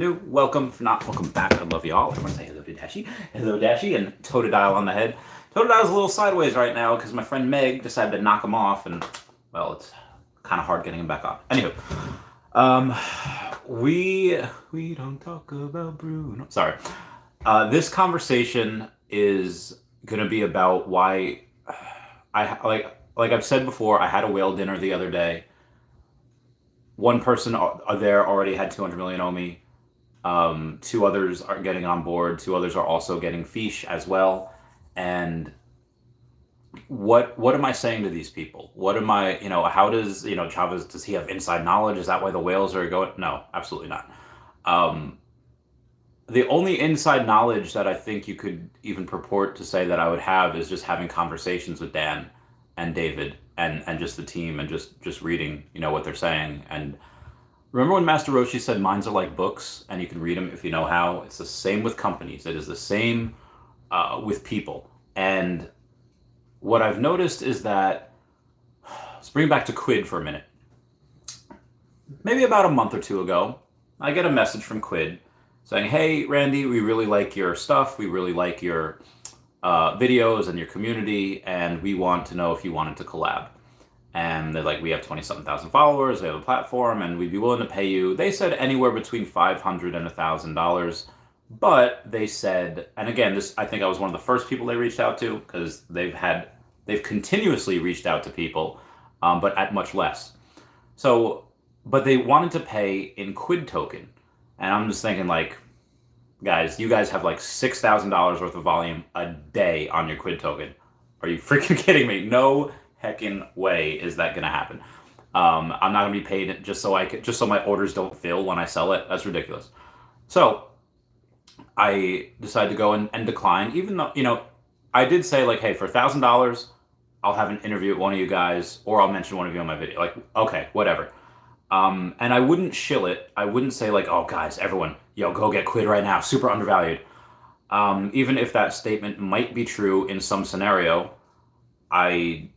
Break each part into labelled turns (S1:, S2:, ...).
S1: Welcome, not welcome back. I love y'all. I want to say hello to Dashi. Hello, Dashi, and Totodile on the head. Totodile's a little sideways right now because my friend Meg decided to knock him off, and, well, it's kind of hard getting him back on. Anywho, we don't talk about Bruno. Sorry. This conversation is going to be about why like I've said before, I had a whale dinner the other day. One person there already had 200 million owe me. Two others are getting on board. Two others are also getting Feesh as well. And what am I saying to these people? What am I, how does, Chavez, does he have inside knowledge? Is that why the whales are going? No, absolutely not. The only inside knowledge that I think you could even purport to say that I would have is just having conversations with Dan and David and just the team and just reading, what they're saying. And remember when Master Roshi said minds are like books and you can read them if you know how? It's the same with companies. It is the same with people. And what I've noticed is that, let's bring it back to Quid for a minute. Maybe about a month or two ago, I get a message from Quid saying, hey, Randy, we really like your stuff. We really like your videos and your community, and we want to know if you wanted to collab. And they're like, we have 20-something thousand followers, we have a platform, and we'd be willing to pay you. They said anywhere between $500 and $1,000, but they said, and again, this, I think I was one of the first people they reached out to, because they've continuously reached out to people, but at much less. So, but they wanted to pay in Quid token, and I'm just thinking, like, guys, you guys have like $6,000 worth of volume a day on your Quid token. Are you freaking kidding me? No heckin' way is that gonna happen. I'm not gonna be paid just so my orders don't fill when I sell it. That's ridiculous. So I decided to go and decline, even though, I did say, like, hey, for $1,000, I'll have an interview with one of you guys, or I'll mention one of you on my video. Like, okay, whatever. And I wouldn't shill it. I wouldn't say, like, oh, guys, everyone, go get Quid right now, super undervalued. Even if that statement might be true in some scenario, I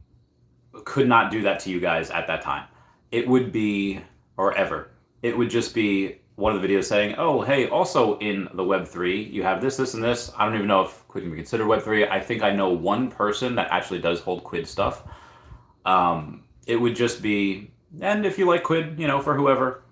S1: could not do that to you guys at that time. It would be, or ever, it would just be one of the videos saying, oh, hey, also in the Web3, you have this, this, and this. I don't even know if Quid can be considered Web3. I think I know one person that actually does hold Quid stuff. It would just be, and if you like Quid, for whoever,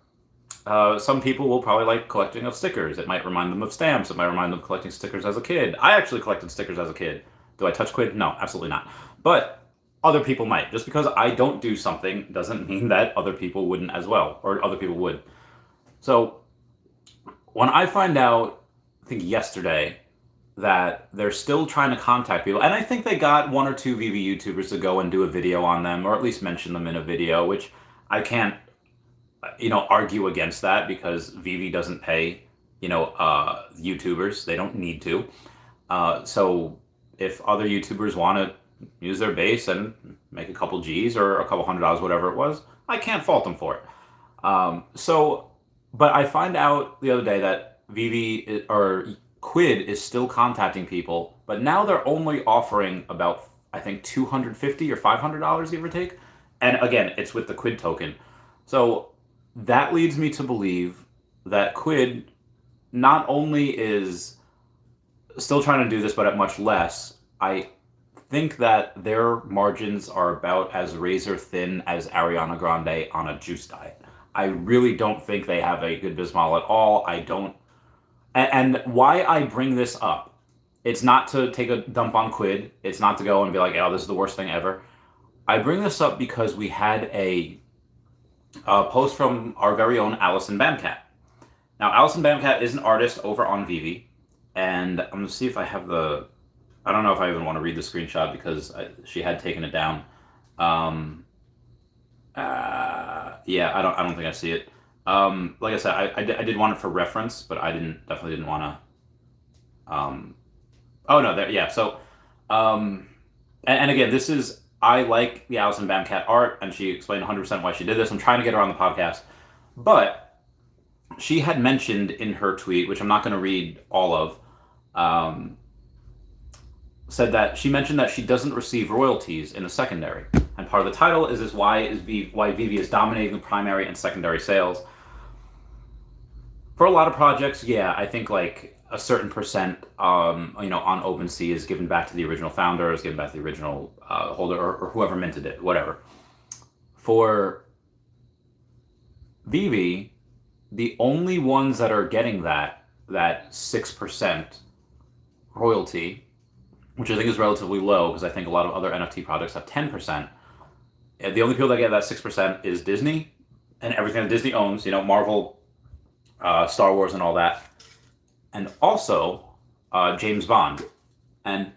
S1: some people will probably like collecting of stickers. It might remind them of stamps. It might remind them of collecting stickers as a kid. I actually collected stickers as a kid. Do I touch Quid? No, absolutely not. But other people might. Just because I don't do something doesn't mean that other people wouldn't as well, or other people would. So when I find out, I think yesterday, that they're still trying to contact people, and I think they got one or two Vivi YouTubers to go and do a video on them, or at least mention them in a video, which I can't, argue against that because Vivi doesn't pay, YouTubers. They don't need to. So if other YouTubers want to use their base and make a couple G's or a couple $100, whatever it was, I can't fault them for it. But I find out the other day that Vivi or Quid is still contacting people, but now they're only offering about, I think, $250 or $500, give or take. And again, it's with the Quid token. So that leads me to believe that Quid not only is still trying to do this, but at much less. I think that their margins are about as razor thin as Ariana Grande on a juice diet. I really don't think they have a good business model at all. I don't. And why I bring this up, it's not to take a dump on Quid. It's not to go and be like, oh, this is the worst thing ever. I bring this up because we had a post from our very own Allison Bamcat. Now, Allison Bamcat is an artist over on Vivi, and I'm going to see if I have the... I don't know if I even want to read the screenshot because she had taken it down. Yeah, I don't think I see it. Like I said, I did want it for reference, but I definitely didn't want to. Oh no, there, yeah. So, and again, this is, I like the Allison Bamcat art, and she explained 100% why she did this. I'm trying to get her on the podcast, but she had mentioned in her tweet, which I'm not going to read all of. Said that she mentioned that she doesn't receive royalties in the secondary, and part of the title is why Vivi is dominating the primary and secondary sales. For a lot of projects, yeah, I think like a certain percent, on OpenSea is given back to the original founder, is given back to the original holder, or whoever minted it, whatever. For Vivi, the only ones that are getting that 6% royalty, which I think is relatively low because I think a lot of other NFT projects have 10%. The only people that get that 6% is Disney and everything that Disney owns, Marvel, Star Wars, and all that, and also James Bond, and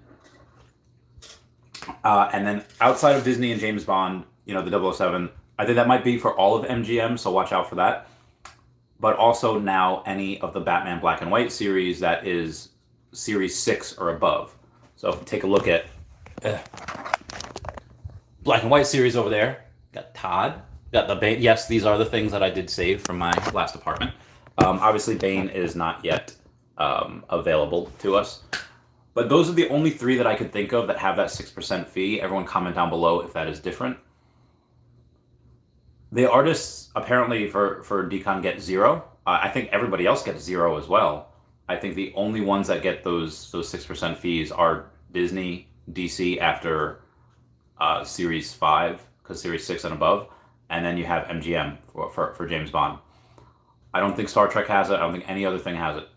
S1: then outside of Disney and James Bond, the 007. I think that might be for all of MGM, so watch out for that. But also now any of the Batman Black and White series that is Series 6 or above. So if you take a look at Black and White series over there, got Todd, got the Bane. Yes, these are the things that I did save from my last apartment. Obviously, Bane is not yet available to us. But those are the only three that I could think of that have that 6% fee. Everyone comment down below if that is different. The artists apparently for Decon get 0. I think everybody else gets 0 as well. I think the only ones that get those 6% fees are Disney, DC after Series 5, because Series 6 and above, and then you have MGM for James Bond. I don't think Star Trek has it. I don't think any other thing has it.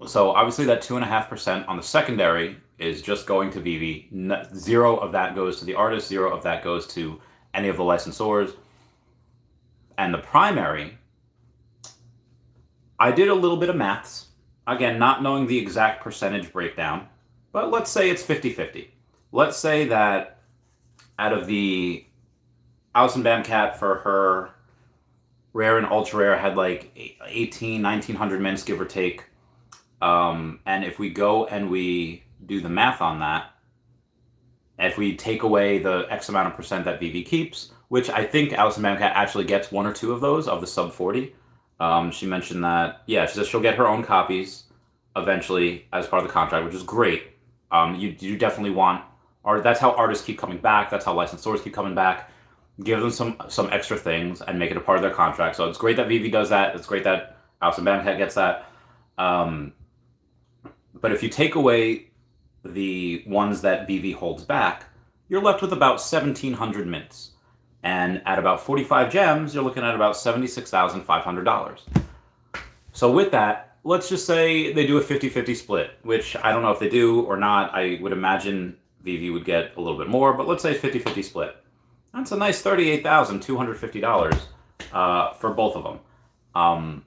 S1: So obviously that 2.5% on the secondary is just going to Vivi. 0 of that goes to the artist. 0 of that goes to any of the licensors. And the primary, I did a little bit of maths. Again, not knowing the exact percentage breakdown, but let's say it's 50-50. Let's say that out of the Alison Bamcat for her rare and ultra rare had like 1900 mints, give or take. And if we go and we do the math on that, if we take away the X amount of percent that Vivi keeps, which I think Alison Bamcat actually gets 1 or 2 of those of the sub 40. She mentioned that, yeah, she says she'll get her own copies eventually as part of the contract, which is great. You definitely want, or that's how artists keep coming back. That's how licensors keep coming back. Give them some extra things and make it a part of their contract. So it's great that Vivi does that. It's great that Alison Bamcat gets that. But if you take away the ones that Vivi holds back, you're left with about 1,700 mints. And at about 45 gems, you're looking at about $76,500. So with that, let's just say they do a 50-50 split, which I don't know if they do or not. I would imagine Vivi would get a little bit more, but let's say 50-50 split. That's a nice $38,250 for both of them.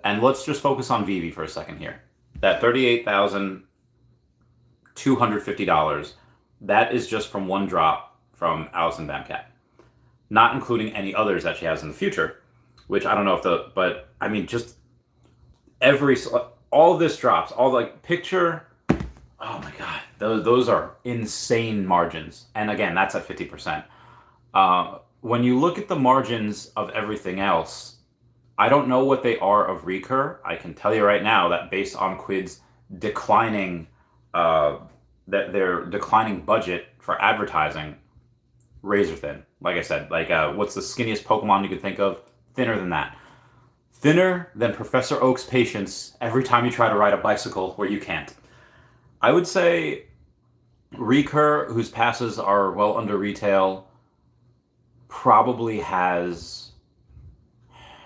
S1: And let's just focus on Vivi for a second here. That $38,250, that is just from one drop from Alison Bamcat, not including any others that she has in the future, which I don't know but I mean, just all of this drops, picture, oh my God, those are insane margins. And again, that's at 50%. When you look at the margins of everything else, I don't know what they are of recur. I can tell you right now that based on Quid's declining, their declining budget for advertising, razor thin. Like I said, what's the skinniest Pokemon you could think of? Thinner than that. Thinner than Professor Oak's patience every time you try to ride a bicycle where you can't. I would say Recur, whose passes are well under retail, probably has,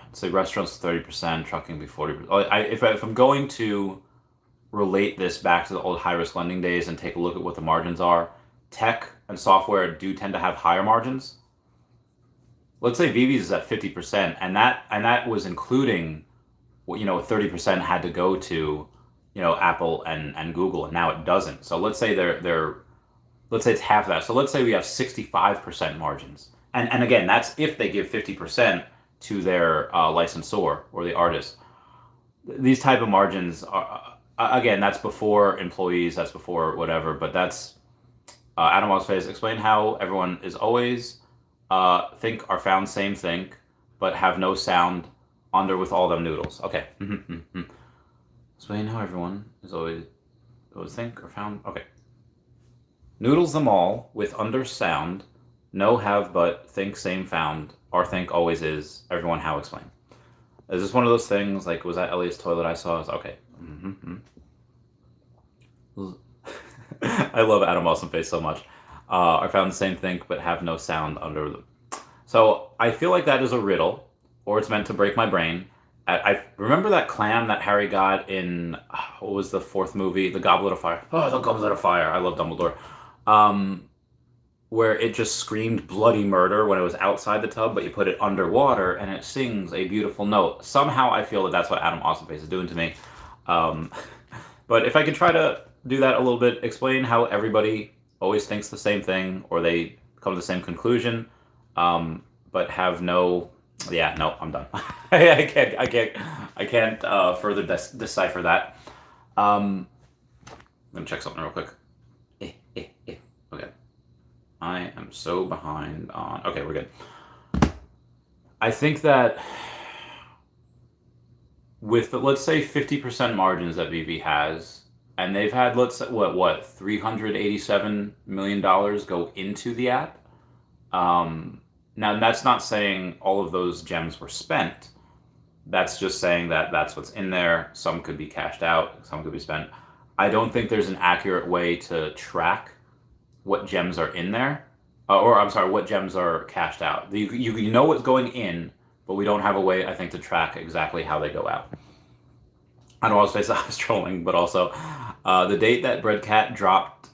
S1: let's say restaurants 30%, trucking be 40%. If I'm going to relate this back to the old high-risk lending days and take a look at what the margins are, tech and software do tend to have higher margins. Let's say Vivi's is at 50%, and that was including, 30% had to go to, Apple and Google, and now it doesn't. So let's say let's say it's half of that. So let's say we have 65% margins. And again, that's if they give 50% to their licensor or the artist. These type of margins are, again, that's before employees, that's before whatever, but that's Adam Osface, explain how everyone is always think are found same think, but have no sound under with all them noodles. Okay. Explain how everyone is always think or found. Okay. Noodles them all with under sound, no have but think same found, or think always is, everyone how explain. Is this one of those things, like, was that Elliot's toilet I saw? Okay. I love Adam Awesome Face so much. I found the same thing, but have no sound under them. So I feel like that is a riddle, or it's meant to break my brain. I remember that clam that Harry got in, what was the fourth movie? The Goblet of Fire. Oh, the Goblet of Fire. I love Dumbledore. Where it just screamed bloody murder when it was outside the tub, but you put it underwater and it sings a beautiful note. Somehow I feel that that's what Adam Awesomeface is doing to me. But if I could try to do that a little bit, explain how everybody always thinks the same thing, or they come to the same conclusion, but have no... Yeah, no, I'm done. I can't further decipher that. I'm gonna check something real quick. Okay. I am so behind on... Okay, we're good. I think that with the, let's say, 50% margins that Vivi has, and they've had, let's say, what, $387 million go into the app. Now, that's not saying all of those gems were spent. That's just saying that that's what's in there. Some could be cashed out, some could be spent. I don't think there's an accurate way to track what gems are in there. Or, I'm sorry, what gems are cashed out. You know what's going in, but we don't have a way, I think, to track exactly how they go out. I know I was trolling, but also the date that Breadcat dropped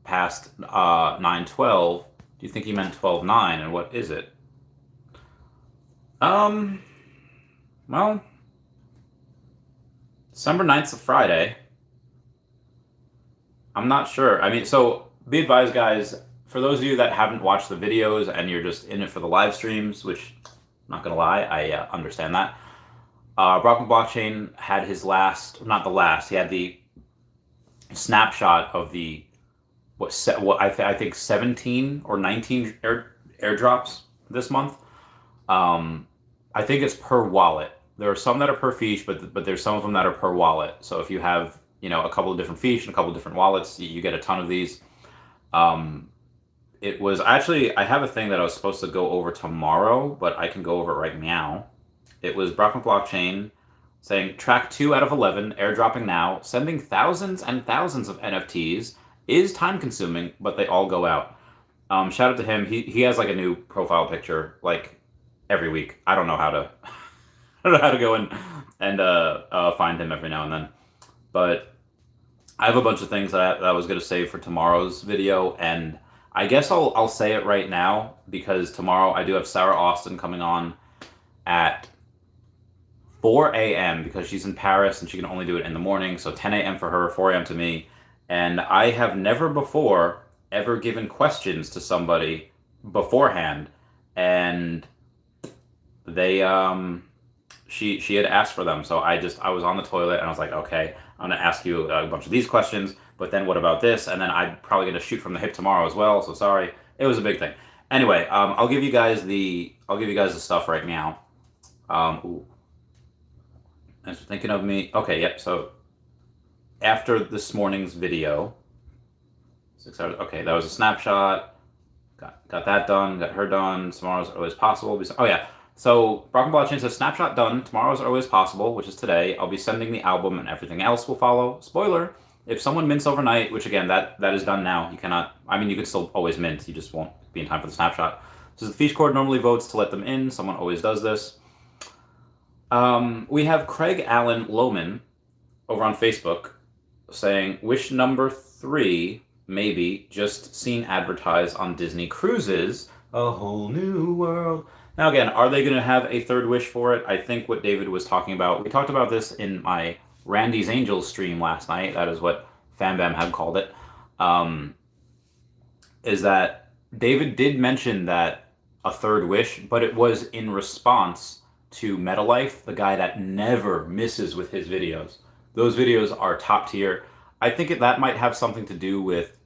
S1: past 9/12, do you think he meant 12/9, and what is it? Well, December 9th's a Friday. I'm not sure. I mean, so be advised, guys, for those of you that haven't watched the videos and you're just in it for the live streams, which, I'm not gonna lie, I understand that. Brockman Blockchain had his last, not the last, he had the snapshot of the, I think 17 or 19 airdrops this month. I think it's per wallet. There are some that are per Feesh, but there's some of them that are per wallet. So if you have, a couple of different Feesh and a couple of different wallets, you get a ton of these. It was actually, I have a thing that I was supposed to go over tomorrow, but I can go over it right now. It was Brockman Blockchain saying, track 2 out of 11, airdropping now, sending thousands and thousands of NFTs is time consuming, but they all go out. Shout out to him. He has like a new profile picture like every week. I don't know how to I don't know how to go and find him every now and then. But I have a bunch of things that I was going to save for tomorrow's video, and I guess I'll say it right now, because tomorrow I do have Sarah Austin coming on at 4 a.m. because she's in Paris and she can only do it in the morning. So 10 a.m. for her, 4 a.m. to me. And I have never before ever given questions to somebody beforehand, and they she had asked for them. So I was on the toilet and I was like, okay, I'm gonna ask you a bunch of these questions, but then what about this? And then I'm probably gonna shoot from the hip tomorrow as well. So sorry, it was a big thing. Anyway, I'll give you guys the stuff right now. Ooh. Thanks for thinking of me. Okay, yep. So after this morning's video, 6 hours. Okay, that was a snapshot. Got that done. Got her done. Tomorrow's early as possible. Oh yeah. So Brockman Blockchain says snapshot done. Tomorrow's early as possible, which is today. I'll be sending the album, and everything else will follow. Spoiler: if someone mints overnight, which again that is done now, you cannot. I mean, you can still always mint. You just won't be in time for the snapshot. So the Feesh Cord normally votes to let them in. Someone always does this. We have Craig Allen Lohman over on Facebook saying, wish number 3, maybe, just seen advertised on Disney Cruises, a whole new world. Now again, are they going to have a third wish for it? I think what David was talking about, we talked about this in my Randy's Angels stream last night, that is what FamBam had called it, is that David did mention that a third wish, but it was in response to MetaLife, the guy that never misses with his videos. Those videos are top tier. I think that might have something to do with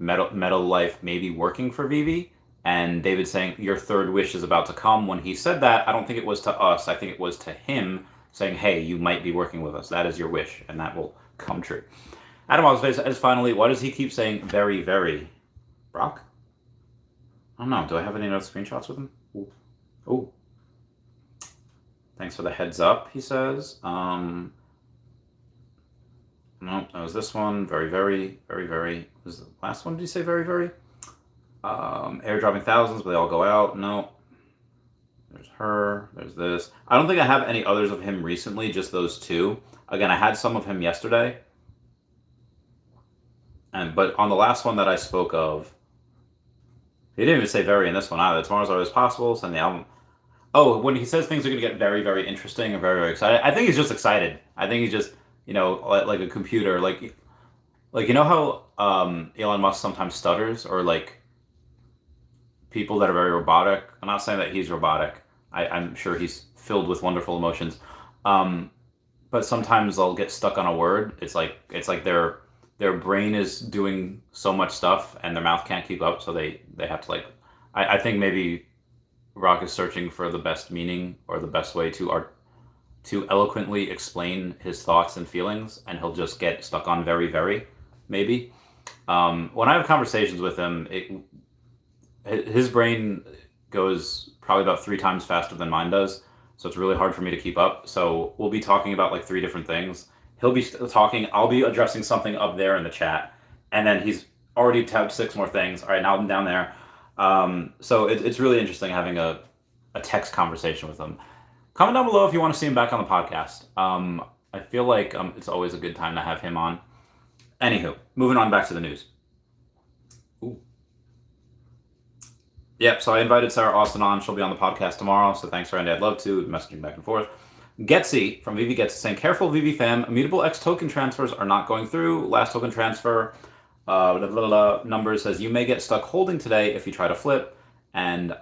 S1: MetaLife maybe working for Vivi, and David saying your third wish is about to come. When he said that, I don't think it was to us. I think it was to him saying, hey, you might be working with us. That is your wish, and that will come true. Adam Osface says, finally, why does he keep saying very, very? Brock? I don't know. Do I have any other screenshots with him? Oh, thanks for the heads up, he says. No, that was this one. Very, very, very, very. Was the last one? Did you say very, very? Airdropping thousands, but they all go out. No. There's her. There's this. I don't think I have any others of him recently, just those two. Again, I had some of him yesterday. But on the last one that I spoke of, he didn't even say very in this one either. Tomorrow's always possible. Send the album. Oh, when he says things are going to get very, very interesting and very, very excited, I think he's just excited. I think he's just, like a computer. Like you know how Elon Musk sometimes stutters, or like people that are very robotic. I'm not saying that he's robotic. I'm sure he's filled with wonderful emotions. But sometimes they'll get stuck on a word. It's like their brain is doing so much stuff and their mouth can't keep up, so they have to I think maybe Rock is searching for the best meaning or the best way to eloquently explain his thoughts and feelings, and he'll just get stuck on very, very, maybe. When I have conversations with him, his brain goes probably about 3 times faster than mine does, so it's really hard for me to keep up. So we'll be talking about like 3 different things. He'll be talking, I'll be addressing something up there in the chat, and then he's already tabbed 6 more things. All right, now I'm down there. So it's really interesting having a text conversation with him. Comment down below if you want to see him back on the podcast. I feel like it's always a good time to have him on. Anywho, moving on back to the news. Ooh. Yep, so I invited Sarah Austin on. She'll be on the podcast tomorrow, so thanks, Randy. I'd love to. Messaging back and forth. Getsy from Vivi gets saying, careful, Vivi fam. Immutable X token transfers are not going through. Last token transfer number says you may get stuck holding today if you try to flip. And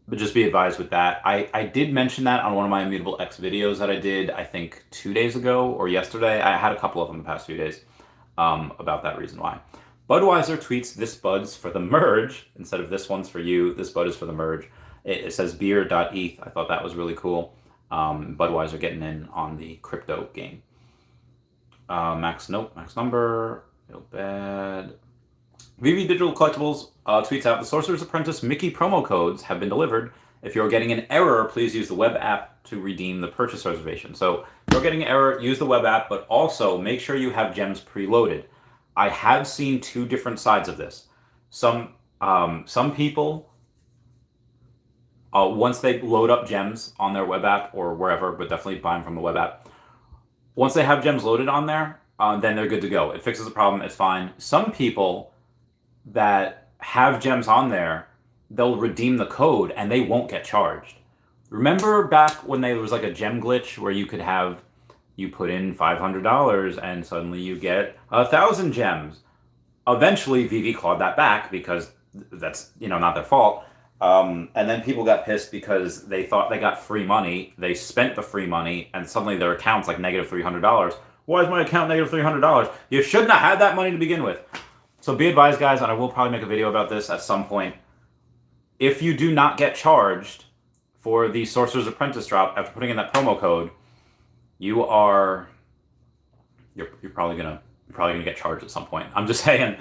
S1: but just be advised with that. I did mention that on one of my Immutable X videos that I did, I think 2 days ago or yesterday. I had a couple of them the past few days about that reason why. Budweiser tweets, this bud's for the merge. Instead of this one's for you, this bud is for the merge. It says beer.eth. I thought that was really cool. Budweiser getting in on the crypto game. Max number. No bad. Vivi Digital Collectibles tweets out, the Sorcerer's Apprentice Mickey promo codes have been delivered. If you're getting an error, please use the web app to redeem the purchase reservation. So if you're getting an error, use the web app, but also make sure you have gems preloaded. I have seen 2 different sides of this. Some people, once they load up gems on their web app or wherever, but definitely buy them from the web app, once they have gems loaded on there, then they're good to go. It fixes the problem. It's fine. Some people that have gems on there, they'll redeem the code and they won't get charged. Remember back when there was like a gem glitch where you put in $500 and suddenly you get 1,000 gems. Eventually, Vivi clawed that back because that's not their fault. And then people got pissed because they thought they got free money. They spent the free money and suddenly their account's like negative $300. Why is my account negative $300? You shouldn't have had that money to begin with. So be advised, guys, and I will probably make a video about this at some point. If you do not get charged for the Sorcerer's Apprentice drop after putting in that promo code, you're probably gonna get charged at some point. I'm just saying.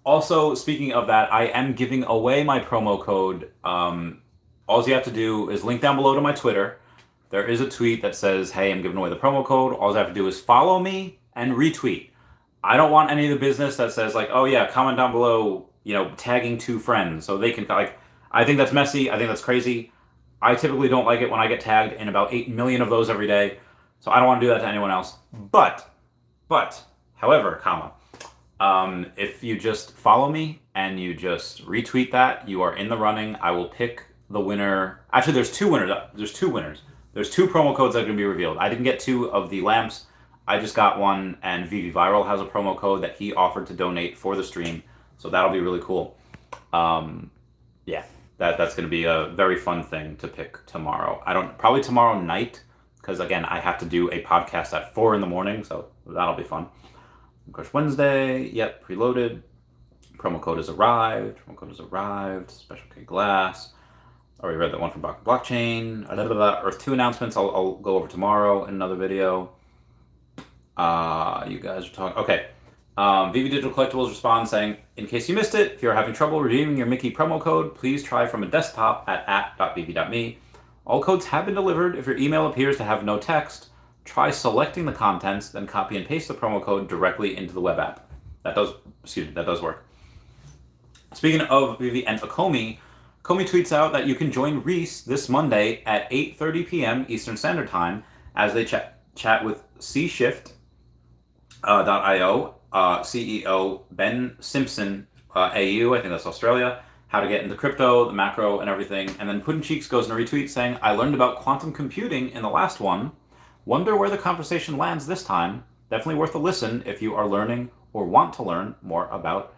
S1: Also, speaking of that, I am giving away my promo code. All you have to do is link down below to my Twitter. There is a tweet that says, hey, I'm giving away the promo code. All you have to do is follow me and retweet. I don't want any of the business that says like, oh yeah, comment down below, tagging 2 friends so they can I think that's messy. I think that's crazy. I typically don't like it when I get tagged in about 8 million of those every day. So I don't want to do that to anyone else. But, however, if you just follow me and you just retweet that, you are in the running. I will pick the winner. Actually, there's 2 winners. There's 2 winners. There's 2 promo codes that are going to be revealed. I didn't get 2 of the lamps. I just got one, and Vivi Viral has a promo code that he offered to donate for the stream. So that'll be really cool. Yeah, that's going to be a very fun thing to pick tomorrow. Probably tomorrow night, because again, I have to do a podcast at 4 in the morning, so that'll be fun. Of course, Wednesday, yep, preloaded. Promo code has arrived. Special K Glass. Already read that one from Blockchain. Earth 2 announcements I'll go over tomorrow in another video. You guys are talking. Okay. Vivi Digital Collectibles responds saying, in case you missed it, if you're having trouble redeeming your Mickey promo code, please try from a desktop at app.vivi.me. All codes have been delivered. If your email appears to have no text, try selecting the contents, then copy and paste the promo code directly into the web app. That does work. Speaking of Vivi and Akomi tweets out that you can join Reese this Monday at 8:30 p.m. Eastern Standard Time as they chat with cshift.io CEO Ben Simpson, AU, I think that's Australia, how to get into crypto, the macro, and everything. And then Puddin' Cheeks goes in a retweet saying, I learned about quantum computing in the last one. Wonder where the conversation lands this time. Definitely worth a listen if you are learning or want to learn more about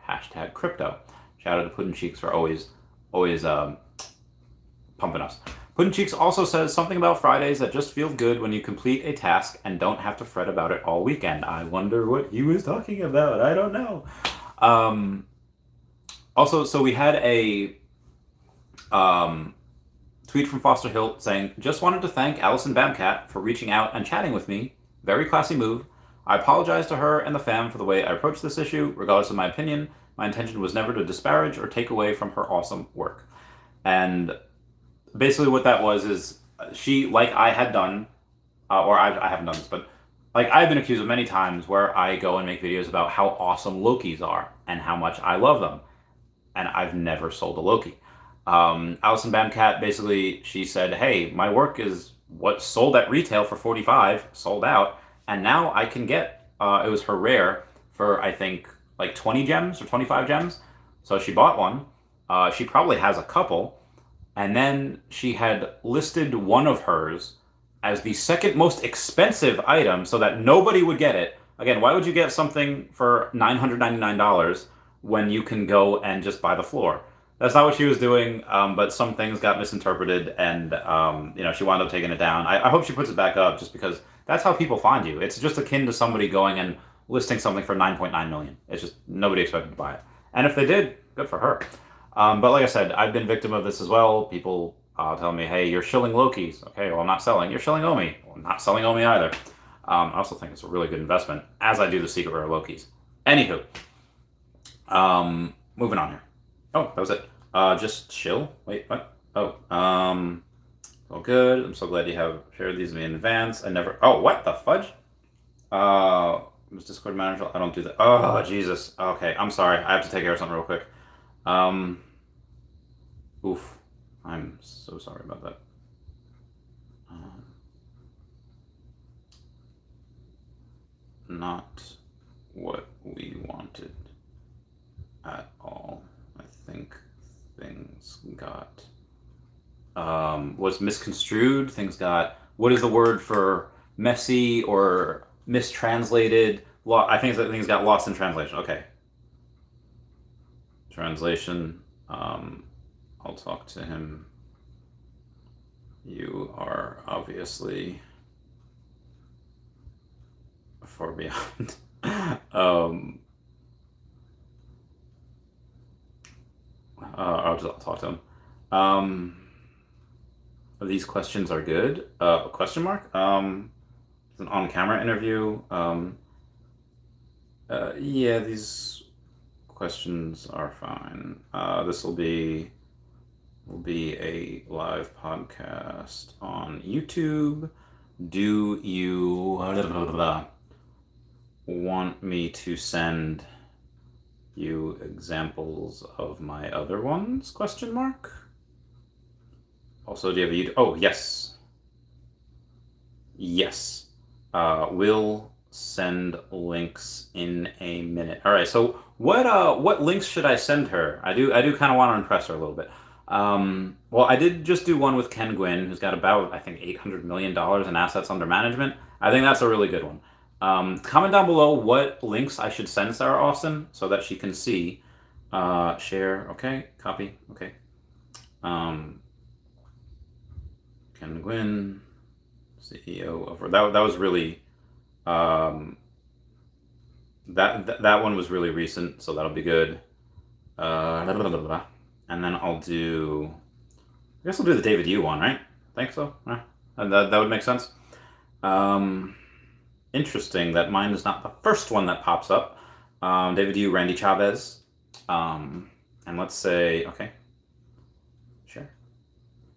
S1: #crypto. Shout out to Puddin' Cheeks for always pumping us. Puddin' Cheeks also says something about Fridays that just feel good when you complete a task and don't have to fret about it all weekend. I wonder what he was talking about. I don't know. Also, so we had a tweet from Foster Hilt saying, just wanted to thank Allison Bamcat for reaching out and chatting with me. Very classy move. I apologize to her and the fam for the way I approached this issue. Regardless of my opinion, my intention was never to disparage or take away from her awesome work. And basically what that was is she, like I had done, or I haven't done this, but like I've been accused of many times where I go and make videos about how awesome Lokis are and how much I love them. And I've never sold a Loki. Allison Bamcat, basically, she said, hey, my work is what sold at retail for $45, sold out, and now I can get, it was her rare for, I think, like 20 gems or 25 gems. So she bought one. She probably has a couple. And then she had listed one of hers as the second most expensive item so that nobody would get it. Again, why would you get something for $999 when you can go and just buy the floor? That's not what she was doing, but some things got misinterpreted, and she wound up taking it down. I hope she puts it back up, just because that's how people find you. It's just akin to somebody going and listing something for $9.9 million. It's just nobody expected to buy it, and if they did, good for her. But like I said, I've been victim of this as well. People tell me, "Hey, you're shilling Lokis." Okay, well, I'm not selling. You're shilling Omi. Well, I'm not selling Omi either. I also think it's a really good investment, as I do the secret rare Lokis. Anywho, moving on here. Oh, that was it. Just chill. Wait, what? Oh, all good. I'm so glad you have shared these with me in advance. I never. Oh, what the fudge? Was Discord manager? I don't do that. Oh, Jesus. Okay, I'm sorry. I have to take care of something real quick. Oof. I'm so sorry about that. Not what we wanted at all. I think things got was misconstrued. Things got, what is the word for messy or mistranslated? I think things got lost in translation. Okay. Translation. I'll talk to him. You are obviously far beyond. I'll talk to him. These questions are good. Question mark? It's an on-camera interview. Yeah, these questions are fine. This will be a live podcast on YouTube. Do you want me to send you examples of my other ones? Question mark. Also, do you have a YouTube? Oh, yes. Yes. We'll send links in a minute. All right. So what links should I send her? I do kind of want to impress her a little bit. Well, I did just do one with Ken Gwynn, who's got about, I think, $800 million in assets under management. I think that's a really good one. Comment down below what links I should send Sarah Austin so that she can see. Share, okay. Copy, okay. Ken Gwynn, CEO of... That was really... that one was really recent, so that'll be good. And then I'll do... I guess I'll do the David Yu one, right? Think so? And that would make sense. Interesting that mine is not the first one that pops up. David Yu, Randy Chavez. And let's say, okay, share.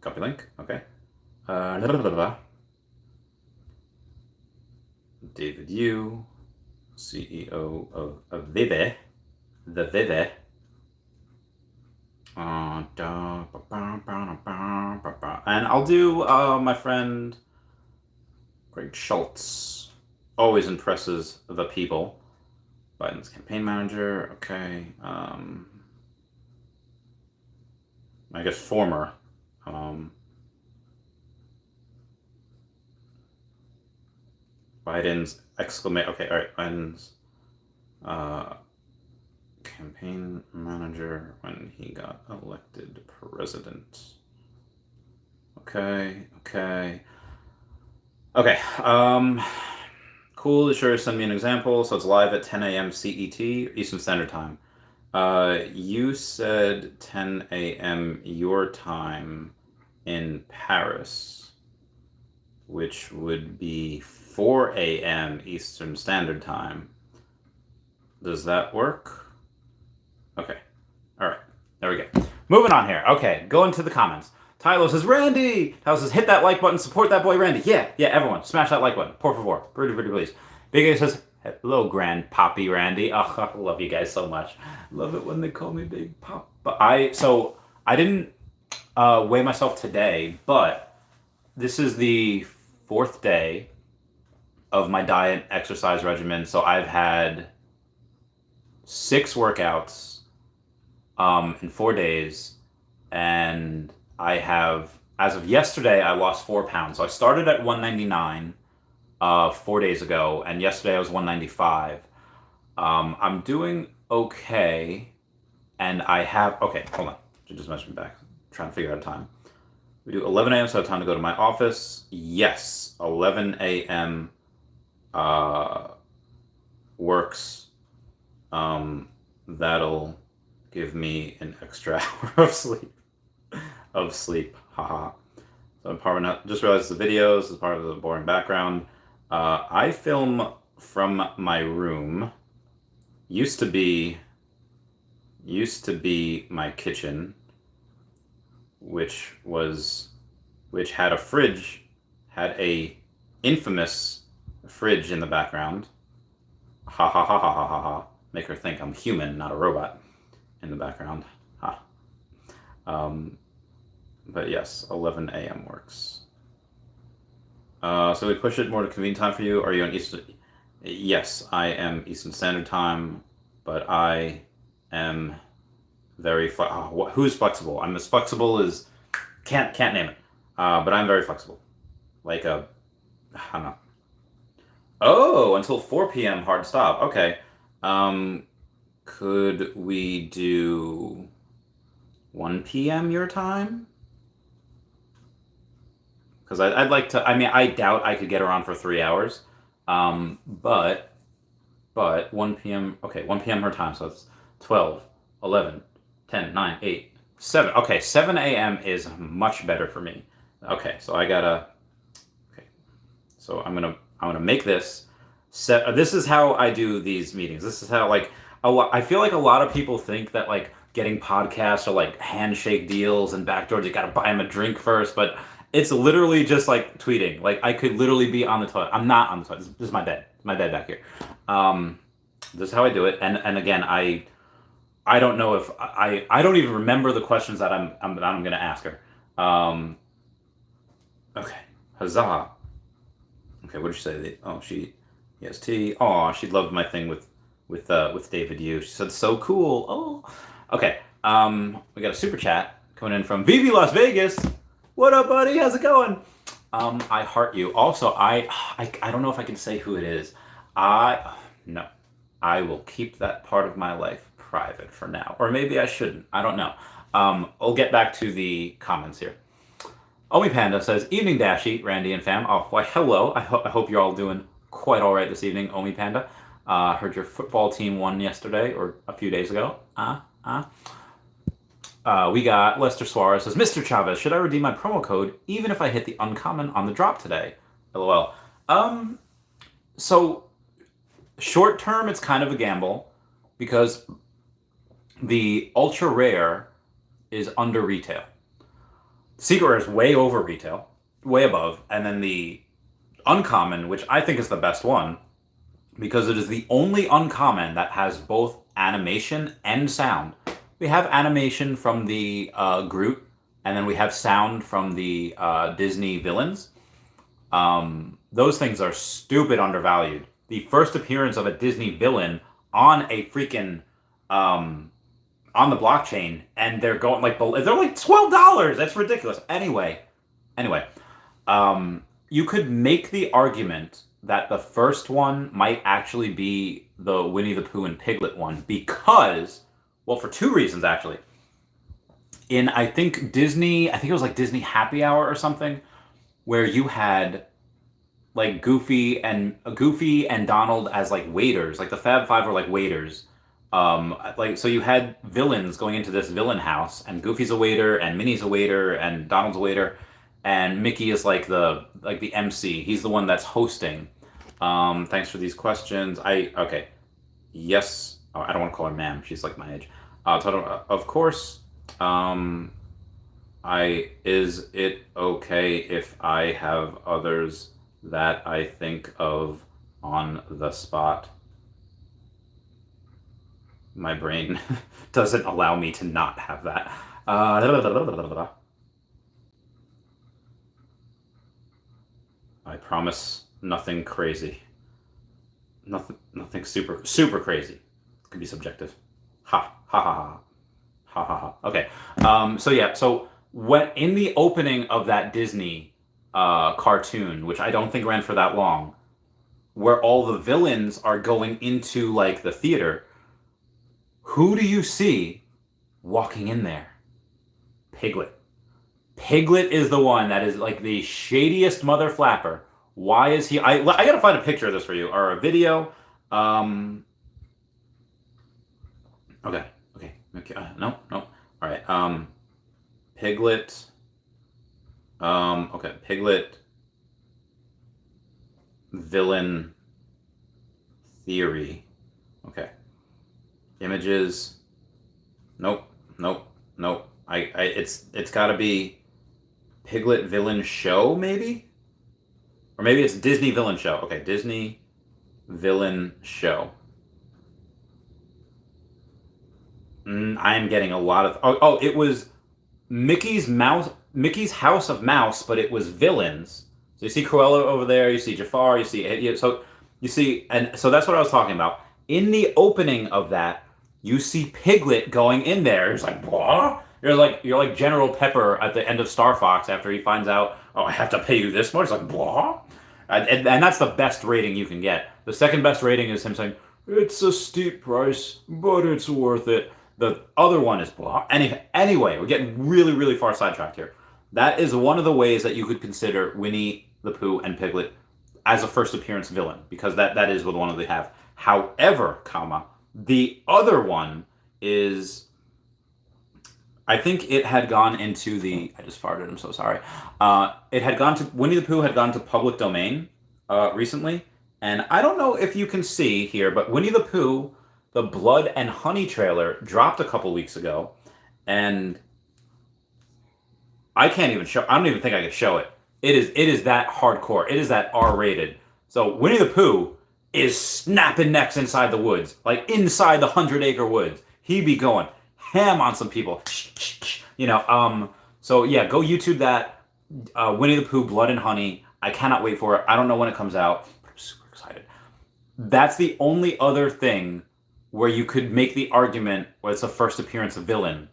S1: Copy link, okay. David Yu, CEO of Veve, the Veve. And I'll do my friend Greg Schultz. Always impresses the people. Biden's campaign manager. Okay. I guess former. Biden's exclamation. Okay, all right. Biden's campaign manager when he got elected president. Okay. Cool. Sure, send me an example. So it's live at 10 a.m. CET, Eastern Standard Time. You said 10 a.m. your time in Paris, which would be 4 a.m. Eastern Standard Time. Does that work? Okay. All right. There we go. Moving on here. Okay. Go into the comments. Tyler says, Randy! Tyler says, hit that like button. Support that boy, Randy. Yeah, everyone. Smash that like button. Por favor. Pretty, please. Big A says, hello, Grand Poppy Randy. Oh, I love you guys so much. Love it when they call me Big Pop. But I didn't weigh myself today, but this is the 4th day of my diet exercise regimen. So I've had 6 workouts in 4 days, and I have, as of yesterday, I lost 4 pounds. So I started at 199 4 days ago, and yesterday I was 195. I'm doing okay, and I have, okay, hold on. Just message me back. I'm trying to figure out a time. We do 11 a.m., so I have time to go to my office. Yes, 11 a.m. Works. That'll give me an extra hour of sleep. Haha. So I'm just realized the videos is part of the boring background. I film from my room. Used to be my kitchen, which had a fridge, had a infamous fridge in the background. Ha ha ha ha ha ha ha. Make her think I'm human, not a robot, in the background. Ha. But yes, 11 a.m. works. So we push it more to convenient time for you. Are you on Eastern? Yes, I am Eastern Standard Time, but I am very who's flexible? I'm as flexible as can't name it. But I'm very flexible. Like I don't know. Oh, until 4 p.m. hard stop. Okay. Could we do 1 p.m. your time? Because I'd like to. I mean, I doubt I could get around for 3 hours. But 1 p.m. Okay, 1 p.m. her time. So it's 12, 11, 10, 9, 8, 7. Okay, 7 a.m. is much better for me. Okay, so I gotta. Okay, so I'm gonna make this. This is how I do these meetings. This is how I feel like a lot of people think that like getting podcasts are like handshake deals and backdoors. You gotta buy them a drink first, but it's literally just like tweeting. Like I could literally be on the toilet. I'm not on the toilet. This is my bed. My bed back here. This is how I do it. And again, I don't know if I don't even remember the questions that I'm gonna ask her. Okay, huzzah. Okay, what did she say? She EST. Oh, she loved my thing with David Yu. She said so cool. Oh, okay. We got a super chat coming in from Vivi Las Vegas. What up, buddy? How's it going? I heart you. Also, I don't know if I can say who it is. No, I will keep that part of my life private for now, or maybe I shouldn't. I don't know. I'll get back to the comments here. Omi Panda says, "Evening, Dashi, Randy, and fam." Oh, why, hello. I hope you're all doing quite all right this evening, Omi Panda. Heard your football team won yesterday or a few days ago. We got Lester Suarez says, "Mr. Chavez, should I redeem my promo code even if I hit the uncommon on the drop today?" LOL. So short term, it's kind of a gamble. because the ultra rare is under retail. Secret rare is way over retail, way above, and then the uncommon, which I think is the best one, because it is the only uncommon that has both animation and sound. We have animation from the Groot, and then we have sound from the Disney villains. Those things are stupid undervalued. The first appearance of a Disney villain on a freaking on the blockchain, and they're going like they're like $12. That's ridiculous. Anyway, you could make the argument that the first one might actually be the Winnie the Pooh and Piglet one because, well, for two reasons actually. In I think it was like Disney Happy Hour or something, where you had like Goofy and Donald as like waiters, like the Fab Five were like waiters. Like so you had villains going into this villain house, and Goofy's a waiter, and Minnie's a waiter, and Donald's a waiter, and Mickey is like the MC. He's the one that's hosting. Thanks for these questions. Okay. Yes. Oh, I don't want to call her ma'am. She's like my age. Of course. Is it okay if I have others that I think of on the spot? My brain doesn't allow me to not have that. I promise nothing crazy. Nothing super crazy. It could be subjective. Ha ha ha ha. Ha ha ha. Okay. So when in the opening of that Disney cartoon, which I don't think ran for that long, where all the villains are going into like the theater, who do you see walking in there? Piglet. Piglet is the one that is like the shadiest mother flapper. Why is he? I gotta find a picture of this for you or a video. Okay. No. All right. Piglet. Okay. Piglet. Villain theory. Okay. Images. Nope. It's gotta be Piglet villain show, maybe? Or maybe it's Disney villain show. Okay, Disney villain show. I am getting a lot of... it was Mickey's House of Mouse, but it was villains. So you see Cruella over there, you see Jafar, you see... and so that's what I was talking about. In the opening of that, you see Piglet going in there. It's like, what? You're like General Pepper at the end of Star Fox after he finds out, I have to pay you this much. It's like, what? And that's the best rating you can get. The second best rating is him saying, it's a steep price, but it's worth it. The other one is blah. Anyway, we're getting really, really far sidetracked here. That is one of the ways that you could consider Winnie the Pooh and Piglet as a first appearance villain, because that is what one of they have. However, the other one is, I think it had gone into I just farted, I'm so sorry. Winnie the Pooh had gone to public domain recently, and I don't know if you can see here, but Winnie the Pooh, the Blood and Honey trailer dropped a couple weeks ago, and I don't even think I can show it. It is that hardcore. It is that R-rated. So Winnie the Pooh is snapping necks inside the woods, like inside the 100-acre woods. He be going ham on some people. So yeah, go YouTube that. Winnie the Pooh, Blood and Honey. I cannot wait for it. I don't know when it comes out, but I'm super excited. That's the only other thing where you could make the argument where it's a first appearance of villain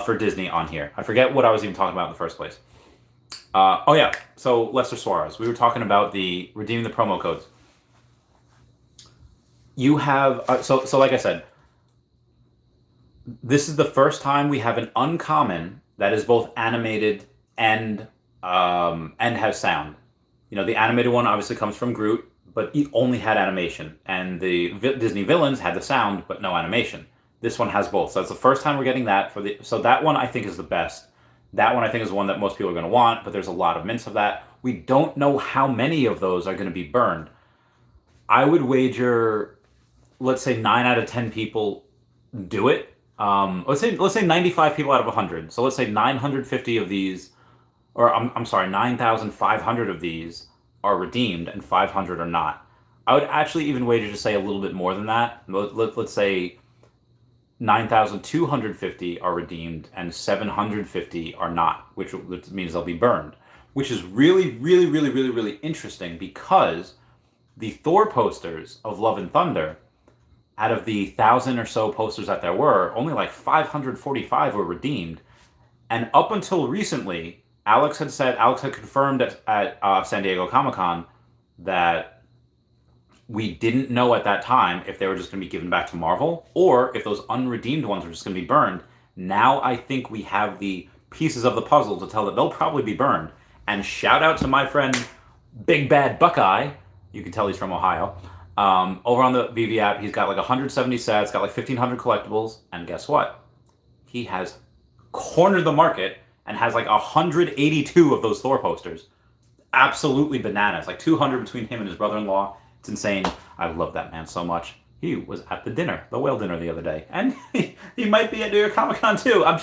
S1: for Disney on here. I forget what I was even talking about in the first place. So Lester Suarez. We were talking about the redeeming the promo codes. You have, so like I said, this is the first time we have an uncommon that is both animated and has sound. The animated one obviously comes from Groot, but he only had animation, and the Disney villains had the sound but no animation. This one has both, so that's the first time we're getting that so that one I think is the best. That one I think is one that most people are going to want, but there's a lot of mints of that. We don't know how many of those are going to be burned. I would wager let's say 9 out of 10 people do it. Let's say 95 people out of 100. So let's say 950 of these, or I'm sorry, 9,500 of these are redeemed and 500 are not. I would actually even wager to say a little bit more than that. Let's say 9,250 are redeemed and 750 are not, which means they'll be burned, which is really, really, really, really, really interesting, because the Thor posters of Love and Thunder, out of the 1,000 or so posters that there were, only like 545 were redeemed. And up until recently, Alex had confirmed at San Diego Comic-Con that we didn't know at that time if they were just going to be given back to Marvel or if those unredeemed ones were just going to be burned. Now I think we have the pieces of the puzzle to tell that they'll probably be burned. And shout out to my friend Big Bad Buckeye. You can tell he's from Ohio. Over on the Vivi app, he's got like 170 sets, got like 1,500 collectibles, and guess what? He has cornered the market and has like 182 of those Thor posters. Absolutely bananas. Like 200 between him and his brother-in-law. It's insane. I love that man so much. He was at the whale dinner the other day. And he might be at New York Comic Con too. I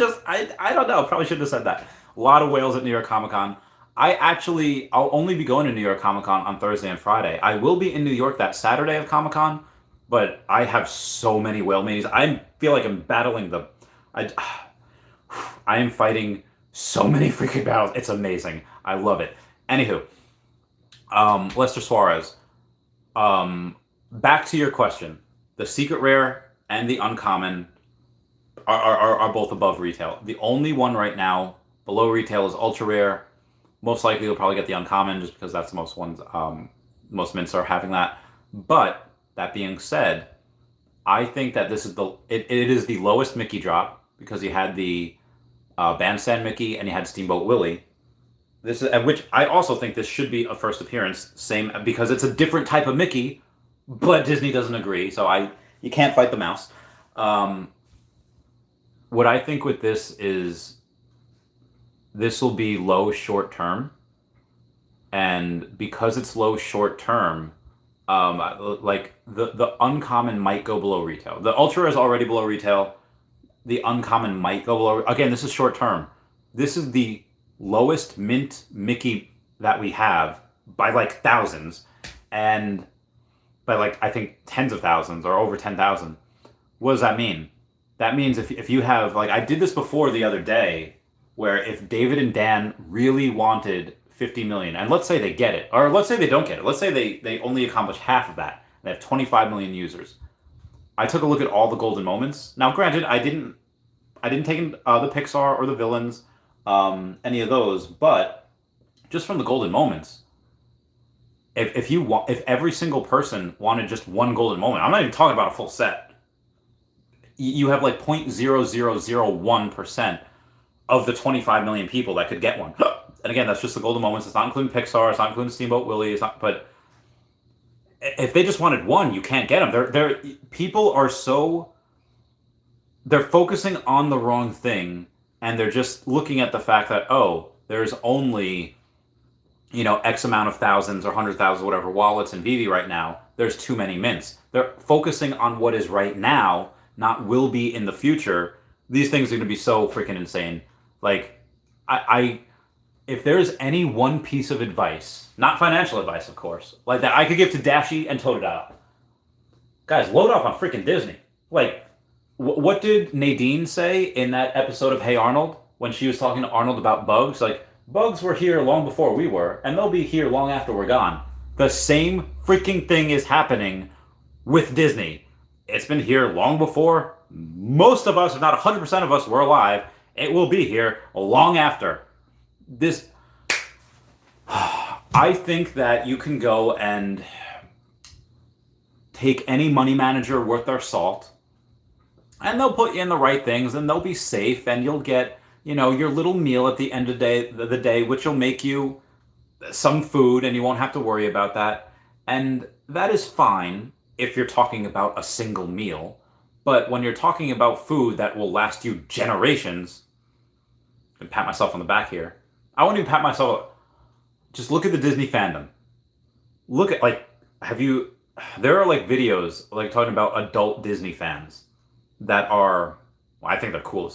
S1: don't know. Probably shouldn't have said that. A lot of whales at New York Comic Con. I'll only be going to New York Comic Con on Thursday and Friday. I will be in New York that Saturday of Comic Con, but I have so many whale minis. I feel like I'm battling I am fighting so many freaking battles. It's amazing. I love it. Anywho, Lester Suarez. Back to your question. The secret rare and the uncommon are both above retail. The only one right now below retail is ultra rare. Most likely you'll probably get the uncommon just because that's the most ones, most mints are having that. But that being said, I think that this is it is the lowest Mickey drop, because you had the Bandstand Mickey and you had Steamboat Willie. This is, which I also think this should be a first appearance, same, because it's a different type of Mickey, but Disney doesn't agree, so you can't fight the mouse. What I think with this is, this will be low short term, and because it's low short term, like the uncommon might go below retail. The ultra is already below retail. The uncommon might go below. Again, this is short term. This is the lowest mint Mickey that we have by like thousands, and by like I think tens of thousands or over 10,000. What does that mean? That means if you have, like, I did this before the other day, where if David and Dan really wanted 50 million, and let's say they get it, or let's say they don't get it, let's say they only accomplish half of that, they have 25 million users. I took a look at all the golden moments. Now, granted, I didn't take in the Pixar or the villains, any of those, but just from the golden moments, if every single person wanted just one golden moment, I'm not even talking about a full set, you have like 0.0001% of the 25 million people that could get one. And again, that's just the golden moments. It's not including Pixar. It's not including Steamboat Willie. But if they just wanted one, you can't get them. People are they're focusing on the wrong thing, and they're just looking at the fact that, oh, there's only, X amount of thousands or 100,000, whatever, wallets in Vivi right now. There's too many mints. They're focusing on what is right now, not will be in the future. These things are going to be so freaking insane. Like, if there's any one piece of advice, not financial advice, of course, like that I could give to Dashi and Totodile, guys, load up on freaking Disney. Like, what did Nadine say in that episode of Hey Arnold when she was talking to Arnold about bugs? Like, bugs were here long before we were, and they'll be here long after we're gone. The same freaking thing is happening with Disney. It's been here long before most of us, if not 100% of us, were alive. It will be here long after. I think that you can go and take any money manager worth their salt, and they'll put you in the right things, and they'll be safe, and you'll get, your little meal at the end of the day, which will make you some food, and you won't have to worry about that. And that is fine if you're talking about a single meal. But when you're talking about food that will last you generations, and pat myself on the back here, I won't even pat myself. Just look at the Disney fandom. Look at, like, have you there are like videos like talking about adult Disney fans that are, well, I think they're cool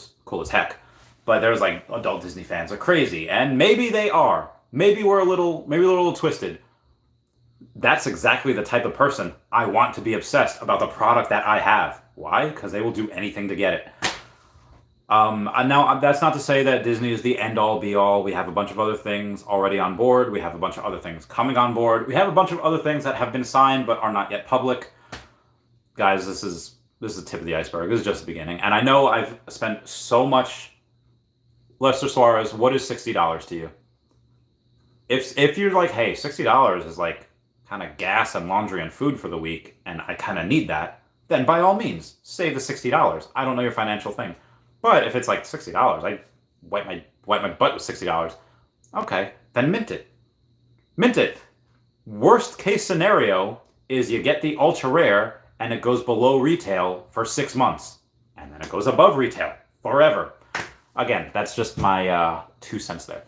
S1: as heck. But there's like adult Disney fans are crazy, and maybe they are. Maybe we're a little twisted. That's exactly the type of person I want to be obsessed about the product that I have. Why? Because they will do anything to get it. And now that's not to say that Disney is the end all be all. We have a bunch of other things already on board. We have a bunch of other things coming on board. We have a bunch of other things that have been signed but are not yet public. Guys, this is the tip of the iceberg. This is just the beginning. And I know I've spent so much. Lester Suarez, what is $60 to you? If you're like, hey, $60 is like kind of gas and laundry and food for the week, and I kind of need that, then by all means, save the $60. I don't know your financial thing. But if it's like $60, I wipe my butt with $60. Okay, then mint it. Mint it. Worst case scenario is you get the ultra rare and it goes below retail for 6 months. And then it goes above retail forever. Again, that's just my 2 cents there.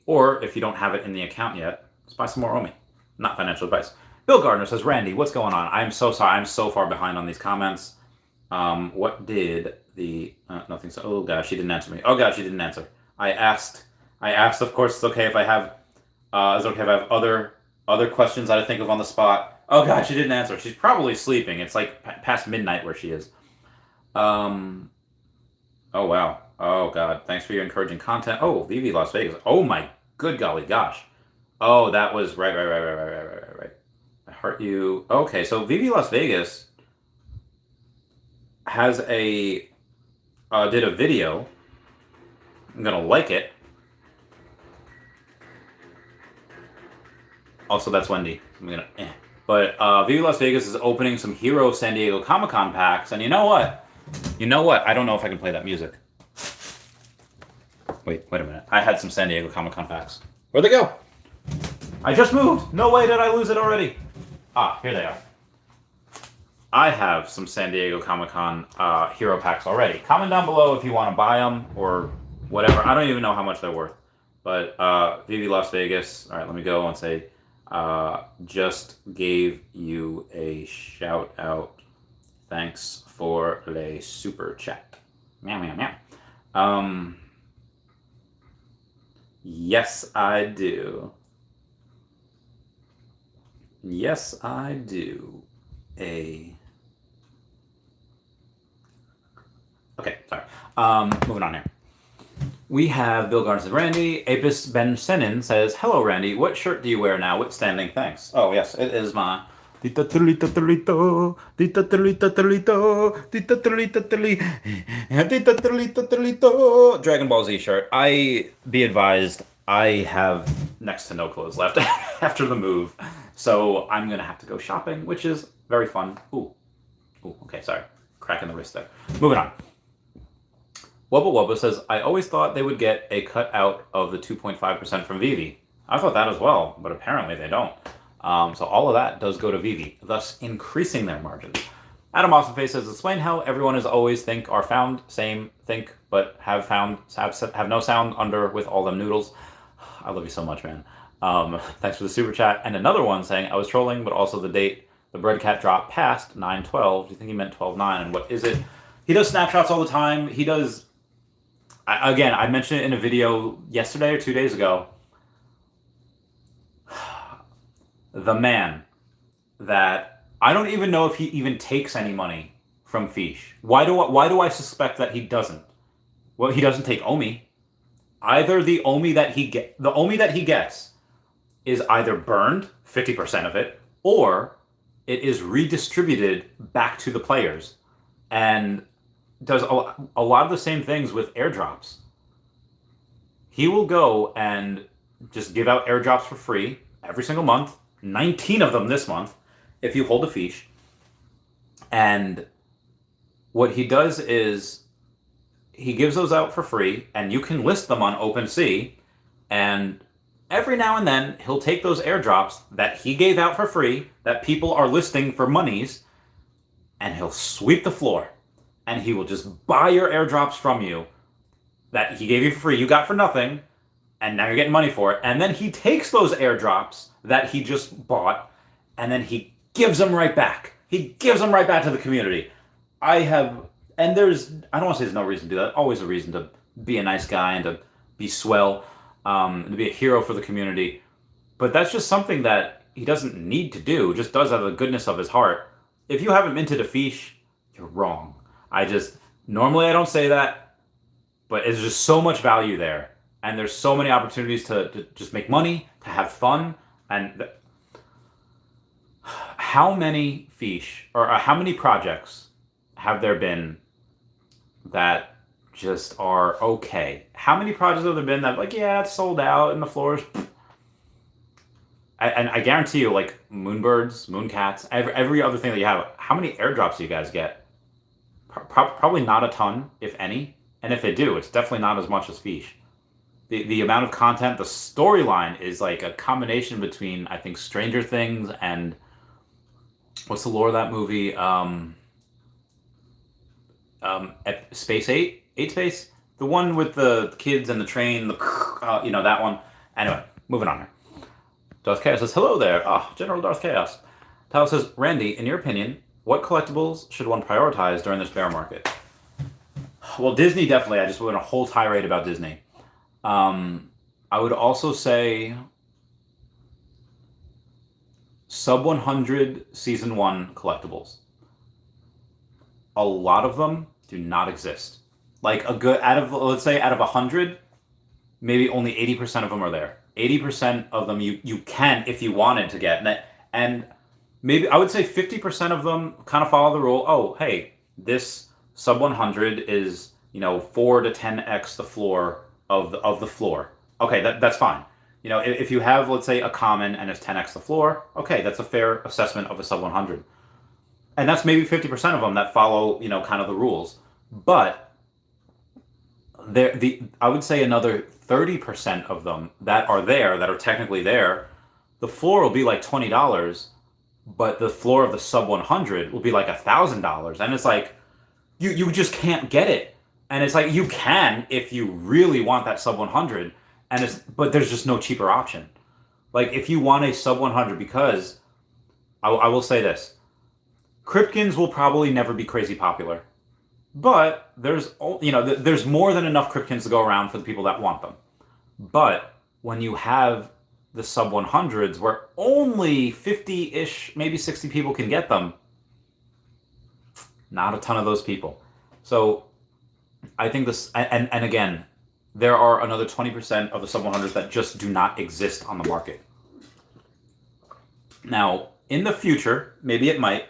S1: Or if you don't have it in the account yet, just buy some more Omi. Not financial advice. Bill Gardner says, Randy, what's going on? I'm so sorry. I'm so far behind on these comments. What did the... nothing. So, oh, gosh, she didn't answer me. Oh, gosh, she didn't answer. I asked, of course, it's okay if I have... is it okay if I have other questions that I think of on the spot? Oh, gosh, she didn't answer. She's probably sleeping. It's like past midnight where she is. Oh, wow. Oh, God. Thanks for your encouraging content. Oh, Vivi Las Vegas. Oh, my good golly gosh. Oh, that was right. I heart you. Okay, so Vivi Las Vegas has did a video. I'm going to like it. Also, that's Wendy. I'm going to But Vivi Las Vegas is opening some Hero San Diego Comic-Con packs. And you know what? I don't know if I can play that music. Wait a minute. I had some San Diego Comic-Con packs. Where'd they go? I just moved. No way did I lose it already. Ah, here they are. I have some San Diego Comic-Con hero packs already. Comment down below if you want to buy them or whatever. I don't even know how much they're worth. But Vivi Las Vegas. All right, let me go and say, just gave you a shout out. Thanks for the super chat. Meow, meow, meow. Yes, I do. Yes, I do. Okay, sorry. Moving on here. We have Bill Garnes and Randy. Apis Ben Senin says, hello, Randy. What shirt do you wear now? Withstanding thanks. Oh, yes, it is my... Dragon Ball Z shirt. Be advised, I have next to no clothes left after the move. So I'm going to have to go shopping, which is very fun. Ooh, okay, sorry. Cracking the wrist there. Moving on. Wubba Wubba says, I always thought they would get a cut out of the 2.5% from Vivi. I thought that as well, but apparently they don't. So all of that does go to Vivi, thus increasing their margins. Adam Awesomeface says, explain how everyone is always think are found, same, think, but have no sound under with all them noodles. I love you so much, man. Thanks for the super chat. And another one saying, I was trolling, but also the date the bread cat dropped past 9/12. Do you think he meant 12/9? And what is it? He does snapshots all the time. He does... Again, I mentioned it in a video yesterday or 2 days ago. The man that I don't even know if he even takes any money from Feesh. Why do I suspect that he doesn't? Well, he doesn't take Omi. Either the Omi that he gets is either burned, 50% of it, or it is redistributed back to the players, and does a lot of the same things with airdrops. He will go and just give out airdrops for free every single month. 19 of them this month, if you hold a Feesh. And what he does is he gives those out for free, and you can list them on OpenSea, and every now and then he'll take those airdrops that he gave out for free, that people are listing for monies, and he'll sweep the floor. And he will just buy your airdrops from you that he gave you for free, you got for nothing, and now you're getting money for it. And then he takes those airdrops that he just bought, and then he gives them right back. He gives them right back to the community. I don't want to say there's no reason to do that. Always a reason to be a nice guy and to be swell, and to be a hero for the community. But that's just something that he doesn't need to do, just does out of the goodness of his heart. If you haven't minted a Feesh, you're wrong. Normally I don't say that, but there's just so much value there. And there's so many opportunities to just make money, to have fun. And how many Feesh, or how many projects have there been that just are okay? How many projects have there been that, like, yeah, it's sold out and the floors... And I guarantee you, like, moonbirds, mooncats, every other thing that you have, how many airdrops do you guys get? Probably not a ton, if any. And if they do, it's definitely not as much as Feesh. The amount of content, the storyline is like a combination between, I think, Stranger Things and... What's the lore of that movie? Space 8? 8 Space? The one with the kids and the train, that one. Anyway, moving on here. Darth Chaos says, hello there. General Darth Chaos. Tyler says, Randy, in your opinion, what collectibles should one prioritize during this bear market? Well, Disney, definitely. I just went a whole tirade about Disney. I would also say sub 100 season 1 collectibles. A lot of them do not exist. Like let's say out of 100, maybe only 80% of them are there. 80% of them you can, if you wanted to get. And maybe I would say 50% of them kind of follow the rule. Oh, hey, this sub 100 is, 4 to 10x the floor of the floor. Okay, that's fine. If you have, let's say, a common and it's 10x the floor, okay, that's a fair assessment of a sub 100. And that's maybe 50% of them that follow, kind of the rules. But I would say another 30% of them that are technically there, the floor will be like $20, but the floor of the sub 100 will be like $1,000. And it's like, you just can't get it. And it's like, you can if you really want that sub 100, but there's just no cheaper option. Like, if you want a sub 100, because I will say this, Cryptkins will probably never be crazy popular, but there's more than enough Cryptkins to go around for the people that want them. But when you have the sub 100s where only 50-ish, maybe 60 people can get them, not a ton of those people. So I think this, and again, there are another 20% of the sub 100s that just do not exist on the market. Now, in the future, maybe it might.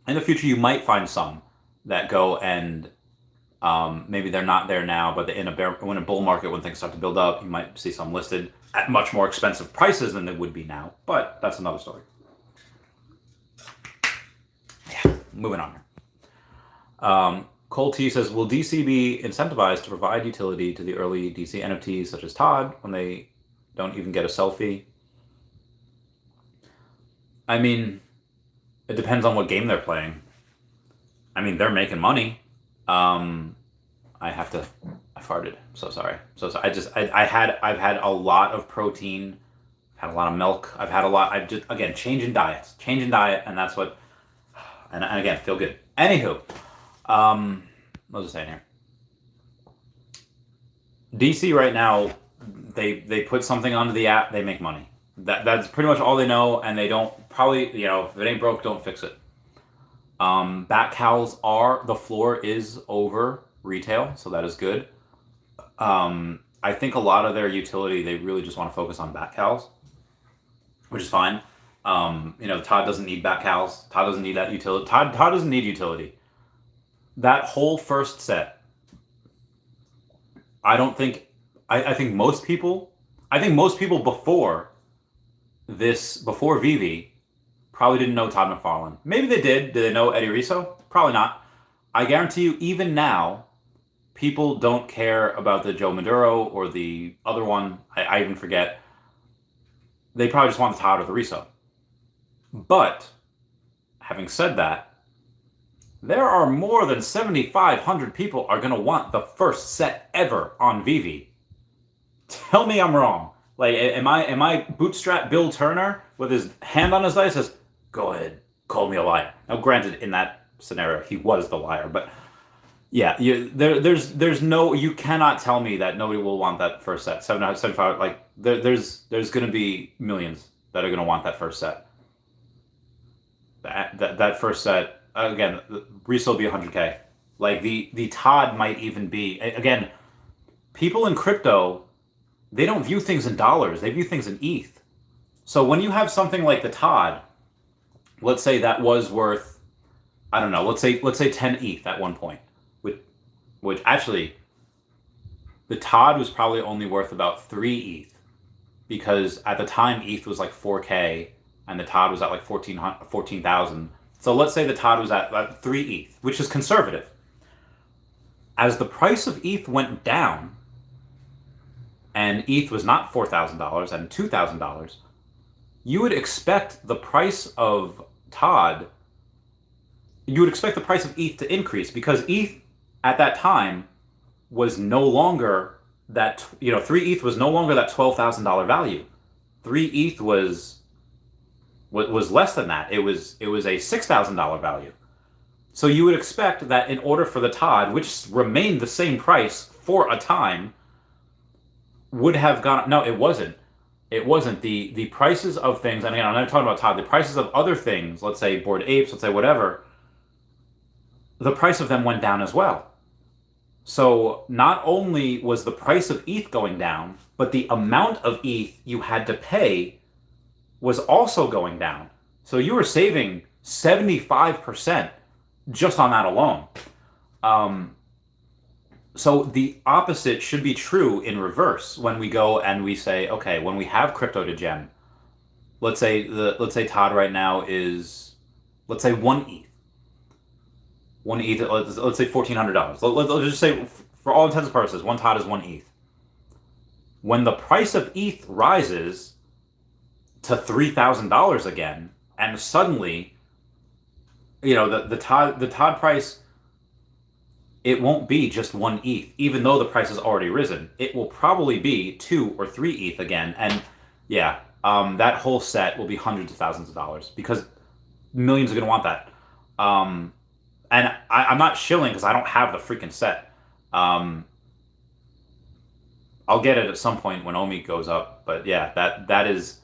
S1: In the future, you might find some that go and maybe they're not there now, but in a bull market, when things start to build up, you might see some listed at much more expensive prices than they would be now. But that's another story. Yeah, moving on here. Cole T says, will DC be incentivized to provide utility to the early DC NFTs such as Todd when they don't even get a selfie? I mean, it depends on what game they're playing. I mean, they're making money. I farted. So sorry. I've had a lot of protein, had a lot of milk. Change in diet, and that's what, and again, feel good. Anywho, what was I saying here? DC right now, they put something onto the app, they make money. That's pretty much all they know, and they don't probably, if it ain't broke, don't fix it. Bat cows the floor is over retail, so that is good. I think a lot of their utility, they really just want to focus on bat cows, which is fine. Todd doesn't need bat cows. Todd doesn't need that utility. Todd doesn't need utility. That whole first set, I think most people before Vivi probably didn't know Todd McFarlane. Maybe they did. Did they know Eddie Rizzo? Probably not. I guarantee you, even now, people don't care about the Joe Maduro or the other one. I even forget. They probably just want the Todd or the Rizzo. But, having said that, there are more than 7,500 people are going to want the first set ever on Vivi. Tell me I'm wrong. Like, am I bootstrap Bill Turner with his hand on his dice says, go ahead, call me a liar. Now, granted, in that scenario, he was the liar, but yeah, there's no, you cannot tell me that nobody will want that first set. 775, like there's going to be millions that are going to want that first set. That first set, again, resale will be 100K. Like the Todd might even be, again, people in crypto, they don't view things in dollars, they view things in ETH. So when you have something like the Todd, let's say that was worth, I don't know, let's say 10 ETH at one point, which actually, the Todd was probably only worth about 3 ETH, because at the time ETH was like 4K and the Todd was at like 14,000. So let's say the Todd was at 3 ETH, which is conservative. As the price of ETH went down, and ETH was not $4,000 and $2,000, you would expect the price of Todd, you would expect the price of ETH to increase, because ETH at that time was no longer that, 3 ETH was no longer that $12,000 value. 3 ETH was less than that. It was a $6,000 value. So you would expect that in order for the Todd, which remained the same price for a time, would have gone. No, it wasn't. It wasn't. The prices of things, and again, I'm not talking about Todd, the prices of other things, let's say Bored Apes, let's say whatever, the price of them went down as well. So not only was the price of ETH going down, but the amount of ETH you had to pay was also going down. So you were saving 75% just on that alone. So the opposite should be true in reverse when we go and we say, okay, when we have crypto to gem, let's say Todd right now is, let's say 1 ETH. 1 ETH, let's say $1,400. Let's just say, for all intents and purposes, 1 Todd is 1 ETH. When the price of ETH rises to $3,000 again, and suddenly, the Todd price, it won't be just 1 ETH, even though the price has already risen. It will probably be 2 or 3 ETH again, and yeah, that whole set will be hundreds of thousands of dollars, because millions are going to want that. And I'm not shilling because I don't have the freaking set. I'll get it at some point when Omi goes up, but yeah, that is,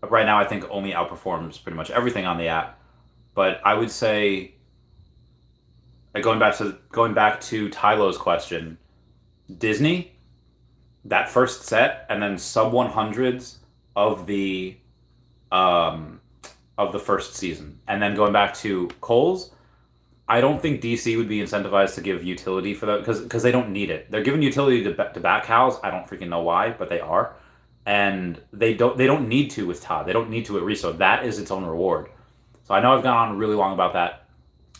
S1: right now I think Omi outperforms pretty much everything on the app. But I would say, going back to Tylo's question, Disney, that first set, and then sub 100s of the first season, and then going back to Kohl's, I don't think DC would be incentivized to give utility for that, because they don't need it. They're giving utility to back cows. I don't freaking know why, but they are, and they don't need to with Todd. They don't need to at Reso. That is its own reward. So I know I've gone on really long about that.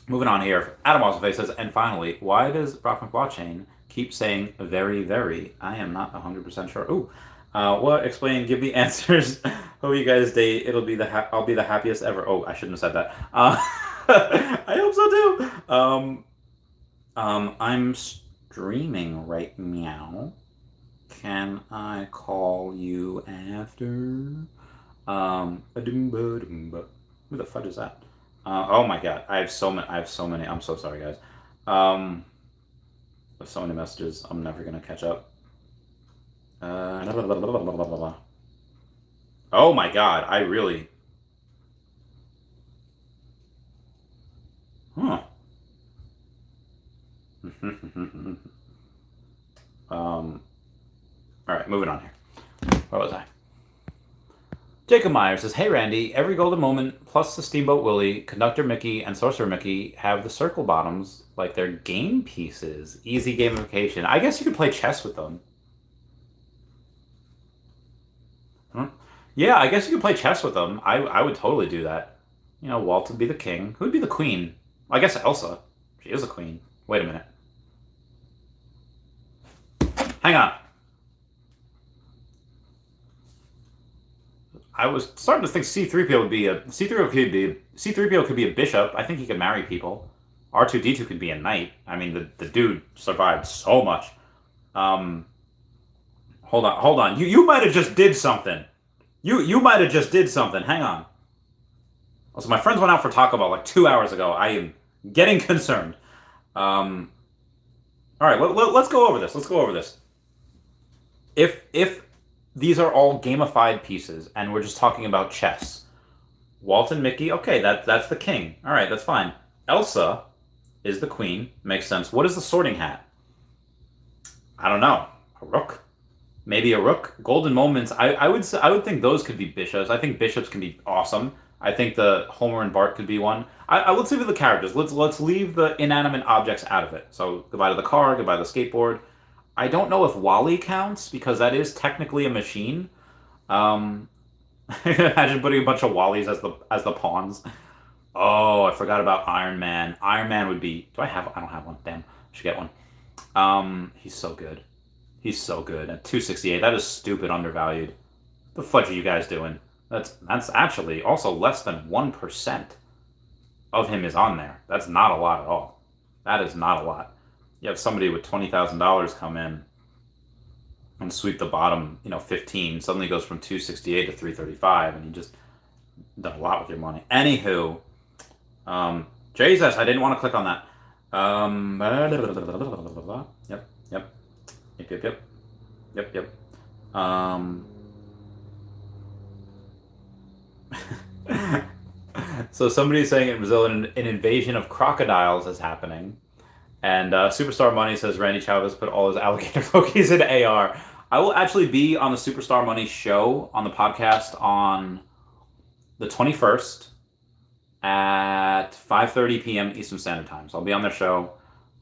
S1: Moving on here, Adam also says, and finally, why does Brockman Blockchain keep saying very, very? I am not 100% sure. Ooh, well, explain, give me answers. Hope you guys date. I'll be the happiest ever. Oh, I shouldn't have said that. I hope so too. I'm streaming right now. Can I call you after? Who the fuck is that? Oh my god, I have so many. I'm so sorry, guys. There's so many messages. I'm never gonna catch up. Oh my god, I really. Huh. Alright, moving on here. Where was I? Jacob Meyer says, hey Randy, every Golden Moment plus the Steamboat Willie, Conductor Mickey, and Sorcerer Mickey have the circle bottoms like they're game pieces. Easy gamification. I guess you could play chess with them. Huh? Yeah, I guess you could play chess with them. I would totally do that. Walt would be the king. Who would be the queen? I guess Elsa. She is a queen. Wait a minute. Hang on. I was starting to think C-3PO would be C-3PO could be a bishop. I think he could marry people. R2-D2 could be a knight. I mean, the dude survived so much. Hold on. You might have just did something. You might have just did something. Hang on. Also, my friends went out for Taco Bell like 2 hours ago. I am getting concerned. All right, let's go over this. Let's go over this. If these are all gamified pieces, and we're just talking about chess, Walt and Mickey, okay, that's the king. All right, that's fine. Elsa is the queen. Makes sense. What is the sorting hat? I don't know. A rook? Maybe a rook? Golden moments. I would think those could be bishops. I think bishops can be awesome. I think the Homer and Bart could be one. Let's leave the characters. Let's leave the inanimate objects out of it. So goodbye to the car. Goodbye to the skateboard. I don't know if Wally counts because that is technically a machine. Imagine putting a bunch of Wallies as the pawns. Oh, I forgot about Iron Man. Iron Man would be. I don't have one. Damn, I should get one. He's so good. He's so good. At 268, that is stupid undervalued. The fudge are you guys doing? That's actually also less than 1% of him is on there. That's not a lot at all. That is not a lot. You have somebody with $20,000 come in and sweep the bottom, 15, suddenly goes from 268 to 335, and you just done a lot with your money. Anywho, Jesus, I didn't want to click on that. Yep. So somebody's saying in Brazil an invasion of crocodiles is happening. And Superstar Money says Randy Chavez put all his alligator pokies in AR. I will actually be on the Superstar Money show on the podcast on the 21st at 5:30 p.m. Eastern Standard Time. So I'll be on their show.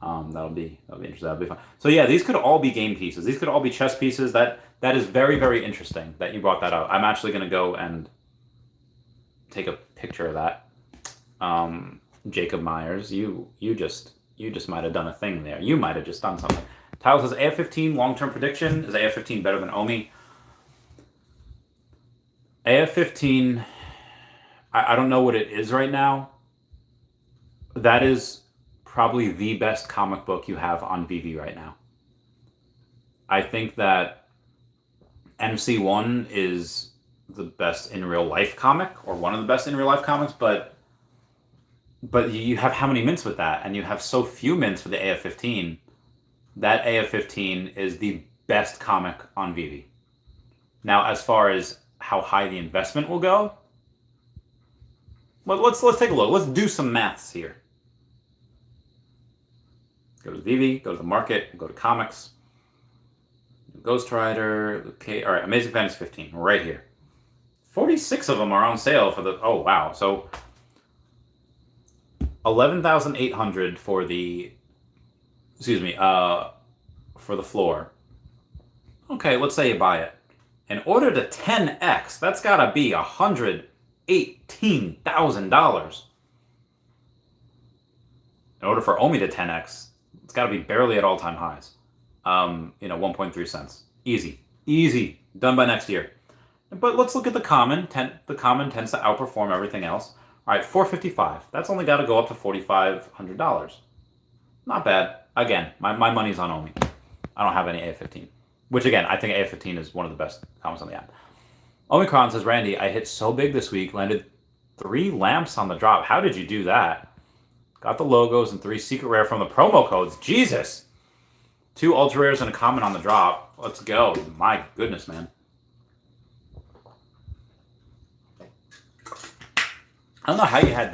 S1: That'll be interesting. That'll be fun. So yeah, these could all be game pieces. These could all be chess pieces. That is very, very interesting that you brought that up. I'm actually going to go and take a picture of that. Jacob Myers, you just might have done a thing there. You might have just done something. Tyler says AF15 long-term prediction. Is AF15 better than Omi? AF15, I don't know what it is right now. That is probably the best comic book you have on Vivi right now. I think that MC1 is the best in real life comic, or one of the best in real life comics, but you have how many mints with that? And you have so few mints with the AF15. That AF15 is the best comic on Vivi. Now, as far as how high the investment will go, let's take a look. Let's do some maths here. Go to Vivi, go to the market, go to comics, Ghost Rider, okay, all right, Amazing Fantasy 15, right here. 46 of them are on sale for the, oh wow, so 11,800 for the, for the floor. Okay, let's say you buy it. In order to 10x, that's gotta be $118,000. In order for Omi to 10x, it's gotta be barely at all-time highs. 1.3 cents. Easy. Done by next year. But let's look at the common. The common tends to outperform everything else. All right, $455. That's only got to go up to $4,500. Not bad. Again, my money's on Omi. I don't have any AF15. Which again, I think AF15 is one of the best comics on the app. Omicron says, Randy, I hit so big this week, landed 3 lamps on the drop. How did you do that? Got the logos and 3 secret rare from the promo codes. Jesus! 2 ultra rares and a common on the drop. Let's go. My goodness, man. I don't know how you had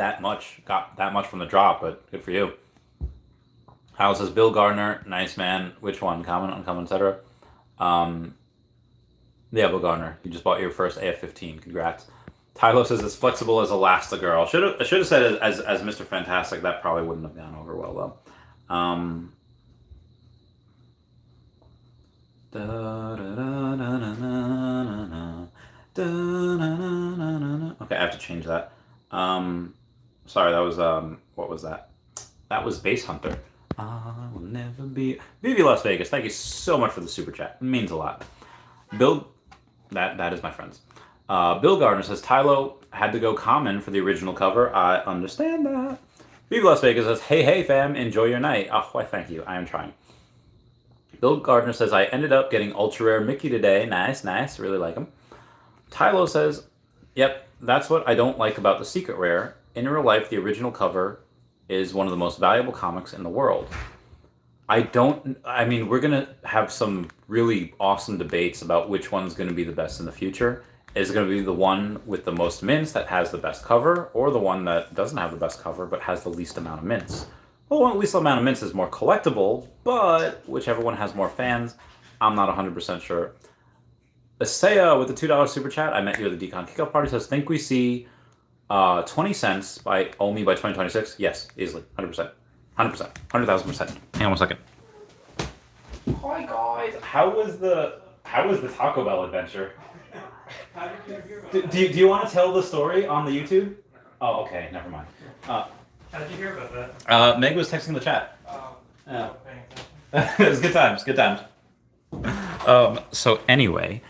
S1: got that much from the drop, but good for you. Hal says, Bill Gardner, nice man. Which one? Common, uncommon, etc. Yeah, Bill Gardner. You just bought your first AF15. Congrats. Tylo says, as flexible as Elastigirl. I should have said it as Mr. Fantastic. That probably wouldn't have gone over well, though. Okay, I have to change that. Sorry, that was, what was that? That was Base Hunter. I will never be... Vivi Las Vegas, thank you so much for the super chat. It means a lot. Bill... That is my friends. Bill Gardner says, Tylo had to go common for the original cover. I understand that. Vivi Las Vegas says, hey fam, enjoy your night. Oh, why thank you. I am trying. Bill Gardner says, I ended up getting ultra rare Mickey today. Nice. Really like him. Tylo says, Yep, that's what I don't like about The Secret Rare. In real life, the original cover is one of the most valuable comics in the world. I mean, we're going to have some really awesome debates about which one's going to be the best in the future. Is it going to be the one with the most mints that has the best cover, or the one that doesn't have the best cover but has the least amount of mints? Well, the one with the least amount of mints is more collectible, but whichever one has more fans, I'm not 100% sure. Asaya with the $2 super chat, I met you at the Decon Kickoff Party, says, think we see 20 cents by Omi by 2026? Yes, easily. 100%. 100%. 100,000%. Hang on one second. Hi, guys. How was the Taco Bell adventure? Do you want to tell the story on the YouTube? Oh, okay. Never mind.
S2: How did you hear about that?
S1: Meg was texting the chat.
S2: Yeah.
S1: It was good times. Good times. So anyway,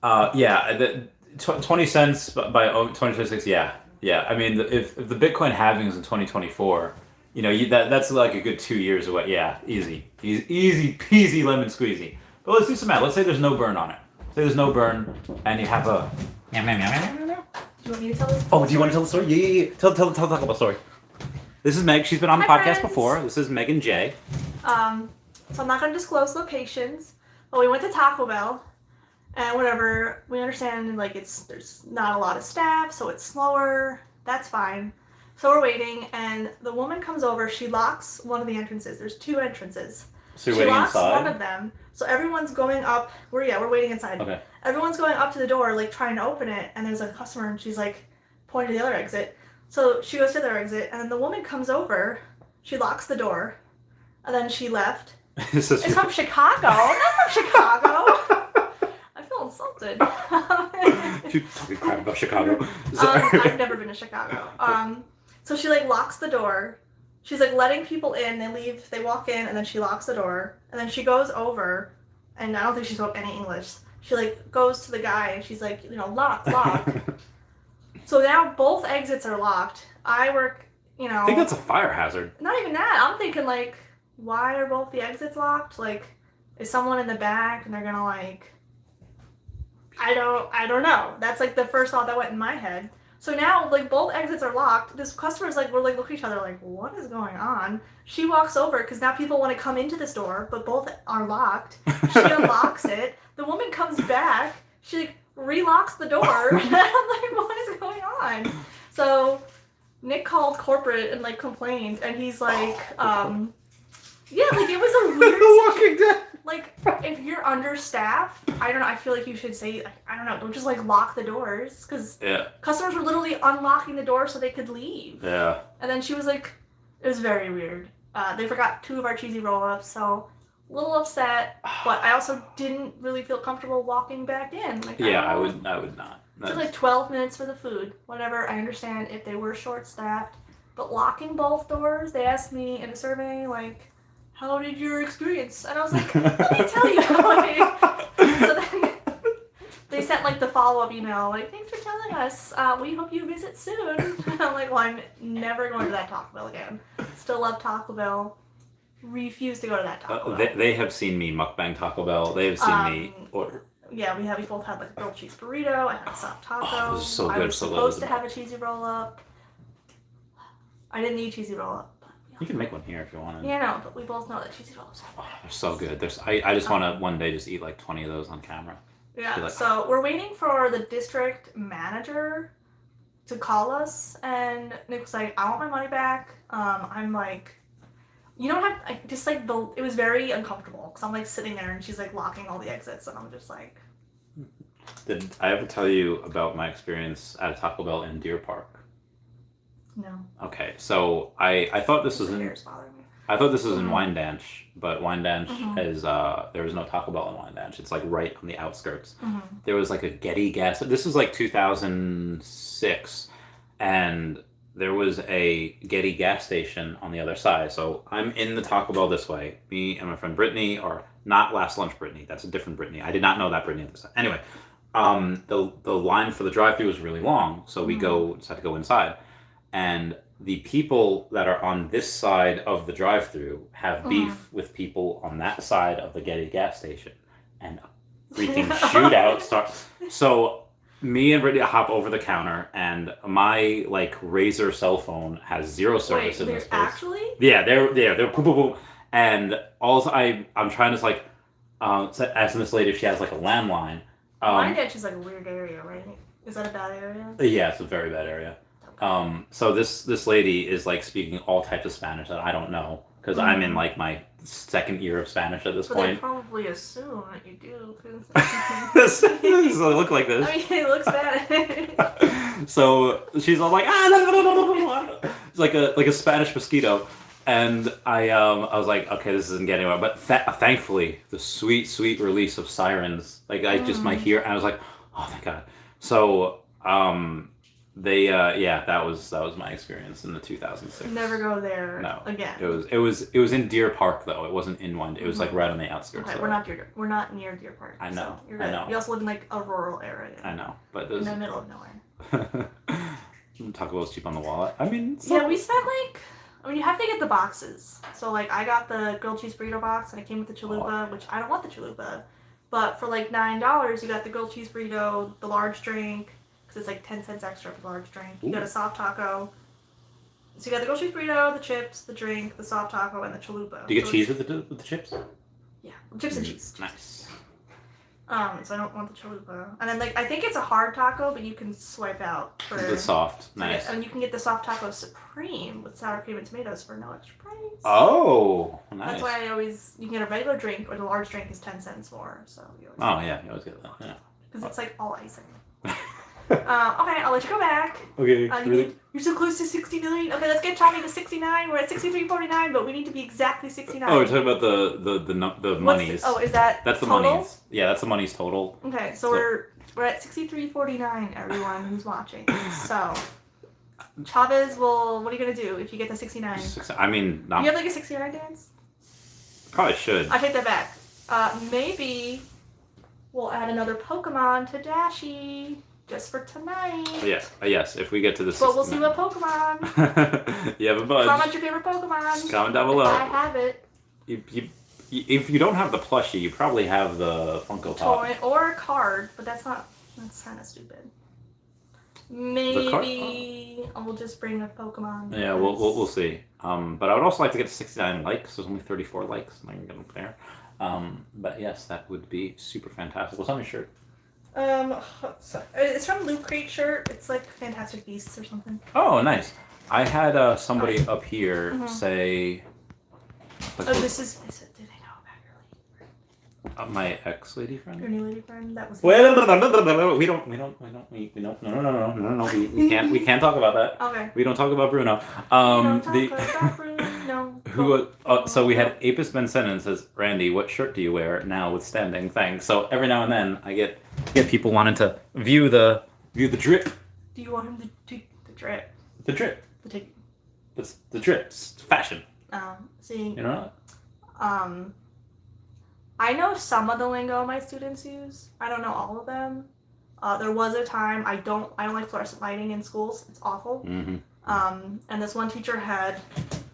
S1: yeah, 20 cents by 2026. Yeah. I mean, if the Bitcoin halving is in 2024, you know, that's like a good 2 years away. Yeah, easy peasy lemon squeezy. But let's do some math. Let's say there's no burn on it. Say there's no burn, and you have a.
S3: Do you want me to tell this?
S1: Oh, do you want to tell the story? Yeah. Tell the Taco Bell story. This is Meg. She's been on the podcast
S3: friends.
S1: before. This is Meg and Jay.
S3: So I'm not going to disclose locations, but we went to Taco Bell, and whatever, we understand, like, there's not a lot of staff, so it's slower. That's fine. So we're waiting, and the woman comes over. She locks one of the entrances. There's 2 entrances.
S1: So you're
S3: She
S1: waiting
S3: locks
S1: inside?
S3: one of them. So everyone's going up. We're waiting inside.
S1: Okay.
S3: Everyone's going up to the door, like, trying to open it, and there's a customer, and she's, like, pointing to the other exit. So she goes to the other exit, and then the woman comes over. She locks the door, and then she left. It's from Chicago. Not from Chicago. I feel insulted.
S1: You talking crap about Chicago.
S3: I've never been to Chicago. So she, like, locks the door. She's, like, letting people in. They leave. They walk in, and then she locks the door. And then she goes over, and I don't think she spoke any English. She, like, goes to the guy, and she's like, you know, lock. So now both exits are locked. I work, you know.
S1: I think that's a fire hazard.
S3: Not even that. I'm thinking, like, why are both the exits locked? Like, is someone in the back, and they're gonna, like, I don't know. That's, like, the first thought that went in my head. So now, like, both exits are locked. This customer's like, we're like, look at each other like, what is going on? She walks over because now people want to come into the store, but both are locked. She unlocks it. The woman comes back. She, like, relocks the door. And I'm like, what is going on? So Nick called corporate and, like, complained, and he's like, yeah, like, it was a weird
S1: Walking Dead.
S3: Like, if you're understaffed, I don't know, I feel like you should say, like, I don't know, don't just, like, lock the doors, because customers were literally unlocking the door so they could leave.
S1: Yeah.
S3: And then she was like, it was very weird. They forgot 2 of our cheesy roll-ups, so a little upset, but I also didn't really feel comfortable walking back in. Like,
S1: I would not.
S3: It took, like, 12 minutes for the food. Whatever, I understand if they were short-staffed, but locking both doors, they asked me in a survey, like, how did your experience? And I was like, let me tell you how So then they sent, like, the follow-up email, like, thanks for telling us. We hope you visit soon. And I'm like, well, I'm never going to that Taco Bell again. Still love Taco Bell. Refuse to go to that Taco Bell.
S1: They have seen me mukbang Taco Bell. They have seen me order.
S3: Yeah, we both had, like, a grilled cheese burrito. I had a soft taco.
S1: Oh, it was so good.
S3: I was supposed to have a cheesy roll-up. I didn't need cheesy roll-up.
S1: You can make one here if you want.
S3: Yeah, no, but we both know that cheesy rolls are
S1: they're so good. I just want to one day just eat like 20 of those on camera.
S3: Yeah,
S1: like,
S3: so we're waiting for the district manager to call us, and Nick was like, I want my money back. I'm like, you don't have, like, just, like, it was very uncomfortable, because I'm, like, sitting there, and she's, like, locking all the exits, and I'm just like.
S1: Did I ever tell you about my experience at a Taco Bell in Deer Park?
S3: No.
S1: Okay, so I thought this was in Wyandanch, but Wyandanch is there was no Taco Bell in Wyandanch. It's, like, right on the outskirts. There was, like, a Getty gas. This was, like, 2006, and there was a Getty gas station on the other side. So I'm in the Taco Bell this way. Me and my friend Brittany, or not Last Lunch Brittany. That's a different Brittany. I did not know that Brittany at this time. Anyway, the line for the drive-thru was really long, so we just had to go inside. And the people that are on this side of the drive-thru have beef with people on that side of the Getty gas station, and a freaking shootout starts. So Me and Brittany hop over the counter, and my like Razor cell phone has zero service
S3: Wait,
S1: in this place.
S3: actually?
S1: Yeah, they're boom, boom, boom. And also I'm trying to like asking this lady if she has like a landline.
S3: My ditch is like a weird area, right? Is that a bad area?
S1: Yeah, it's a very bad area. So this lady is like speaking all types of Spanish that I don't know because I'm in like my second year of Spanish at this
S3: But they
S1: point.
S3: probably assume that you do.
S1: So they look like this.
S3: I mean, it looks bad.
S1: So she's all like, it's like a Spanish mosquito, and I was like, okay, this isn't getting anywhere. But thankfully, the sweet release of sirens, like I just might hear, and I was like, oh thank God. So they that was my experience in the 2006.
S3: Never go there again.
S1: It was in Deer Park though. It wasn't in one. It was like right on the outskirts.
S3: Okay, we're not near Deer Park.
S1: I know.
S3: So you're good.
S1: I know.
S3: We also live in like a rural area.
S1: I know, but
S3: in the middle of nowhere.
S1: Taco Bell's cheap on the wallet. I mean,
S3: yeah, we spent like. I mean, you have to get the boxes. So like, I got the grilled cheese burrito box, and it came with the chalupa, which I don't want the chalupa. But for like $9, you got the grilled cheese burrito, the large drink, because it's like 10 cents extra for the large drink. You got a soft taco. So you got the grilled cheese burrito, the chips, the drink, the soft taco, and the chalupa.
S1: Do you get cheese with the chips?
S3: Yeah, chips and cheese.
S1: Nice.
S3: So I don't want the chalupa. And then like, I think it's a hard taco, but you can swipe out for
S1: the soft. Nice.
S3: And you can get the soft taco supreme with sour cream and tomatoes for no extra price.
S1: Oh, nice.
S3: That's why you can get a regular drink, or the large drink is 10 cents more. So you
S1: always you always get that. Yeah.
S3: Because it's like all icing. Okay, I'll let you go back.
S1: Okay. Really?
S3: You're so close to 69. Okay, let's get Tommy to 69. We're at 63.49, but we need to be exactly 69.
S1: Oh, we're talking about the monies.
S3: Is that's
S1: the
S3: total?
S1: monies? Yeah, that's the monies total.
S3: Okay, so we're at 63.49. Everyone who's watching. So Chavez what are you gonna do if you get to 69?
S1: I mean,
S3: you have like a 69 dance?
S1: Probably should.
S3: I take that back. Maybe we'll add another Pokemon to Dashi. Just for tonight.
S1: Yes, if we get to the 69.
S3: But we'll see what Pokemon.
S1: You have a budge.
S3: Comment your favorite Pokemon.
S1: Comment down below.
S3: I have it.
S1: If you don't have the plushie, you probably have the Funko Pop.
S3: Toy or a card, but that's kind of stupid. Maybe I'll just bring a Pokemon.
S1: Yeah, we'll see. But I would also like to get to 69 likes. There's only 34 likes, and I can get up there. But yes, that would be super fantastic. What's on your shirt?
S3: It's from Loot Crate shirt. It's like Fantastic Beasts or something.
S1: Oh, nice. I had somebody up here say.
S3: Did they know about your lady friend?
S1: My ex-lady friend.
S3: Your new lady friend. That was.
S1: Well, we don't. No. We can't talk about that.
S3: Okay.
S1: We don't talk about Bruno.
S3: About Bruno.
S1: So we had Apis Bensenin says, Randy, what shirt do you wear now with standing things? So every now and then I get people wanting to view the drip.
S3: Do you want him to do the drip?
S1: The drip. The drip. It's fashion.
S3: See.
S1: You know.
S3: I know some of the lingo my students use. I don't know all of them. There was a time I don't like fluorescent lighting in schools. It's awful.
S1: Mm-hmm.
S3: And this one teacher had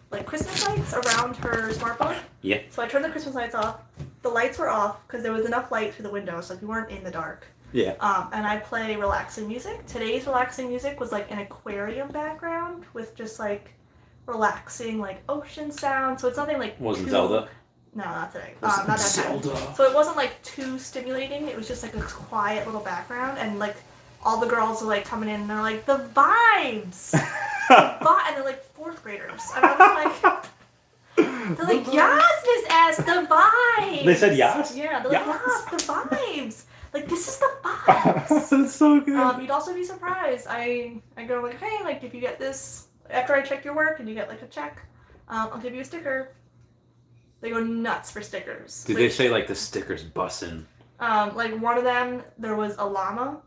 S3: like Christmas lights around her smartphone.
S1: Yeah.
S3: So I turned the Christmas lights off. The lights were off because there was enough light through the window, so you weren't in the dark.
S1: Yeah.
S3: And I play relaxing music. Today's relaxing music was like an aquarium background with just like relaxing like ocean sound. So it's nothing like.
S1: Wasn't Zelda?
S3: No, not today. Not that
S1: Zelda.
S3: time. So it wasn't like too stimulating. It was just like a quiet little background, and like all the girls are like coming in and they're like the vibes, and they're like fourth graders, and I was like. They're like, yes, Miss S, the vibes.
S1: They said yes?
S3: Yeah, they're like, yes, the vibes. Like, this is the vibes.
S1: That's so good.
S3: You'd also be surprised. I go like, hey, like, if you get this, after I check your work and you get like a check, I'll give you a sticker. They go nuts for stickers.
S1: Did they say like the stickers bussin'?
S3: Like one of them, there was a llama.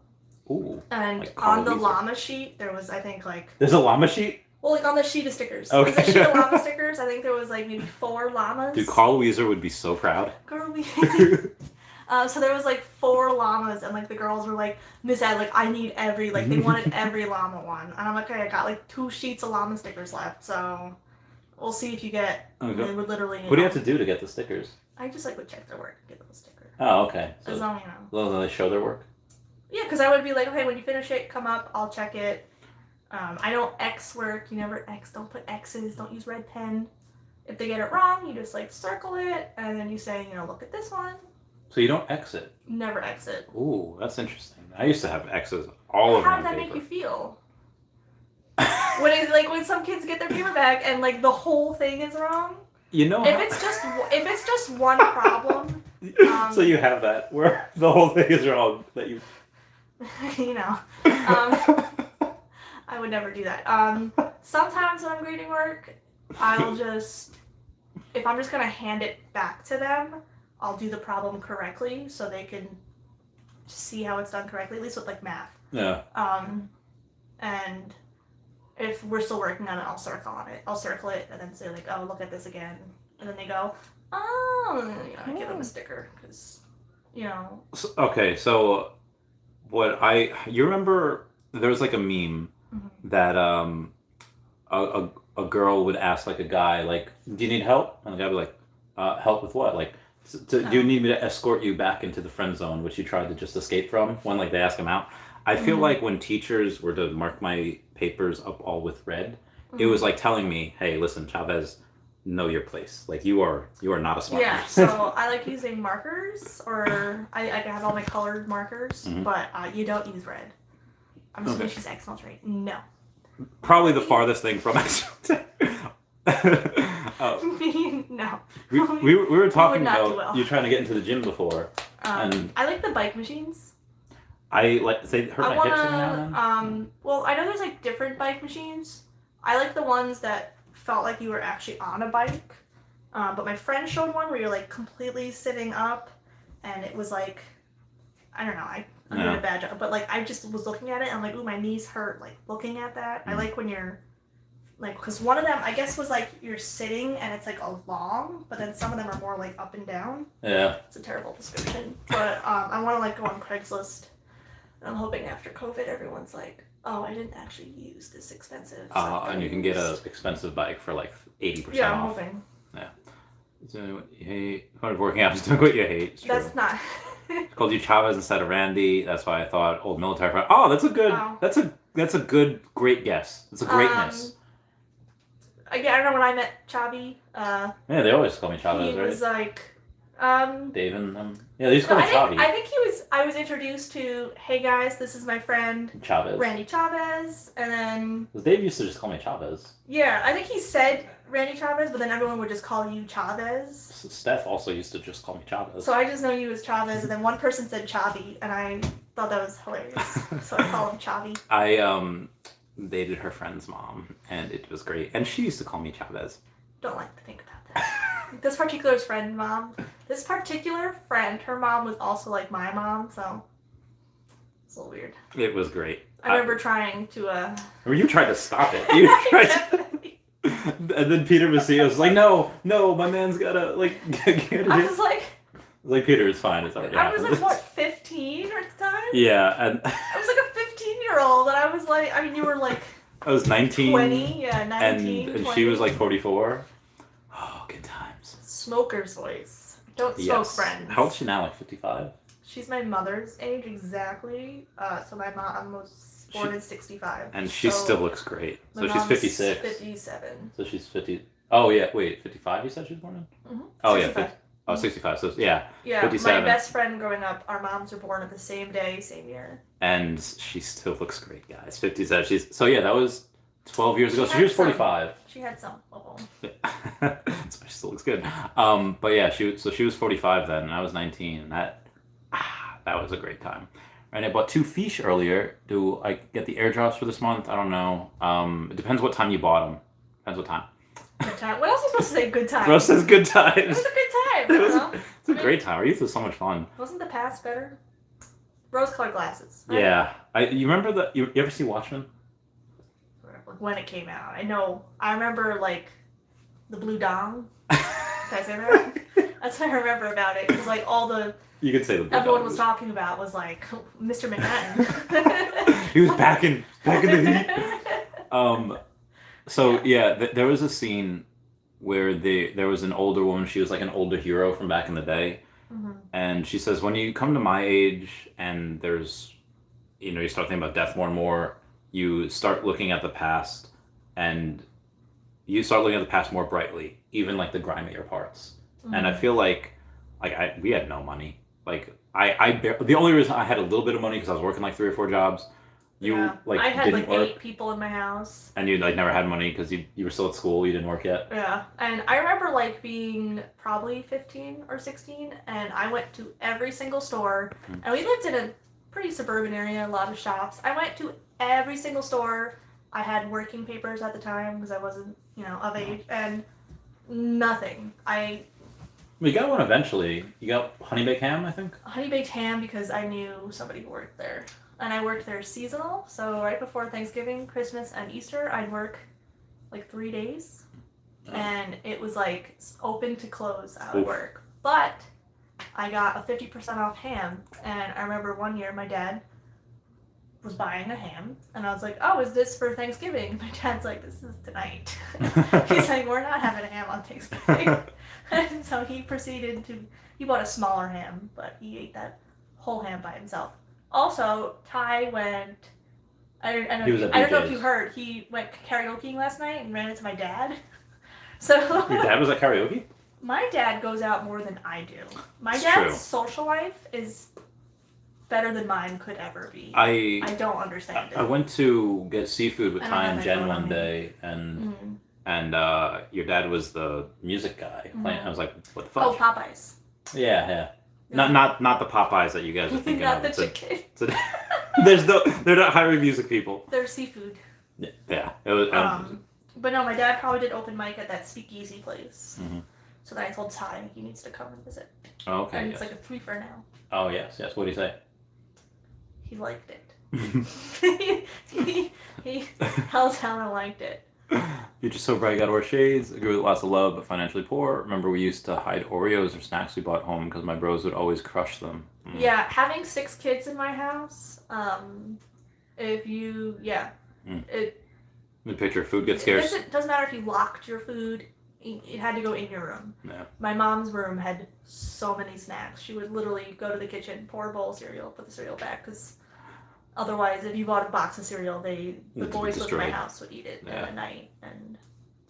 S1: Ooh.
S3: And
S1: like
S3: on the llama sheet, there was, I think, like...
S1: There's a llama sheet?
S3: Well, like on the sheet of stickers.
S1: Okay.
S3: There's a sheet of llama stickers. I think there was like maybe 4 llamas.
S1: Dude, Carl Weezer would be so proud.
S3: Girl, so there was like 4 llamas, and like the girls were like, Miss Ed, like I need every, like they wanted every llama one. And I'm like, okay, I got like 2 sheets of llama stickers left, so we'll see if you get.
S1: Okay.
S3: They would literally.
S1: What do you have to do to get the stickers?
S3: I just like would check their work and get the sticker.
S1: Oh, okay.
S3: So, as long
S1: they show their work?
S3: Yeah, because I would be like, okay, when you finish it, come up, I'll check it. I don't X work. You never X. Don't put X's. Don't use red pen. If they get it wrong, you just like circle it, and then you say, look at this one.
S1: So you don't exit?
S3: Never exit.
S1: Ooh, that's interesting. I used to have X's all over my paper.
S3: How did that make you feel? when some kids get their paper back and like the whole thing is wrong. If it's just one problem.
S1: So you have that where the whole thing is wrong that you.
S3: I would never do that. Sometimes when I'm grading work, I'll just, if I'm just gonna hand it back to them, I'll do the problem correctly so they can see how it's done correctly, at least with like math.
S1: Yeah.
S3: And if we're still working on it, I'll circle on it. I'll circle it and then say like, oh, look at this again. And then they go, oh, I give them a sticker because,
S1: Okay, so you remember there was like a meme that a girl would ask like a guy like, do you need help? And the guy would be like, help with what? Like, do you need me to escort you back into the friend zone, which you tried to just escape from when like they ask him out? I feel like when teachers were to mark my papers up all with red, it was like telling me, hey, listen, Chavez, know your place. Like you are not a smart
S3: Yeah,
S1: person.
S3: so I like using markers, or I have all my colored markers, but you don't use red. I'm assuming she's excellent, right? No.
S1: Probably the farthest thing from excellent.
S3: No.
S1: We were talking
S3: not do
S1: about
S3: well.
S1: you trying to get into the gym before. And
S3: I like the bike machines.
S1: I like they hurt my hips every now and then.
S3: Well, I know there's like different bike machines. I like the ones that felt like you were actually on a bike. But my friend showed one where you're like completely sitting up, and it was like, I don't know, I'm doing a bad job, but like I just was looking at it and I'm like, ooh, my knees hurt like looking at that. I like when you're like, because one of them I guess was like you're sitting and it's like a long, but then some of them are more like up and down.
S1: Yeah.
S3: It's a terrible description, but I want to like go on Craigslist. I'm hoping after COVID, everyone's like, oh, I didn't actually use this expensive.
S1: And you can get an expensive bike for like 80% off.
S3: Yeah, I'm hoping.
S1: Yeah. Doing what you hate. Part of working out is doing what you hate. It's
S3: That's not.
S1: Called you Chavez instead of Randy. That's why I thought old military friend. Oh, that's a good.
S3: Wow.
S1: That's a good, great guess. It's a greatness.
S3: Again, I don't know when I met Chavi.
S1: Yeah, they always call me Chavez,
S3: he
S1: right?
S3: He was like.
S1: Dave and them. Yeah, they used to call me Chavi.
S3: I think I was introduced to, hey guys, this is my friend
S1: Chavez.
S3: Randy Chavez, and then
S1: Dave used to just call me Chavez.
S3: Yeah, I think he said Randy Chavez, but then everyone would just call you Chavez.
S1: Steph also used to just call me Chavez.
S3: So I just know you as Chavez, and then one person said Chavi, and I thought that was hilarious, so I call him Chavi.
S1: I dated her friend's mom, and it was great, and she used to call me Chavez.
S3: Don't like to think about that. This particular friend, her mom was also like my mom, so it's a little weird.
S1: It was great.
S3: I remember trying to.
S1: You tried to stop it. You tried to... And then Peter Macia was like, no, my man's gotta get it.
S3: I was like,
S1: Peter, it's fine. It's already happened.
S3: I was like, what, 15 at the time?
S1: Yeah, and
S3: I was like a 15-year-old, and I was like, I mean, you were like.
S1: I was 19.
S3: 20, yeah, 19.
S1: And
S3: 20.
S1: she was like 44. Oh, good times.
S3: Smoker's voice. Don't smoke, friends.
S1: How old is she now? Like 55?
S3: She's my mother's age exactly. So my mom was born in 65.
S1: And she still looks great. So she's 56.
S3: 57.
S1: So she's 50. Oh, yeah. Wait, 55 you said she was born in?
S3: Mm-hmm.
S1: Oh, 65. Yeah. 65. So, yeah.
S3: Yeah,
S1: 57.
S3: My best friend growing up, our moms were born at the same day, same year.
S1: And she still looks great, guys. 57. So, yeah, that was 12 years ago. So she was 45.
S3: She had some.
S1: Yeah. That's why she still looks good. But yeah, she was 45 then, and I was 19. And that was a great time. Right, I bought 2 Feesh earlier. Do I get the airdrops for this month? I don't know. It depends what time you bought them. Depends what time.
S3: Good time. What else are you supposed to say? Good time.
S1: Bro says good times.
S3: It was a good time.
S1: It's a great time. Our youth was so much fun.
S3: Wasn't the past better? Rose-colored glasses. Right?
S1: Yeah. You remember you ever see Watchmen?
S3: When it came out. I remember like the Blue Dong. Did I say that? That's what I remember about it. Because like all the
S1: you could say the Blue
S3: everyone
S1: Dong
S3: was talking about was like Mr. Manhattan.
S1: He was back in the heat. So yeah, there was a scene where there was an older woman. She was like an older hero from back in the day, and she says, "When you come to my age and there's you start thinking about death more and more. You start looking at the past, and you start looking at the past more brightly, even like the grimier parts.
S3: Mm-hmm.
S1: And I feel like we had no money. Like the only reason I had a little bit of money because I was working like 3 or 4 jobs. You like
S3: I had
S1: didn't
S3: like
S1: work,
S3: 8 people in my house.
S1: and you like never had money because you were still at school. You didn't work yet.
S3: Yeah, and I remember like being probably 15 or 16, and I went to every single store, and we lived in a pretty suburban area, a lot of shops. I went to every single store. I had working papers at the time because I wasn't, of age, and nothing.
S1: We got one eventually. You got honey baked ham, I think.
S3: Honey baked ham because I knew somebody who worked there. And I worked there seasonal, so right before Thanksgiving, Christmas, and Easter, I'd work like 3 days. Oh. And it was like open to close out of work. But I got a 50% off ham. And I remember one year my dad was buying a ham. And I was like, oh, is this for Thanksgiving? And my dad's like, this is tonight. He's like, we're not having a ham on Thanksgiving. And so he bought a smaller ham, but he ate that whole ham by himself. Also, Ty went. I don't know if you heard. He went karaokeing last night and ran into my dad. So
S1: your dad was at karaoke?
S3: My dad goes out more than I do. My
S1: That's
S3: dad's
S1: true.
S3: social life is better than mine could ever be.
S1: I
S3: don't understand it.
S1: I went to get seafood with Ty and Jen one day, and your dad was the music guy playing. I was like, what the fuck?
S3: Oh, Popeyes.
S1: Yeah. Not the Popeyes that you guys are thinking
S3: not
S1: of.
S3: The chicken.
S1: They're not hiring music people.
S3: They're seafood.
S1: Yeah. It was.
S3: But no, my dad probably did open mic at that speakeasy place.
S1: Mm-hmm.
S3: So then I told Ty he needs to come and visit.
S1: Oh, okay.
S3: And it's like a 3 for now.
S1: Oh yes. What did he say?
S3: He liked it. he held down and liked it.
S1: You're just so bright, you gotta wear shades. Agree with lots of love, but financially poor. Remember, we used to hide Oreos or snacks we bought home because my bros would always crush them.
S3: Yeah, having 6 kids in my house. The
S1: picture food gets scarce.
S3: It doesn't matter if you locked your food. It had to go in your room.
S1: Yeah.
S3: My mom's room had so many snacks. She would literally go to the kitchen, pour a bowl of cereal, put the cereal back, because otherwise, if you bought a box of cereal, the boys in my house would eat it at night. And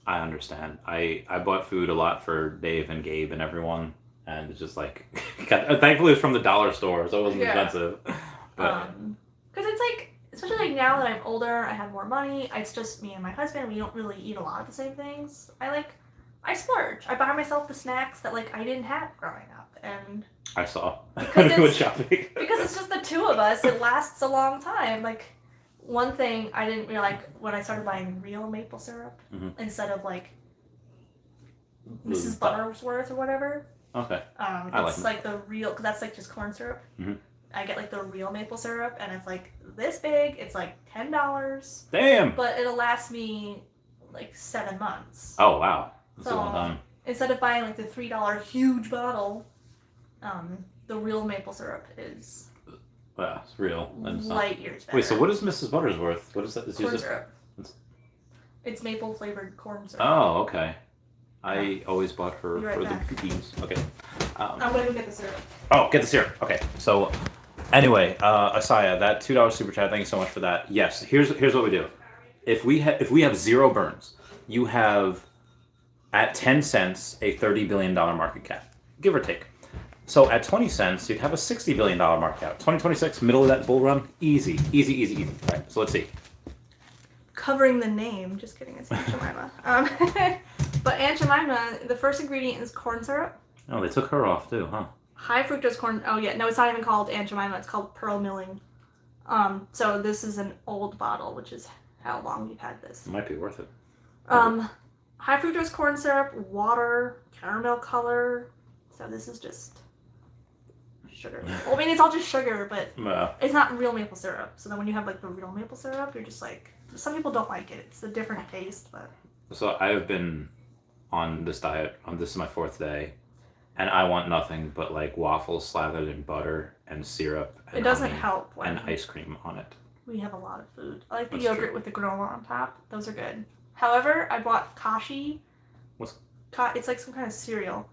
S1: I understand. I bought food a lot for Dave and Gabe and everyone, and it's just like, thankfully it's from the dollar store, so it wasn't expensive. But
S3: because it's like, especially like now that I'm older, I have more money. It's just me and my husband. We don't really eat a lot of the same things. I splurge. I buy myself the snacks that like I didn't have growing up, and
S1: I saw
S3: because
S1: shopping
S3: because it's just the 2 of us. It lasts a long time. Like one thing I didn't realize when I started buying real maple syrup instead of like Mrs. Butterworth or whatever.
S1: Okay.
S3: It's like the real, because that's like just corn syrup. Mm-hmm. I get like the real maple syrup, and it's like this big. It's like $10.
S1: Damn.
S3: But it'll last me like 7 months.
S1: Oh wow. That's
S3: so
S1: a long time.
S3: Instead of buying like the $3 huge bottle, the real maple syrup is
S1: it's real.
S3: Light years better.
S1: Wait, so what is Mrs. Buttersworth? What is that?
S3: Corn syrup. It's maple flavored corn syrup.
S1: Oh, okay. I always bought her for the cookies. Okay.
S3: I'm gonna go get the syrup.
S1: Oh, get the syrup. Okay. So, anyway, Asaya, that $2 super chat. Thank you so much for that. Yes. Here's what we do. If we have 0 burns, you have at 10 cents a $30 billion market cap, give or take. So at 20 cents, you'd have a $60 billion market cap. 2026, middle of that bull run, easy. All right. So let's see.
S3: Covering the name. Just kidding. It's Aunt Jemima. But Aunt Jemima, the first ingredient is corn syrup.
S1: Oh, they took her off too, huh?
S3: High fructose corn. Oh yeah, no, it's not even called Aunt Jemima. It's called Pearl Milling. So this is an old bottle, which is how long we've had this.
S1: It might be worth it.
S3: High fructose corn syrup, water, caramel color. So this is just sugar. Well, I mean, it's all just sugar, but it's not real maple syrup. So then when you have like the real maple syrup, you're just like, some people don't like it. It's a different taste, but.
S1: So I have been on this diet. This is my 4th day, and I want nothing but like waffles slathered in butter and syrup. And
S3: it doesn't help.
S1: And ice cream on it.
S3: We have a lot of food. I like the yogurt with the granola on top. Those are good. However, I bought kashi.
S1: What's?
S3: It's like some kind of cereal.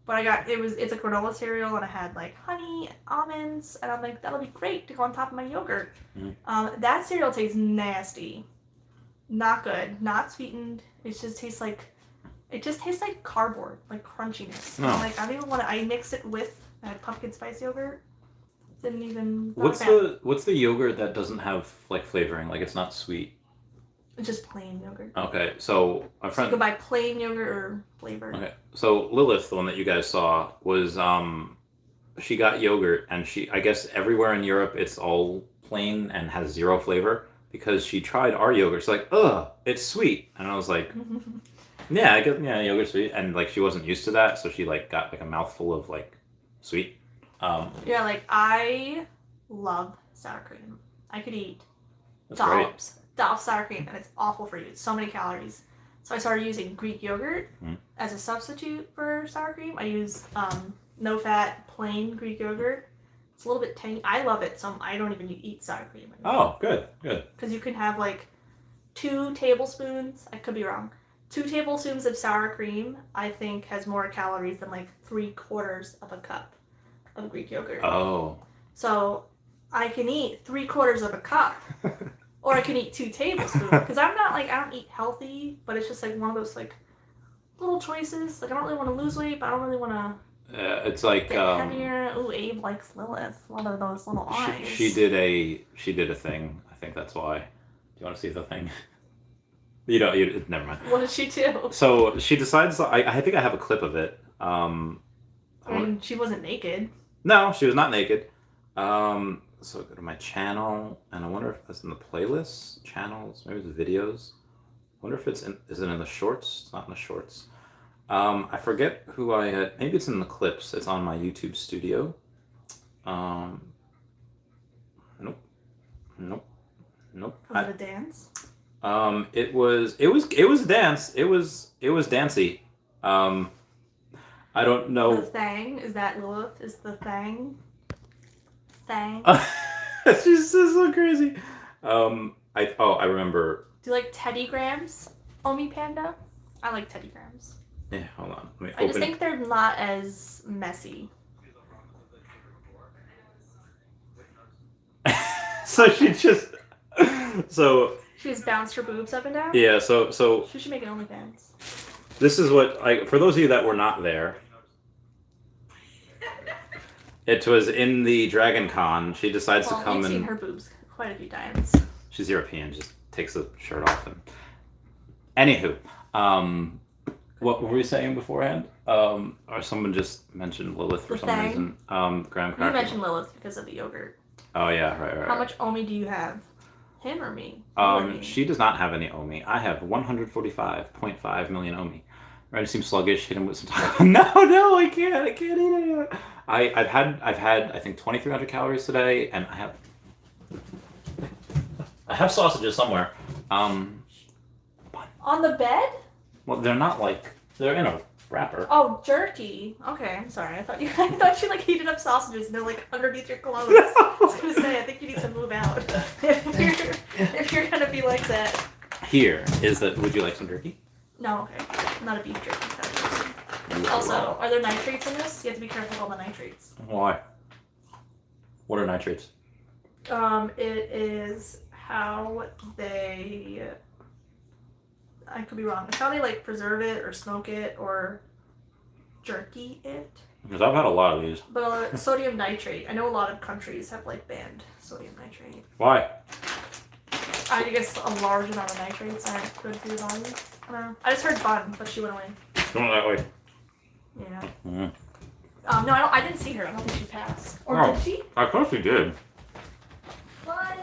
S3: But it's a granola cereal, and it had like honey, almonds, and I'm like, that'll be great to go on top of my yogurt. That cereal tastes nasty. Not good. Not sweetened. It just tastes like cardboard, like crunchiness.
S1: No.
S3: I'm like, I don't even want to. I mixed it with pumpkin spice yogurt. Didn't even.
S1: What's the yogurt that doesn't have like flavoring? Like it's not sweet.
S3: It's just plain yogurt.
S1: Okay, so my friend.
S3: So you can buy plain yogurt or flavored.
S1: Okay, so Lilith, the one that you guys saw, was she got yogurt, and I guess everywhere in Europe it's all plain and has zero flavor because she tried our yogurt. She's like, ugh, it's sweet, and I was like, yeah, yogurt's sweet, and like she wasn't used to that, so she like got like a mouthful of like sweet.
S3: Yeah, like I love sour cream. I could eat
S1: That's
S3: dollops of sour cream, and it's awful for you. It's so many calories. So I started using Greek yogurt as a substitute for sour cream. I use no fat, plain Greek yogurt. It's a little bit tangy. I love it, so I don't even eat sour cream anymore.
S1: Oh, good.
S3: Because you can have like 2 tablespoons. I could be wrong. 2 tablespoons of sour cream, I think, has more calories than like 3/4 of a cup of Greek yogurt.
S1: Oh.
S3: So I can eat 3/4 of a cup, or I can eat 2 tablespoons. Because I don't eat healthy, but it's just like one of those like little choices. Like I don't really want to lose weight, but I don't really want to.
S1: It's like
S3: get heavier. Ooh, Abe likes Lilith. One of those little eyes.
S1: She did a thing. I think that's why. Do you want to see the thing? You never mind.
S3: What did she do?
S1: So she decides. I think I have a clip of it.
S3: I mean, she wasn't naked.
S1: No, she was not naked. So go to my channel, and I wonder if that's in the playlist channels. Maybe the videos. I wonder if is it in the shorts? It's not in the shorts. I forget who I had. Maybe it's in the clips. It's on my YouTube studio. Nope.
S3: Was it a dance?
S1: It was a dance. It was dancey. I don't know.
S3: The thang, is that Lilith? Is the thang?
S1: It's just so crazy. I remember.
S3: Do you like Teddy Grams? Omi Panda? I like Teddy Grams.
S1: Yeah, hold on.
S3: I just think they're not as messy.
S1: So she just
S3: bounced her boobs up and down?
S1: Yeah, so
S3: She should make an OnlyFans.
S1: This is what for those of you that were not there. It was in the Dragon Con. She decides to come
S3: I've
S1: and
S3: seen her boobs quite a few times.
S1: She's European, just takes the shirt off and anywho, what were we saying beforehand? Or someone just mentioned Lilith for some reason. Graham Cracker.
S3: You mentioned Lilith because of the yogurt.
S1: Oh yeah, right.
S3: How much Omi do you have? Him or me?
S1: She does not have any Omi. I have 145.5 million Omi. Right, seems sluggish. Hit him with some time. No, I can't eat it. I've had I think 2,300 calories today, and I have sausages somewhere.
S3: On the bed?
S1: Well, they're not they're in a wrapper.
S3: Oh, jerky. Okay, I'm sorry. I thought you like heated up sausages and they're like underneath your clothes. I was gonna say, I think you need to move out if you're gonna be like that.
S1: Here is that. Would you like some jerky?
S3: No, okay. I'm not a beef jerky kind of person. Also, are there nitrates in this? You have to be careful with all the nitrates.
S1: Why? What are nitrates?
S3: It is how they. I could be wrong. It's how they like preserve it or smoke it or jerky it.
S1: Because I've had a lot of these.
S3: But sodium nitrate. I know a lot of countries have like banned sodium nitrate.
S1: Why?
S3: I guess a large amount of nitrates aren't good for your body. I don't know. I just heard Bun, but she went away.
S1: Going that way.
S3: Yeah.
S1: Mm-hmm.
S3: No, I didn't see her. I don't think she passed. Or did she?
S1: I thought she did.
S3: Bun.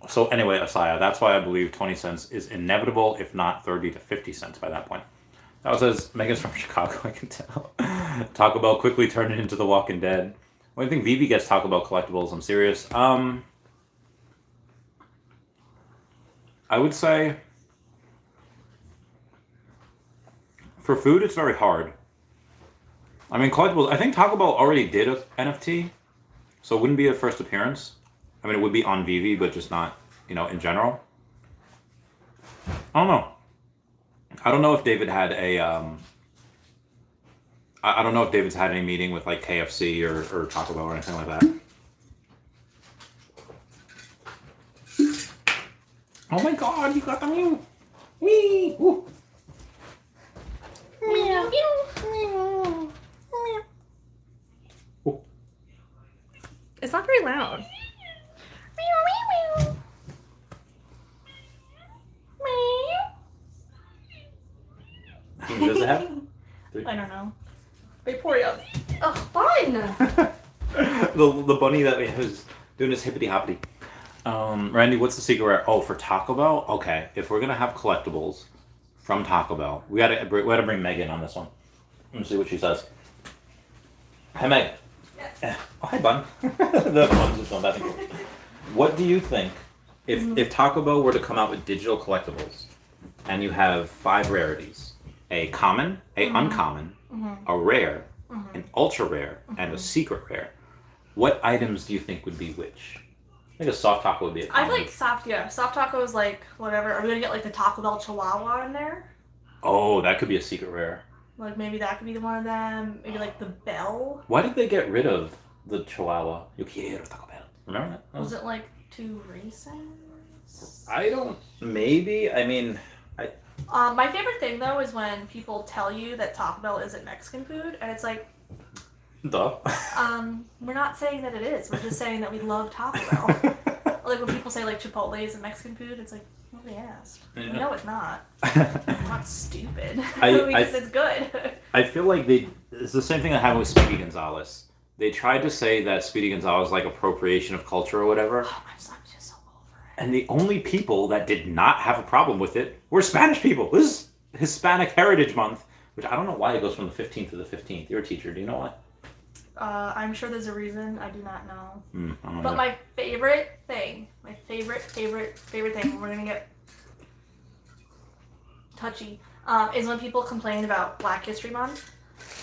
S1: So anyway, Asaya, that's why I believe 20 cents is inevitable, if not 30 to 50 cents by that point. That was as Megan's from Chicago, I can tell. Taco Bell quickly turned it into The Walking Dead. When do you think Vivi gets Taco Bell collectibles? I'm serious. I would say for food, it's very hard. I mean, collectibles, I think Taco Bell already did a NFT, so it wouldn't be a first appearance. I mean, it would be on Vivi, but just not, in general. I don't know. I don't know if David had a I don't know if David's had any meeting with like KFC or Taco Bell or anything like that. Oh my God, you got the meal. Wee! Woo.
S3: Meow, meow.
S1: Oh.
S3: It's not very loud. Meow, meow, meow.
S1: How many does it have?
S3: I don't know. Vaporeon. Oh, fine.
S1: the bunny that was doing his hippity hoppity. Randy, what's the secret rare? Oh, for Taco Bell? Okay, if we're gonna have collectibles from Taco Bell, we gotta bring Megan on this one. Let me see what she says. Hi, Meg.
S3: Yes.
S1: Oh, hi, Bun. The bun's just going back and forth. What do you think if Taco Bell were to come out with digital collectibles, and you have 5 rarities, a common, a uncommon, a rare, an ultra rare, and a secret rare, what items do you think would be which? I think a soft taco would be a common.
S3: I like soft taco is like whatever. Are we gonna get like the Taco Bell Chihuahua in there?
S1: Oh, that could be a secret rare.
S3: Like maybe that could be the one of them. Maybe like the bell.
S1: Why did they get rid of the Chihuahua? Yo quiero Taco Bell. Remember that?
S3: Was it like too racist?
S1: I don't. Maybe. I mean,
S3: my favorite thing though is when people tell you that Taco Bell isn't Mexican food, and it's like,
S1: duh.
S3: we're not saying that it is. We're just saying that we love Taco Bell. Like when people say like Chipotle isn't Mexican food, it's like nobody asked.
S1: Yeah.
S3: No, it's not. I'm not stupid. Because it's good.
S1: I feel like it's the same thing that happened with Speedy Gonzalez. They tried to say that Speedy Gonzalez like appropriation of culture or whatever.
S3: I'm just so over it.
S1: And the only people that did not have a problem with it were Spanish people. This is Hispanic Heritage Month, which I don't know why it goes from the 15th to the 15th. You're a teacher. Do you know why?
S3: I'm sure there's a reason. I do not know.
S1: I don't
S3: But
S1: know.
S3: my favorite thing, thing, we're gonna get touchy, is when people complain about Black History Month,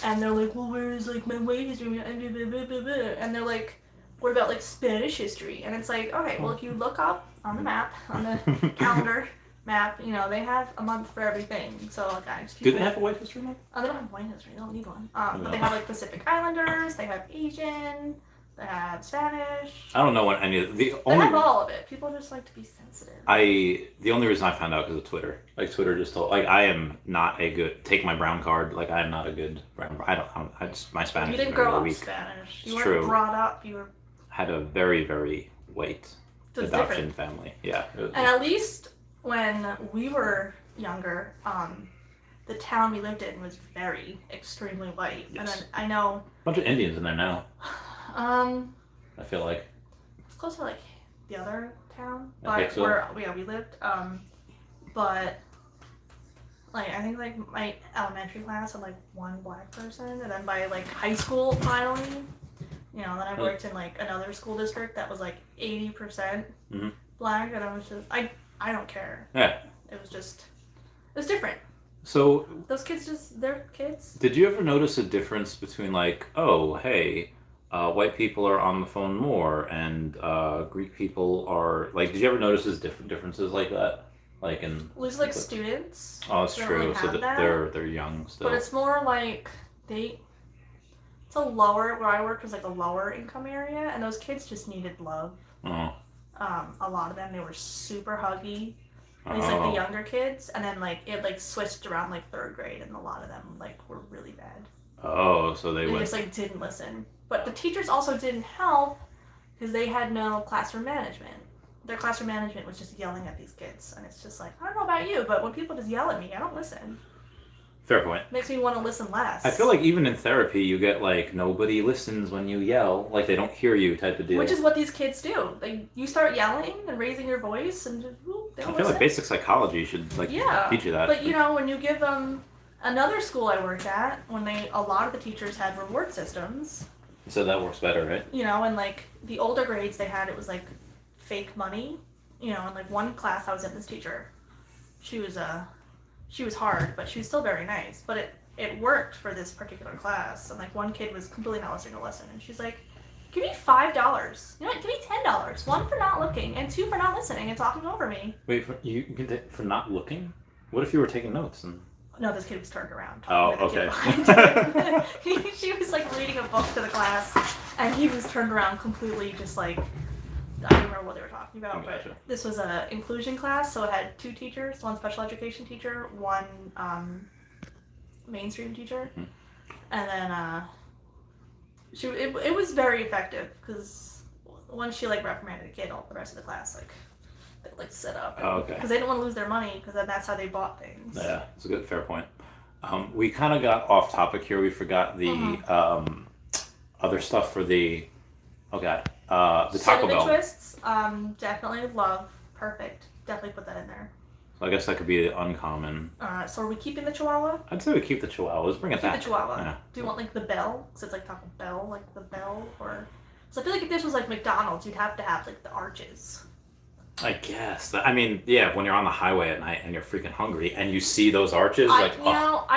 S3: and they're like, well, where's like my white history month? And they're like, what about like Spanish history? And it's like, okay, well, if you look up on the map, on the calendar map, you know, they have a month for everything. So, guys,
S1: Do they have a white history month?
S3: Oh, they don't have white history. They don't need one. But they have like Pacific Islanders. They have Asian. They have Spanish.
S1: I don't know what any of
S3: They have all of it. People just like to be sensitive.
S1: The only reason I found out because of Twitter. Like Twitter just told, like I am not a good, take my brown card. Like I am not a good brown. I just my Spanish.
S3: You didn't
S1: is very
S3: grow up
S1: weak.
S3: Spanish.
S1: It's
S3: You weren't
S1: true.
S3: brought up. You were.
S1: Had a very very white
S3: So it's
S1: adoption
S3: different.
S1: family. Yeah. It was,
S3: And at least when we were younger, the town we lived in was very extremely white.
S1: Yes.
S3: And then I know.
S1: bunch of Indians in there now. I feel like.
S3: It's close to like the other town,
S1: I think
S3: but
S1: so.
S3: where we lived. But like I think like my elementary class had like one black person, and then by like high school finally, you know, then I worked in like another school district that was like 80% black, and I was just I don't care.
S1: Yeah.
S3: It was different.
S1: So.
S3: Those kids they're kids.
S1: Did you ever notice a difference between like, oh hey, white people are on the phone more, and Greek people are like? Did you ever notice differences like that? Like in.
S3: There's like students.
S1: Oh, it's
S3: don't
S1: true.
S3: really
S1: So
S3: have that.
S1: they're young still.
S3: But it's more like it's a lower, where I worked was like a lower income area, and those kids just needed love.
S1: Oh.
S3: A lot of them, they were super huggy. At least like the younger kids, and then like it like switched around like 3rd grade, and a lot of them like were really bad.
S1: Oh, so
S3: They
S1: went.
S3: just like didn't listen. But the teachers also didn't help because they had no classroom management. Their classroom management was just yelling at these kids, and it's just like, I don't know about you, but when people just yell at me, I don't listen.
S1: Fair point.
S3: Makes me want to listen less.
S1: I feel like even in therapy, you get like nobody listens when you yell, like they don't hear you type of deal.
S3: Which is what these kids do. Like you start yelling and raising your voice, and just, they
S1: I
S3: don't
S1: feel
S3: listen.
S1: like basic psychology should like teach you that.
S3: But you know, when you give them another school I worked at, when a lot of the teachers had reward systems.
S1: So that works better, right?
S3: You know, and like the older grades they had, it was like fake money. You know, in like one class I was in, this teacher, she was hard, but she was still very nice. But it worked for this particular class. And like one kid was completely not listening to a lesson, and she's like, "Give me $5. You know what? Give me $10. 1 for not looking, and 2 for not listening and talking over me."
S1: Wait, for not looking? What if you were taking notes and?
S3: No, this kid was turned around.
S1: Oh,
S3: with a kid
S1: okay.
S3: behind him. She was like reading a book to the class, and he was turned around completely, just like, I don't remember what they were talking about,
S1: Gotcha.
S3: but this was a inclusion class, so it had 2 teachers, one special education teacher, one mainstream teacher, and then it was very effective because once she like reprimanded a kid, all the rest of the class they like set up.
S1: Oh, okay.
S3: Because they didn't want to lose their money, because then that's how they bought things.
S1: Yeah, it's a good, fair point. We kind of got off topic here. We forgot the other stuff for the, oh god, the Taco
S3: Cinnamon
S1: Bell.
S3: twists, definitely love. Perfect. Definitely put that in there.
S1: So I guess that could be uncommon.
S3: So are we keeping the Chihuahua?
S1: I'd say we keep the Chihuahuas. Bring it
S3: Keep
S1: back.
S3: the Chihuahua.
S1: Yeah.
S3: Do you want like the bell? Because it's like Taco Bell, like the bell, or so I feel like if this was like McDonald's, you'd have to have like the arches.
S1: I guess. I mean, yeah, when you're on the highway at night and you're freaking hungry and you see those arches,
S3: I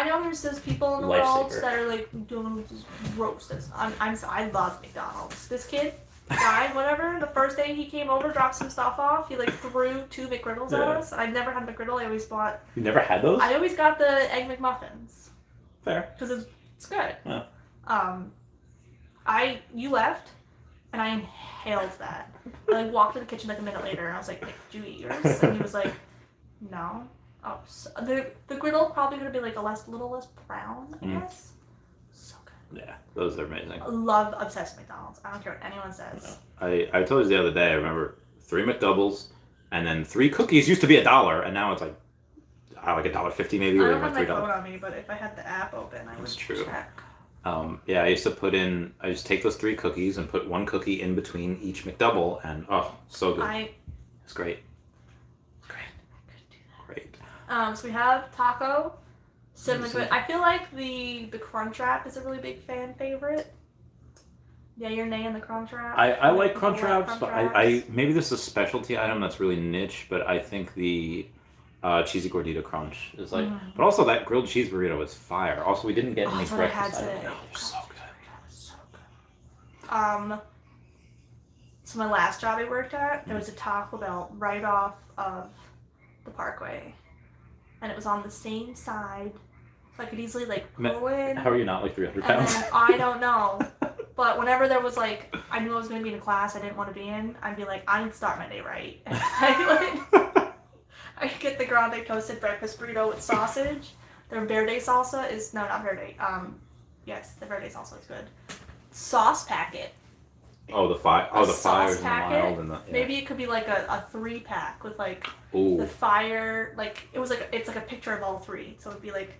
S3: know there's those people in the world
S1: Lifesaver.
S3: that are like doing just roast this. I love McDonald's. This kid, guy, whatever, the first day he came over, dropped some stuff off, he like threw 2 McGriddles at us. I've never had McGriddle. I always bought.
S1: You never had those?
S3: I always got the egg McMuffins
S1: Fair.
S3: because it's good.
S1: Yeah.
S3: You left, and I inhaled that. I like walked to the kitchen like a minute later, and I was like, "Nick, did you eat yours?" And he was like, "No." Oh, so, the griddle probably gonna be like little less brown, I guess. So good.
S1: Yeah, those are amazing.
S3: Love, obsessed with McDonald's. I don't care what anyone says.
S1: I told you the other day, I remember 3 McDoubles and then 3 cookies used to be $1 and now it's like $1.50 maybe,
S3: I
S1: or
S3: don't have my
S1: $3.
S3: phone on me, but if I had the app open, I would
S1: That's true.
S3: check.
S1: Yeah, I used to take those 3 cookies and put 1 cookie in between each McDouble, and oh, so good. It's great. Great.
S3: So we have taco, cinnamon twist. I feel like the crunch wrap is a really big fan favorite. Yeah, your nay in the crunch wrap.
S1: I like crunch wraps, but
S3: wraps.
S1: I maybe this is a specialty item that's really niche, but I think the cheesy gordita crunch is like, but also that grilled cheese burrito is fire. Also, we didn't get any
S3: that's what I had
S1: breakfast.
S3: today.
S1: They're so good.
S3: So good. So my last job I worked at, there was a Taco Bell right off of the Parkway, and it was on the same side, so I could easily like pull in.
S1: How are you not like 300
S3: And
S1: pounds?
S3: then, I don't know, but whenever there was like, I knew I was going to be in a class I didn't want to be in, I'd be like, I need to start my day right. And I get the grande toasted breakfast burrito with sausage. Their verde salsa is not verde. Yes, the verde salsa is good. Sauce packet.
S1: Oh, the fire! Oh, the fire and the
S3: packet.
S1: mild and the. Yeah.
S3: Maybe it could be like a 3-pack with like
S1: Ooh.
S3: the fire. Like it's like a picture of all 3. So it'd be like,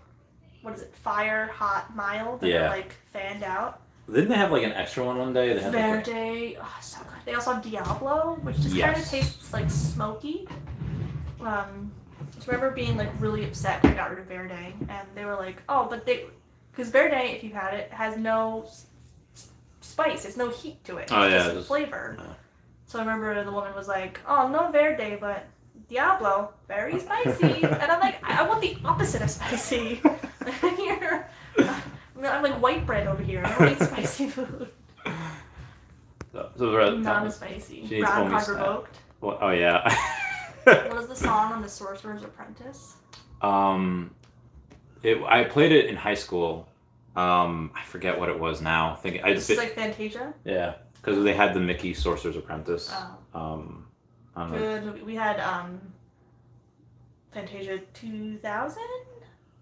S3: what is it? Fire, hot, mild. And they're like fanned out.
S1: Didn't they have like an extra one day? They had
S3: Verde, so good. They also have Diablo, which just kind of tastes like smoky. I just remember being like really upset when I got rid of Verde, and they were like, "Oh, but because Verde, if you had it, has no spice. It's no heat to it. It's just flavor."
S1: Yeah.
S3: So I remember the woman was like, "Oh, no Verde, but Diablo, very spicy." And I'm like, "I want the opposite of spicy." Here, I'm like white bread over here. I don't eat spicy food.
S1: Not
S3: spicy. Brown card revoked.
S1: Well, oh yeah.
S3: What is the song on The Sorcerer's Apprentice?
S1: I played it in high school. I forget what it was now.
S3: It's like Fantasia?
S1: Yeah, because they had the Mickey Sorcerer's Apprentice.
S3: Oh.
S1: I don't know.
S3: Good movie. We had Fantasia 2000?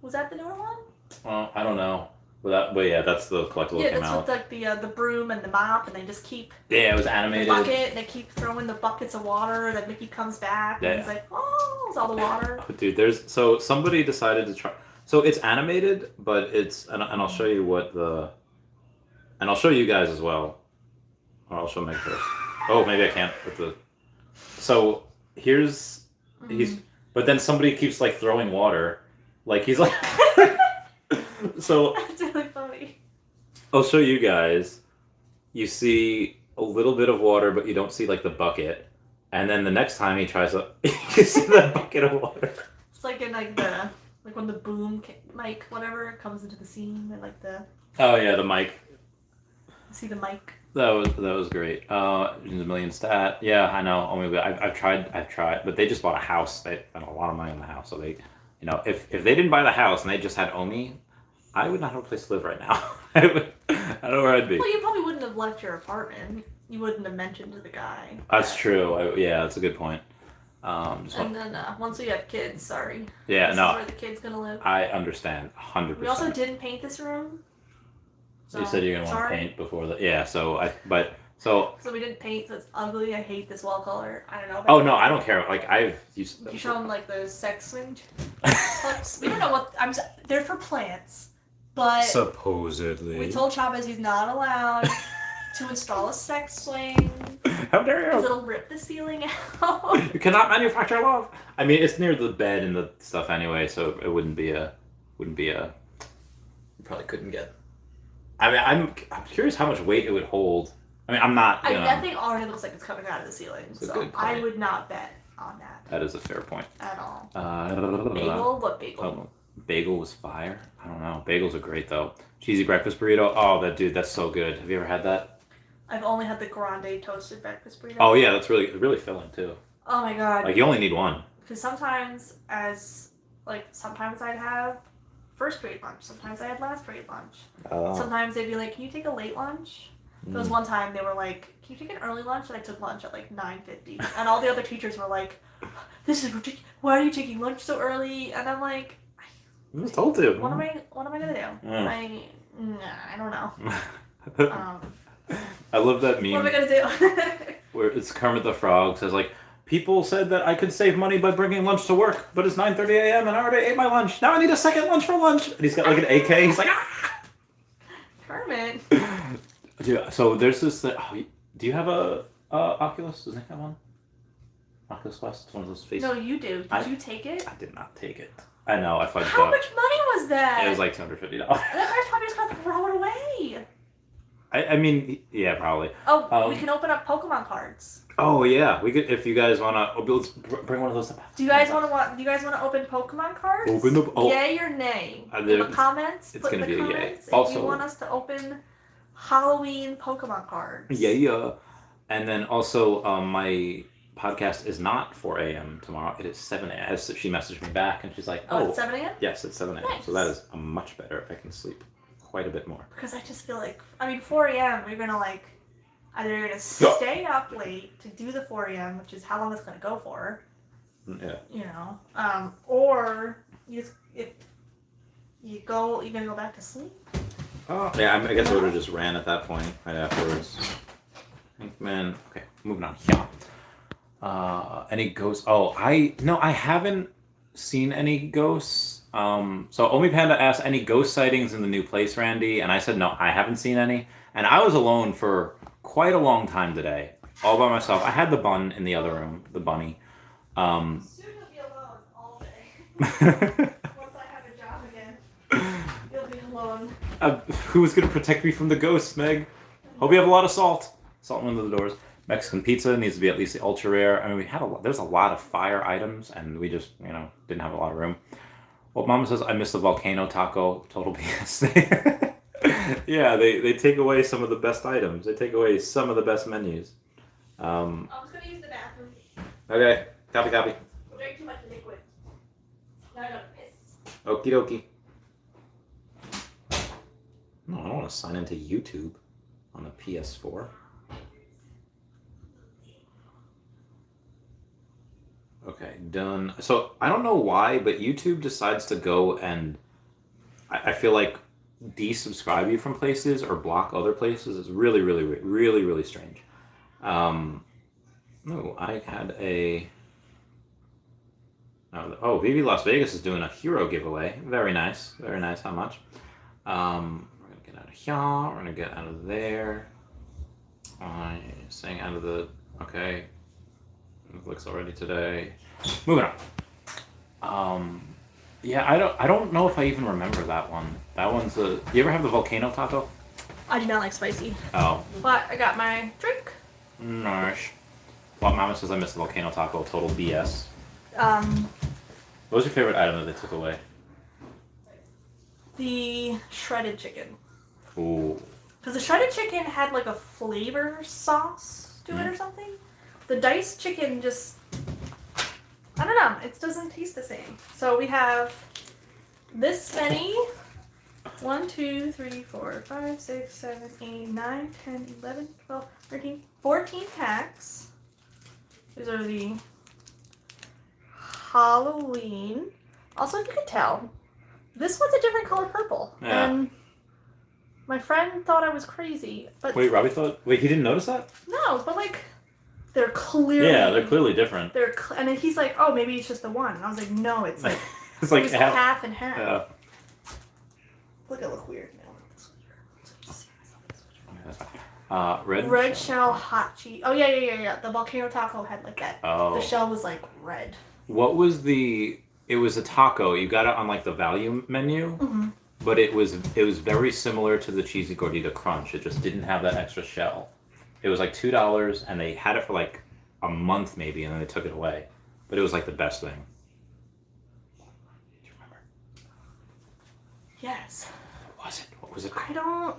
S3: Was that the newer one?
S1: Well, I don't know. But yeah, that's the collectible that came
S3: that's
S1: out.
S3: with like the broom and the mop, and they just keep
S1: Yeah, it was animated.
S3: the bucket, and they keep throwing the buckets of water, and then Mickey comes back, and he's like, "Oh, it's all the water."
S1: Oh, dude, somebody decided to try. So it's animated, but and I'll show you and I'll show you guys as well. Or I'll show Meg first. Oh, maybe I can't with the. So here's but then somebody keeps like throwing water, like he's like. So
S3: that's really funny.
S1: I'll show you guys. You see a little bit of water, but you don't see like the bucket. And then the next time he tries to, you see that bucket of water.
S3: It's like in like when the boom mic whatever comes into the scene and like the.
S1: Oh yeah, the mic.
S3: See the mic.
S1: That was great. The million stat. Yeah, I know. I've tried, but they just bought a house. They spent a lot of money on the house, so they, You know, if they didn't buy the house and they just had Omi, I would not have a place to live right now. I don't know where I'd be.
S3: Well, you probably wouldn't have left your apartment. You wouldn't have mentioned to the guy.
S1: That's true. Yeah, that's a good point.
S3: Then once we have kids, sorry.
S1: Yeah,
S3: this
S1: no.
S3: is where the kid's gonna live.
S1: I understand, 100%.
S3: We also didn't paint this room. So,
S1: you said you're gonna want to paint before the. Yeah, so So
S3: we didn't paint, so it's ugly. I hate this wall color. I don't know.
S1: Oh no, I don't care. Like
S3: You show them like those sex swing hooks. We don't know what they're for plants, but
S1: supposedly
S3: we told Chavez he's not allowed to install a sex swing.
S1: How dare you?
S3: Because it'll rip the ceiling out.
S1: You cannot manufacture love. I mean, it's near the bed and the stuff anyway, so it wouldn't be a. You probably couldn't get. I mean, I'm curious how much weight it would hold. I mean, I'm not.
S3: That thing already looks like it's coming out of the ceiling, so I would not bet on that.
S1: That is a fair point.
S3: At all.
S1: Bagel?
S3: What bagel?
S1: Oh, bagel was fire. I don't know. Bagels are great though. Cheesy breakfast burrito. Oh, that's so good. Have you ever had that?
S3: I've only had the grande toasted breakfast burrito.
S1: Oh yeah, that's really filling too.
S3: Oh my god.
S1: Like you only need one.
S3: Because sometimes I'd have first period lunch. Sometimes I had last period lunch.
S1: Oh.
S3: Sometimes they'd be like, "Can you take a late lunch?" There was one time they were like, "Can you take an early lunch?" And I took lunch at like 9:50, and all the other teachers were like, "This is ridiculous. Why are you taking lunch so early?" And I'm like,
S1: I was told to.
S3: What am I gonna do?
S1: Yeah.
S3: I don't know.
S1: I love that meme.
S3: What am I gonna do?
S1: Where it's Kermit the Frog says like, people said that I could save money by bringing lunch to work, but it's 9:30 a.m. and I already ate my lunch. Now I need a second lunch for lunch. And he's got like an AK. He's like, ah!
S3: Kermit.
S1: Yeah, so there's this. Do you have a Oculus? Does Nick have one? Oculus Quest, one of those faces.
S3: No, you do. Did you take it?
S1: I did not take it. I know. I fudged
S3: How
S1: up.
S3: much money was that?
S1: It was like $250.
S3: That guy's probably just gonna throw it away.
S1: I mean, yeah, probably.
S3: Oh, we can open up Pokemon cards.
S1: Oh yeah, we could if you guys wanna. Let's bring one of those.
S3: Do you guys want to open Pokemon cards?
S1: Open the. Oh.
S3: Yay or nay? In the comments.
S1: It's gonna be a yay.
S3: If
S1: Also,
S3: you want us to open Halloween Pokemon cards.
S1: Yeah. And then also, my podcast is not 4 a.m. tomorrow. It is 7 a.m. She messaged me back and she's like,
S3: "Oh, it's 7 a.m."
S1: Yes, it's 7 a.m.
S3: Nice.
S1: So that is much better if I can sleep quite a bit more.
S3: Because I just feel like 4 a.m. We're gonna either you're gonna stay up late to do the 4 a.m., which is how long it's gonna go for.
S1: Yeah.
S3: You know, or you're gonna go back to sleep.
S1: Oh. Yeah, I guess I would have just ran at that point right afterwards. Man, okay, moving on. Yeah. Any ghosts? Oh, I haven't seen any ghosts. So Omi Panda asked any ghost sightings in the new place, Randy, and I said no, I haven't seen any. And I was alone for quite a long time today, all by myself. I had the bun in the other room, the bunny.
S3: Soon you'll be alone all day. Once I have a job again, you'll be alone.
S1: Who's gonna protect me from the ghosts, Meg? Hope you have a lot of salt. Salt in one of the doors. Mexican pizza needs to be at least the ultra rare. I mean, there's a lot of fire items, and we just, didn't have a lot of room. Well, Mama says I missed the volcano taco. Total BS. Yeah, they take away some of the best items. They take away some of the best menus.
S3: I'm just gonna use the bathroom.
S1: Okay, copy.
S3: We're drinking too much liquid. Now I gotta piss.
S1: Okie dokie. No, I don't want to sign into YouTube on the PS4. Okay, done. So I don't know why, but YouTube decides to go and I feel like desubscribe you from places or block other places. It's really, really, really, really strange. No, I had a. Oh, Vivi Las Vegas is doing a hero giveaway. Very nice. Very nice. How much? We're gonna get out of here. We're gonna get out of there. Saying out of the. Okay. Netflix already today. Moving on. Yeah, I don't know if I even remember that one. That one's a. You ever have the volcano taco?
S3: I do not like spicy.
S1: Oh.
S3: But I got my drink.
S1: Nice. Well, Mama says I missed the volcano taco. Total BS. What was your favorite item that they took away?
S3: The shredded chicken.
S1: Ooh.
S3: Because the shredded chicken had like a flavor sauce to it or something. The diced chicken just I don't know. It doesn't taste the same. So we have this many. 1, 2, 3, 4, 5, 6, 7, 8, 9, 10, 11, 12, 13, 14 packs. These are the Halloween. Also, if you could tell, this one's a different color purple.
S1: Yeah.
S3: And my friend thought I was crazy. But
S1: Wait, Robbie thought. Wait, he didn't notice that?
S3: no, but like, they're clearly.
S1: Yeah, they're clearly different.
S3: And then he's like, oh, maybe it's just the one. And I was like, no, it's like,
S1: It's like
S3: it was half and half.
S1: Yeah.
S3: Look, I look weird now.
S1: Red.
S3: Red shell hot cheese. Oh yeah. The volcano taco had like that.
S1: Oh.
S3: The shell was like red.
S1: What was the? It was a taco. You got it on like the value menu, but it was very similar to the cheesy gordita crunch. It just didn't have that extra shell. It was like $2, and they had it for like a month maybe, and then they took it away. But it was like the best thing. Do you remember?
S3: Yes.
S1: What was it? What was it?
S3: I don't.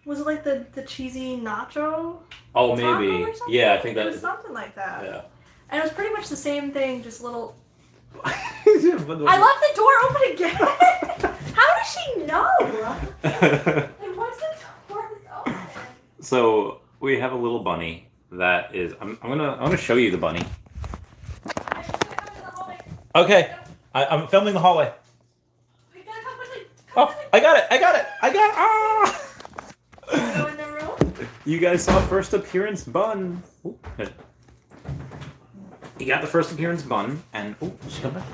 S3: Was it like the cheesy nacho?
S1: Oh,
S3: taco
S1: maybe.
S3: or something?
S1: Yeah, I think
S3: it
S1: that
S3: was something like that.
S1: Yeah.
S3: And it was pretty much the same thing, just little.
S1: I
S3: I left the door open again. How does she know? Like, what's the door open?
S1: So we have a little bunny that is. I'm gonna show you the bunny. Okay, I'm filming the hallway.
S3: We gotta come quickly.
S1: Oh, I got it! Ah!
S3: Go in the room.
S1: You guys saw first appearance bun. Ooh, good. You got the first appearance bun, and she come back.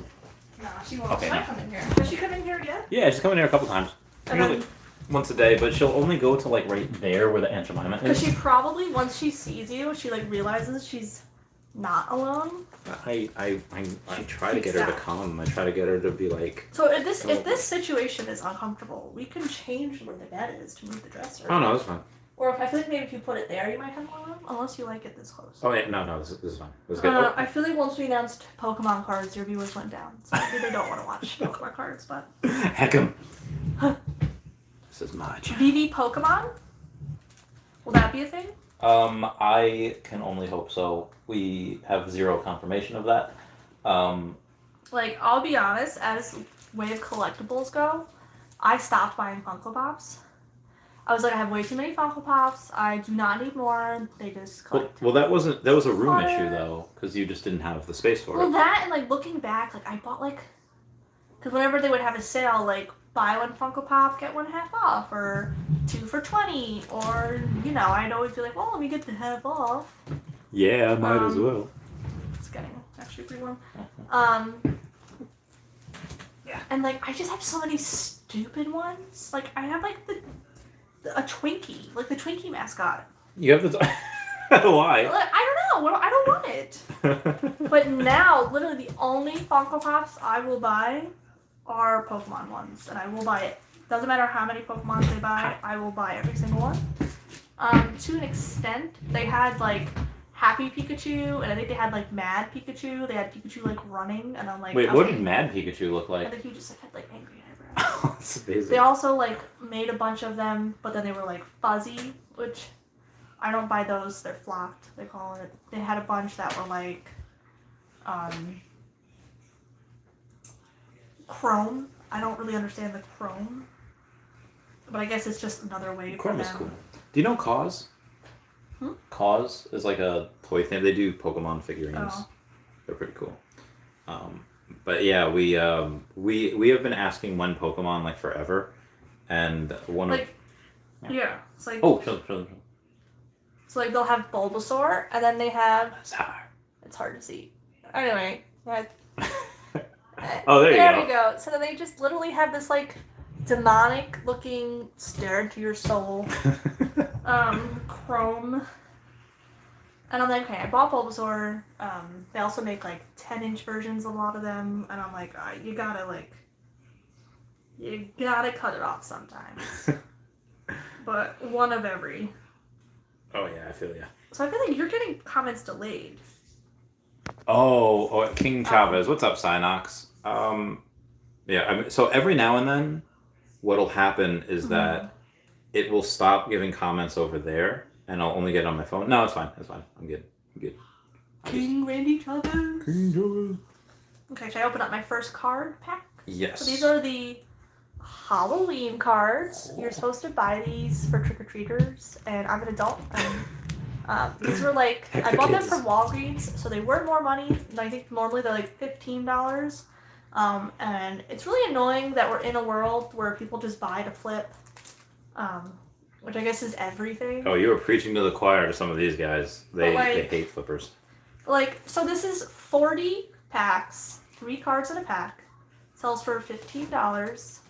S3: No, she won't.
S1: Okay,
S3: She might
S1: no.
S3: come in here. Has she come in here yet?
S1: Yeah, she's coming here a couple times.
S3: And
S1: Usually
S3: then-
S1: once a day, but she'll only go to like right there where the Aunt Jemima
S3: Because
S1: is.
S3: she probably, once she sees you, she like realizes she's not alone.
S1: I try to get her to come. I try to get her to be like.
S3: So if this situation is uncomfortable, we can change where the bed is to move the dresser.
S1: Oh no, it's fine.
S3: Or if I feel like maybe if you put it there, you might have more room. Unless you like it this close.
S1: Oh yeah, no, this is fine. This is good.
S3: I feel like once we announced Pokemon cards, your viewers went down. So maybe they don't want to watch Pokemon cards, but.
S1: Heck 'em. This is much.
S3: Vivi Pokemon? Will that be a thing?
S1: I can only hope so. We have zero confirmation of that.
S3: Like, I'll be honest, as way of collectibles go, I stopped buying Funko Pops. I was like, I have way too many Funko Pops. I do not need more. They just collect.
S1: Well, that was a room
S3: Clutter.
S1: issue though, because you just didn't have the space for
S3: Well,
S1: it.
S3: that and like looking back, like I bought like, because whenever they would have a sale, like buy one Funko Pop, get one half off, or 2 for $20, or I'd always be like, well, let me get the half off.
S1: Yeah, might as well.
S3: It's getting actually pretty warm. Yeah. And like I just have so many stupid ones. Like I have like a Twinkie, like the Twinkie mascot.
S1: You have the. Why?
S3: Like, I don't know. I don't want it. But now, literally, the only Funko Pops I will buy are Pokemon ones, and I will buy it. Doesn't matter how many Pokemon they buy, I will buy every single one. To an extent, they had like Happy Pikachu, and I think they had like Mad Pikachu. They had Pikachu like running, and I'm like,
S1: Wait,
S3: okay.
S1: what did Mad Pikachu look
S3: I
S1: like?
S3: think he just like, had like angry eyebrows.
S1: That's amazing.
S3: They also like made a bunch of them, but then they were like fuzzy, which I don't buy those. They're flopped, they call it. They had a bunch that were like chrome. I don't really understand the chrome, but I guess it's just another way for
S1: Chrome
S3: them.
S1: is cool. Do you know Cause? Cause is like a toy thing. They do Pokemon figurines.
S3: Oh.
S1: They're pretty cool. But yeah, we have been asking when Pokemon like forever, and one
S3: Like, yeah, it's like
S1: show them.
S3: so like they'll have Bulbasaur, and then they have
S1: Sorry.
S3: it's hard to see. Anyway,
S1: Oh, there you
S3: there
S1: go.
S3: we go. So then they just literally have this like demonic looking stare into your soul chrome. And I'm like, okay, I bought Bulbasaur. They also make like 10-inch versions of a lot of them, and I'm like, you gotta cut it off sometimes. But one of every.
S1: Oh yeah, I feel ya.
S3: So I feel like you're getting comments delayed.
S1: Oh, King Chavez. What's up, Synox? Yeah, I mean, so every now and then, what'll happen is that it will stop giving comments over there, and I'll only get it on my phone. No, it's fine. It's fine. I'm good.
S3: King Randy Chavez.
S1: King Chavez.
S3: Okay, should I open up my first card pack?
S1: Yes.
S3: So these are the Halloween cards. You're supposed to buy these for trick-or-treaters, and I'm an adult, and these were like, I bought them from Walgreens, so they were more money. I think normally they're like $15. And it's really annoying that we're in a world where people just buy to flip, which I guess is everything.
S1: Oh, you were preaching to the choir to some of these guys. They hate flippers.
S3: Like, so this is 40 packs, 3 cards in a pack, sells for $15,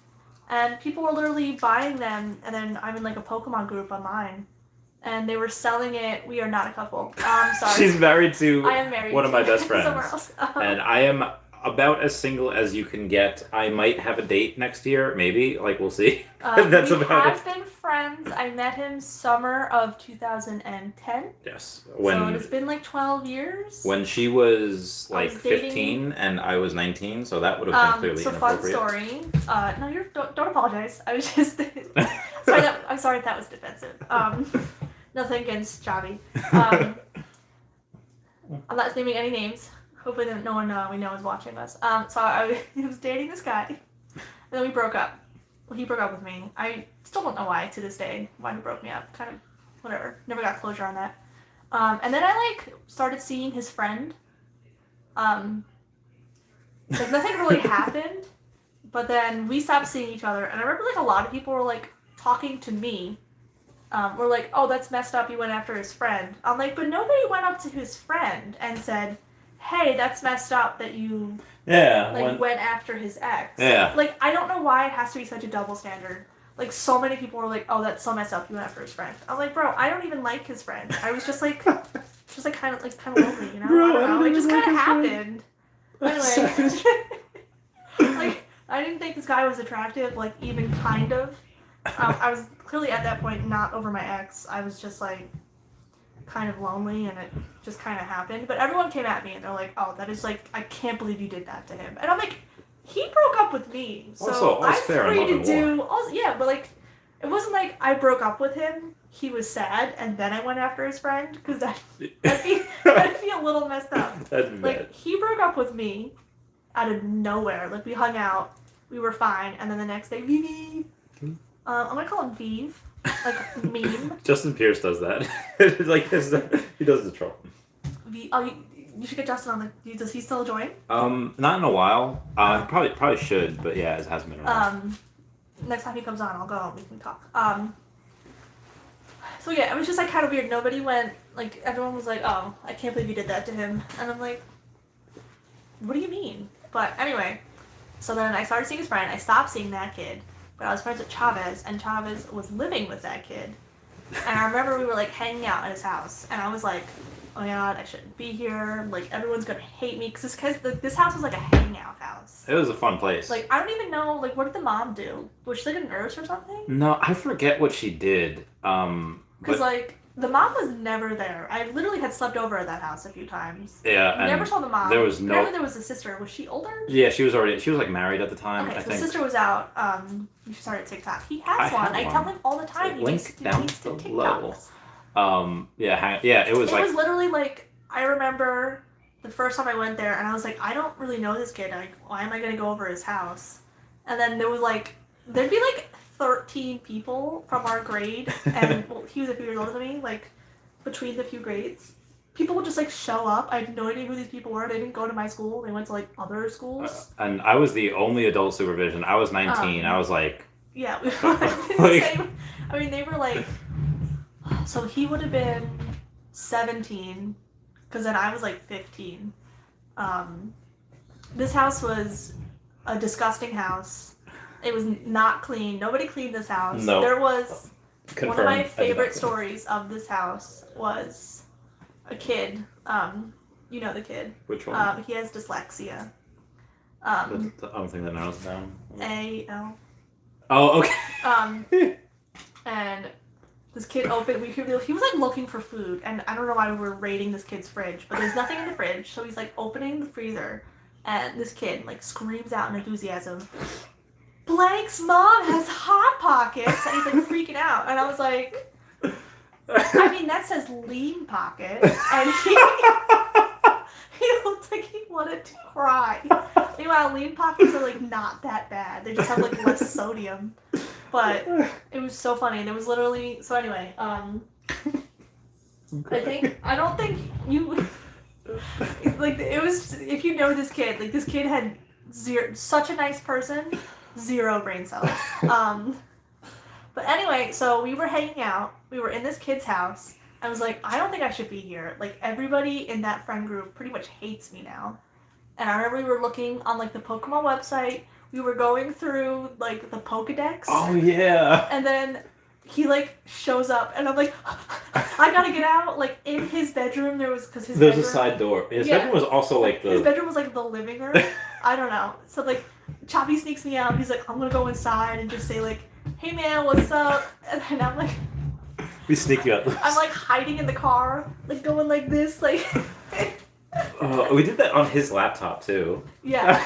S3: and people were literally buying them, and then I'm in like a Pokemon group online, and they were selling it. We are not a couple. Sorry.
S1: She's married to
S3: I am married
S1: one of my best
S3: somewhere
S1: friends.
S3: else.
S1: And I am about as single as you can get. I might have a date next year, maybe. Like, we'll see. That's
S3: we
S1: about
S3: have
S1: it.
S3: been friends. I met him summer of 2010.
S1: Yes.
S3: So it's been like 12 years.
S1: When she was like
S3: dating
S1: 15 and I was 19, so that would have been clearly
S3: so fun
S1: inappropriate.
S3: story. No, don't apologize. I was just I'm sorry if that was defensive. Nothing against Javi. I'm not naming any names. Hopefully that no one we know is watching us. So I was dating this guy, and then we broke up. Well, he broke up with me. I still don't know why to this day, why he broke me up. Kind of, whatever. Never got closure on that. And then I like started seeing his friend. Like nothing really happened, but then we stopped seeing each other. And I remember like a lot of people were like talking to me. Were like, oh, that's messed up. You went after his friend. I'm like, but nobody went up to his friend and said, hey, that's messed up that you went after his ex.
S1: Yeah.
S3: Like, I don't know why it has to be such a double standard. Like, so many people were like, oh, that's so messed up, you went after his friend. I'm like, bro, I don't even like his friend. I was just like, kind of lonely, you know?
S1: Bro,
S3: I don't know. It just kind of
S1: happened.
S3: Anyway. Like, I didn't think this guy was attractive, like, even kind of. I was clearly at that point not over my ex. I was just like, kind of lonely, and it just kind of happened. But everyone came at me and they're like, oh, that is like, I can't believe you did that to him. And I'm like, he broke up with me, so I'm free to do but like, it wasn't like I broke up with him, he was sad, and then I went after his friend, because that'd be a little messed up.
S1: That'd be
S3: like
S1: bad.
S3: He broke up with me out of nowhere. Like, we hung out, we were fine, and then the next day, Vivi, I'm gonna call him Veve. Like, meme.
S1: Justin Pierce does that. Like, he does the troll.
S3: You should get Justin on the. Does he still join?
S1: Not in a while. Probably should, but yeah, it hasn't been around.
S3: Next time he comes on, I'll go and we can talk. So yeah, it was just like kind of weird. Nobody went, like, everyone was like, oh, I can't believe you did that to him. And I'm like, what do you mean? But anyway, so then I started seeing his friend. I stopped seeing that kid. But I was friends with Chavez, and Chavez was living with that kid. And I remember we were, like, hanging out at his house, and I was like, oh my god, I shouldn't be here. Like, everyone's gonna hate me, because this house was, like, a hangout house.
S1: It was a fun place.
S3: Like, I don't even know, like, what did the mom do? Was she, like, a nurse or something?
S1: No, I forget what she did.
S3: Because, like, the mom was never there. I literally had slept over at that house a few times.
S1: Yeah, and
S3: never saw the mom.
S1: there was no.
S3: Whenever there was a sister, was she older?
S1: Yeah, she was like married at the time.
S3: Okay,
S1: I
S3: so
S1: think.
S3: the sister was out. You should start a TikTok. He has one. I tell him all the time.
S1: Link
S3: he
S1: down
S3: needs to
S1: below.
S3: TikToks.
S1: It was like.
S3: It was literally like, I remember the first time I went there, and I was like, I don't really know this kid. Like, why am I gonna go over his house? And then there'd be like 13 people from our grade, and well, he was a few years older than me. Like, between the few grades, people would just like show up. I had no idea who these people were. They didn't go to my school. They went to like other schools.
S1: And I was the only adult supervision. I was 19. I was like.
S3: Yeah, we were the same. I mean, they were like. So he would have been 17, because then I was like 15. This house was a disgusting house. It was not clean. Nobody cleaned this house.
S1: No.
S3: There was.
S1: Confirmed.
S3: One of my favorite stories of this house was a kid. You know the kid.
S1: Which one?
S3: He has dyslexia.
S1: I don't think that narrows it down.
S3: A-L.
S1: Oh, okay.
S3: And this kid opened. He was like looking for food, and I don't know why we were raiding this kid's fridge, but there's nothing in the fridge, so he's like opening the freezer, and this kid like screams out in enthusiasm, Blank's mom has Hot Pockets, and he's like freaking out, and I was like, I mean, that says Lean Pocket, and looked like he wanted to cry. Meanwhile, lean pockets are like not that bad. They just have like less sodium. But it was so funny. There was literally so anyway. I don't think you like it was. If you know this kid, like this kid had such a nice person, 0 brain cells. But anyway, so we were hanging out. We were in this kid's house. I was like, I don't think I should be here. Like, everybody in that friend group pretty much hates me now. And I remember we were looking on, like, the Pokemon website. We were going through, like, the Pokedex.
S4: Oh, yeah.
S3: And then he, like, shows up. And I'm like, I gotta get out. Like, in his bedroom, there was... Because his
S4: There's
S3: bedroom,
S4: a side door. His bedroom was also, like,
S3: His bedroom was, like, the living room. I don't know. So, like, Choppy sneaks me out. He's like, I'm gonna go inside and just say, like, hey, man, what's up? And then I'm like...
S4: We sneak you out.
S3: I'm like hiding in the car, like going like this, like.
S4: We did that on his laptop too.
S3: Yeah.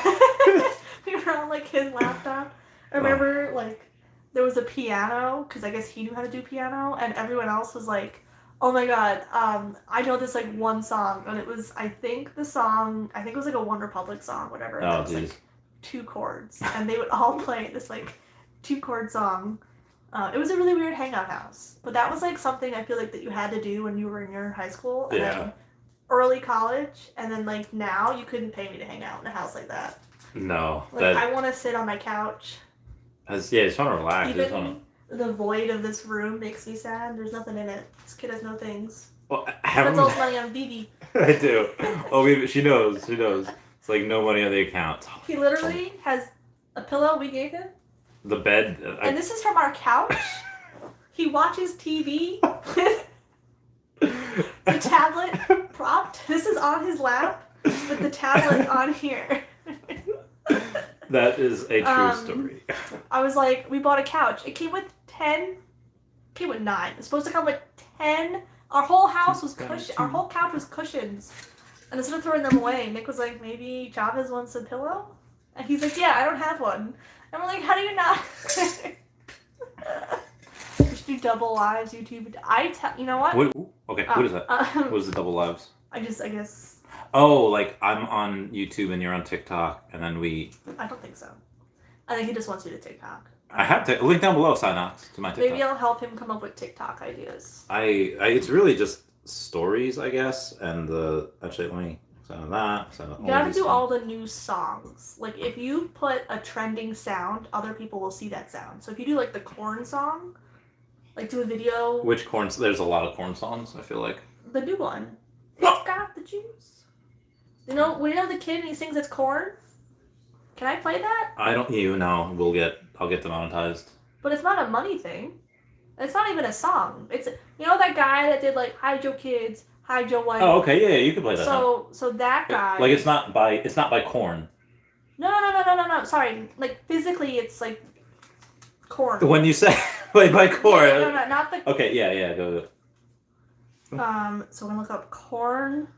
S3: We were on like his laptop. I remember like there was a piano because I guess he knew how to do piano, and everyone else was like, "Oh my god, I know this like one song," and it was I think it was like a One Republic song, whatever. And
S4: Oh
S3: it was,
S4: jeez.
S3: like 2 chords, and they would all play this like 2-chord song. It was a really weird hangout house, but that was like something I feel like that you had to do when you were in your high school and then early college, and then like now you couldn't pay me to hang out in a house like that.
S4: No.
S3: Like I want to sit on my couch.
S4: Just want to relax.
S3: Even the void of this room makes me sad. There's nothing in it. This kid has no things.
S4: Well,
S3: Spends all his money on Vivi.
S4: I do. Oh, she knows. She knows. It's like no money on the account.
S3: He literally has a pillow we gave him.
S4: The bed.
S3: And this is from our couch. He watches TV with the tablet propped. This is on his lap with the tablet on here.
S4: That is a true story.
S3: I was like, we bought a couch. It came with 10. Came with 9. It's supposed to come with 10. Our whole house was cushion. Our whole couch was cushions. And instead of throwing them away, Nick was like, maybe Chavez wants a pillow? And he's like, yeah, I don't have one. And we're like, how do you not? Just do double lives, YouTube. You know what?
S4: Okay, what is that? What is the double lives?
S3: I guess.
S4: Oh, like I'm on YouTube and you're on TikTok, and then
S3: I don't think so. I think he just wants you to TikTok.
S4: I have to link down below. Sign up to my TikTok.
S3: Maybe I'll help him come up with TikTok ideas.
S4: It's really just stories, I guess, and actually let me. You
S3: gotta do all the new songs. Like, if you put a trending sound, other people will see that sound. So if you do, like, the corn song, like, do a video...
S4: Which corn... There's a lot of corn songs, I feel like.
S3: The new one. It's got the juice. We know the kid and he sings it's corn? Can I play that?
S4: I don't... You know, I'll get demonetized.
S3: But it's not a money thing. It's not even a song. It's... You know that guy that did, like, Hi Joe Kids... Hi Joe White.
S4: Oh, okay, yeah, you can play that.
S3: So that guy.
S4: Like it's not by corn.
S3: No. Sorry, like physically, it's like corn.
S4: When you say played by corn.
S3: No, not the.
S4: Okay, yeah, go.
S3: So I'm gonna look up corn.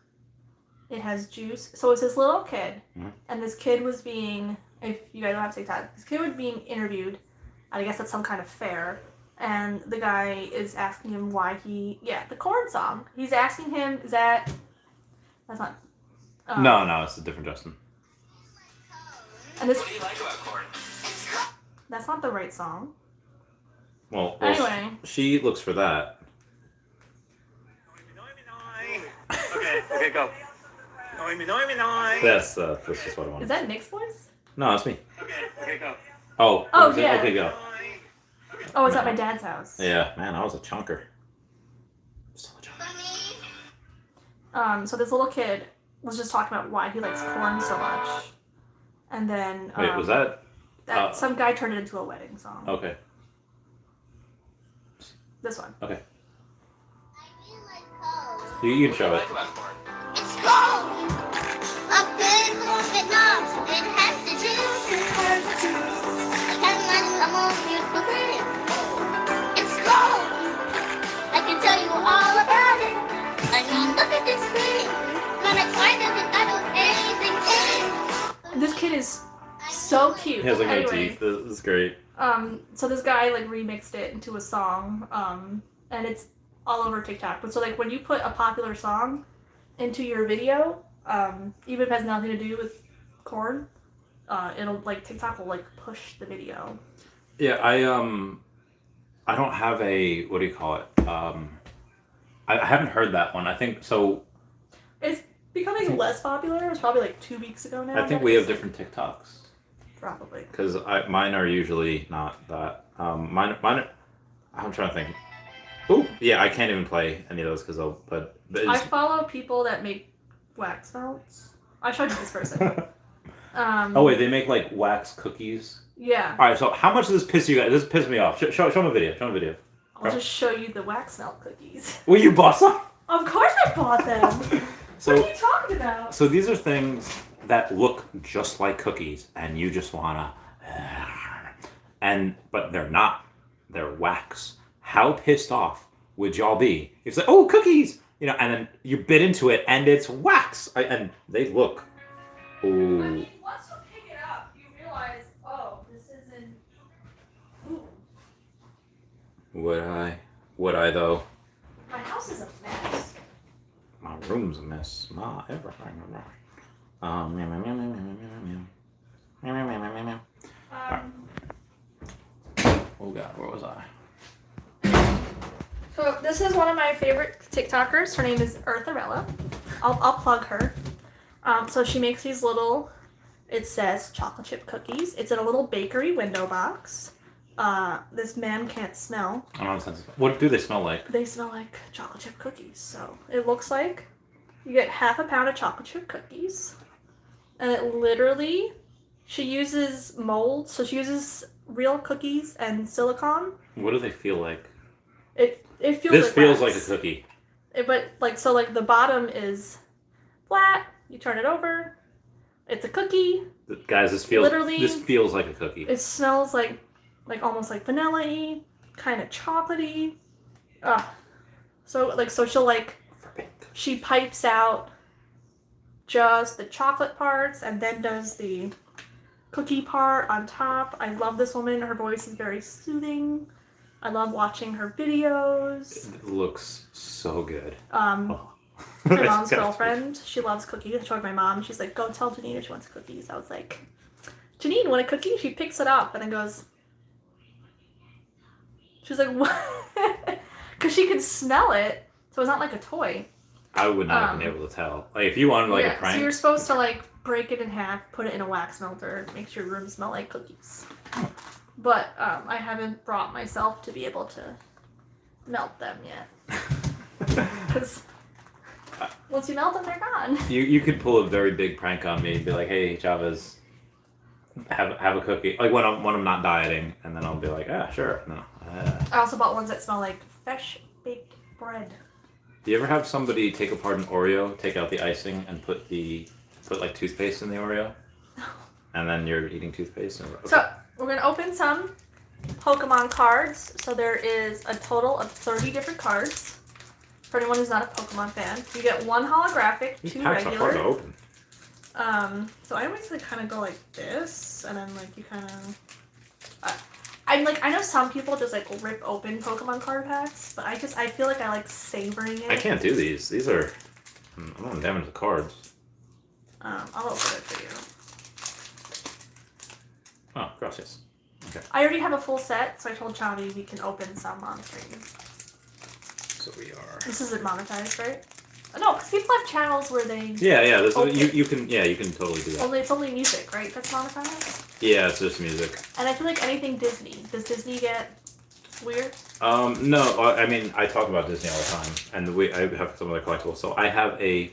S3: It has juice. So it's this little kid, and this kid was being. If you guys don't have TikTok, this kid was being interviewed. I guess at some kind of fair. And the guy is asking him why the corn song. He's asking him, that's not.
S4: No, it's a different Justin.
S3: And this.
S2: What do you like about corn?
S3: That's not the right song.
S4: Well
S3: anyway.
S4: She looks for that.
S2: Okay, go.
S4: That's just what I want.
S3: Is that Nick's voice?
S4: No, it's me.
S2: Okay, go.
S4: Oh,
S3: yeah.
S4: Okay, go.
S3: Oh, it's at my dad's house.
S4: Yeah, man, I was a chunker. Still a chunker.
S3: So this little kid was just talking about why he likes corn so much. And then...
S4: Wait, was that...
S3: some guy turned it into a wedding song.
S4: Okay.
S3: This one.
S4: Okay. You can show it.
S5: It's cold! A big corn that knobs and has the juice. It's cold! I can tell you all about it. I mean, look at this thing. When I find it, I don't anything.
S3: This kid is so cute.
S4: He has like no teeth. This is great.
S3: So this guy like remixed it into a song, and it's all over TikTok. But so like when you put a popular song into your video, even if it has nothing to do with corn, it'll like TikTok will like push the video.
S1: Yeah, I don't have a, what do you call it? I haven't heard that one. I think so.
S3: It's becoming less popular. It was probably like 2 weeks ago now.
S1: I think we have different TikToks.
S3: Probably.
S1: Because mine are usually not that. Mine. I'm trying to think. Oh, yeah, I can't even play any of those because but
S3: I follow people that make wax melts. I showed you this person.
S1: Oh wait, they make like wax cookies.
S3: Yeah.
S1: All right, so how much does this piss you guys? This pissed me off. Show them a video. Show them a video.
S3: I'll just show you the wax melt cookies.
S1: Will you bought some?
S3: Of course I bought them.
S1: So,
S3: what are you talking about?
S1: So these are things that look just like cookies, and you just wanna, but they're not. They're wax. How pissed off would y'all be? It's like, oh, cookies, and then you bit into it, and it's wax, and they look.
S3: I
S1: Ooh.
S3: mean, once you pick it up, you realize, oh, this isn't. Ooh,
S1: Would I though?
S3: my house is a mess.
S1: My room's a mess. My everything a mess. Meow, meow, meow, meow, meow, meow, meow, meow, meow, meow, meow. Oh God, where was I?
S3: So this is one of my favorite TikTokers. Her name is Eartharella. I'll plug her. So she makes these little, it says chocolate chip cookies. It's in a little bakery window box. This man can't smell.
S1: I don't know. What do they smell like?
S3: They smell like chocolate chip cookies. So it looks like you get half a pound of chocolate chip cookies. And it literally, she uses molds. So she uses real cookies and silicone.
S1: What do they feel like?
S3: It feels
S1: This
S3: like
S1: feels
S3: wax.
S1: like a cookie.
S3: But like the bottom is flat. You turn it over. It's a cookie.
S1: Guys, this feels like a cookie.
S3: It smells like almost like vanilla-y, kind of chocolatey. So she'll she pipes out just the chocolate parts and then does the cookie part on top. I love this woman. Her voice is very soothing. I love watching her videos.
S1: It looks so good.
S3: My mom's girlfriend, she loves cookies. I showed my mom. She's like, go tell Janine if she wants cookies. I was like, Janine, want a cookie? She picks it up and then goes, she's like, what? Because she can smell it, so it's not like a toy.
S1: I would not have been able to tell. Like, if you wanted a prank.
S3: So you're supposed to break it in half, put it in a wax melter, make your room smell like cookies. But I haven't brought myself to be able to melt them yet. Because once you melt them, they're gone.
S1: You could pull a very big prank on me and be like, hey, Chavez, have a cookie. Like when I'm not dieting, and then I'll be like, sure. No.
S3: I also bought ones that smell like fresh baked bread.
S1: Do you ever have somebody take apart an Oreo, take out the icing, and put like toothpaste in the Oreo? No. And then you're eating toothpaste? Okay.
S3: So we're going to open some Pokemon cards. So there is a total of 30 different cards. For anyone who's not a Pokemon fan, you get one holographic,
S1: These
S3: two
S1: packs
S3: regular.
S1: are hard to open.
S3: So I always kind of go like this, and then you kind of. I know some people just rip open Pokemon card packs, but I feel like I like savoring it.
S1: I can't do these. These are. I don't want to damage the cards.
S3: I'll open it for you.
S1: Oh, gracias. Okay.
S3: I already have a full set, so I told Chavi we can open some on stream.
S1: So we are.
S3: This isn't monetized, right? No, because people have channels where they.
S1: Yeah. This
S3: open.
S1: you can totally do that.
S3: It's only music, right? That's monetized.
S1: Yeah, it's just music.
S3: And I feel like anything Disney. Does Disney get weird?
S1: No. I mean, I talk about Disney all the time, and I have some of their collectibles. So I have a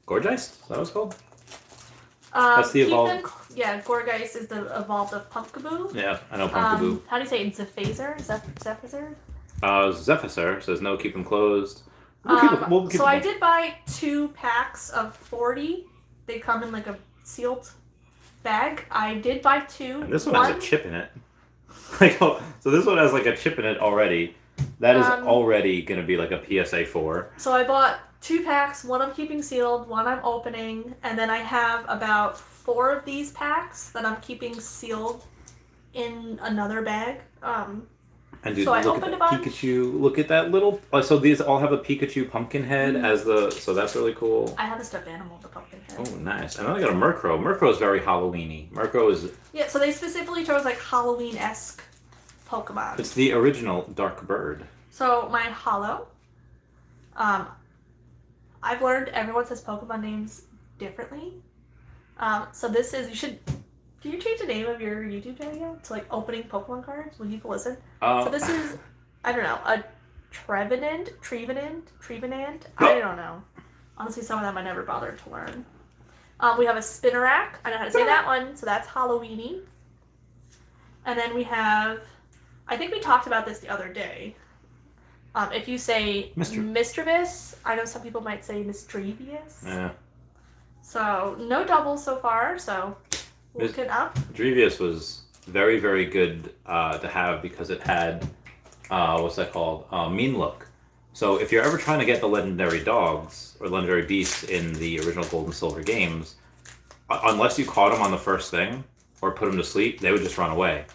S1: Gorgeist. Is that what it's called? That's the evolved.
S3: Gorgeist is the evolved of Pumpkaboo.
S1: Yeah, I know Pumpkaboo.
S3: How do you say it? Zephyr? Zephyr?
S1: Zephyr says no, keep them closed.
S3: So I did buy 2 packs of 40. They come in a sealed bag. I did buy 2.
S1: And this one has a chip in it. So this one has a chip in it already. That is already going to be a PSA 4.
S3: So I bought 2 packs. One I'm keeping sealed, one I'm opening, and then I have about 4 of these packs that I'm keeping sealed in another bag.
S4: And dude,
S3: So I
S4: look at
S3: opened
S4: that
S3: a bunch.
S4: Pikachu. Look at that little. So these all have a Pikachu pumpkin head as the. So that's really cool.
S3: I have a stuffed animal, the pumpkin head.
S4: Oh, nice. And then I got a Murkrow. Murkrow is very Halloween-y. Murkrow is.
S3: Yeah, so they specifically chose like Halloween-esque Pokemon.
S4: It's the original Dark Bird.
S3: So my Hollow, I've learned everyone says Pokemon names differently. So this is, can you change the name of your YouTube channel to like opening Pokemon cards when people listen? So this is, I don't know, a Trevenant, I don't know. Honestly, some of them I never bothered to learn. We have a Spinnerack, I know how to say that one, so that's Halloweeny. And then we have, I think we talked about this the other day. If you say Mischievous, I know some people might say Mischievous.
S4: Yeah.
S3: So no doubles so far, so looking up.
S4: Drevius was very, very good to have because it had, what's that called? Mean Look. So if you're ever trying to get the legendary dogs or legendary beasts in the original Gold and Silver games, unless you caught them on the first thing or put them to sleep, they would just run away.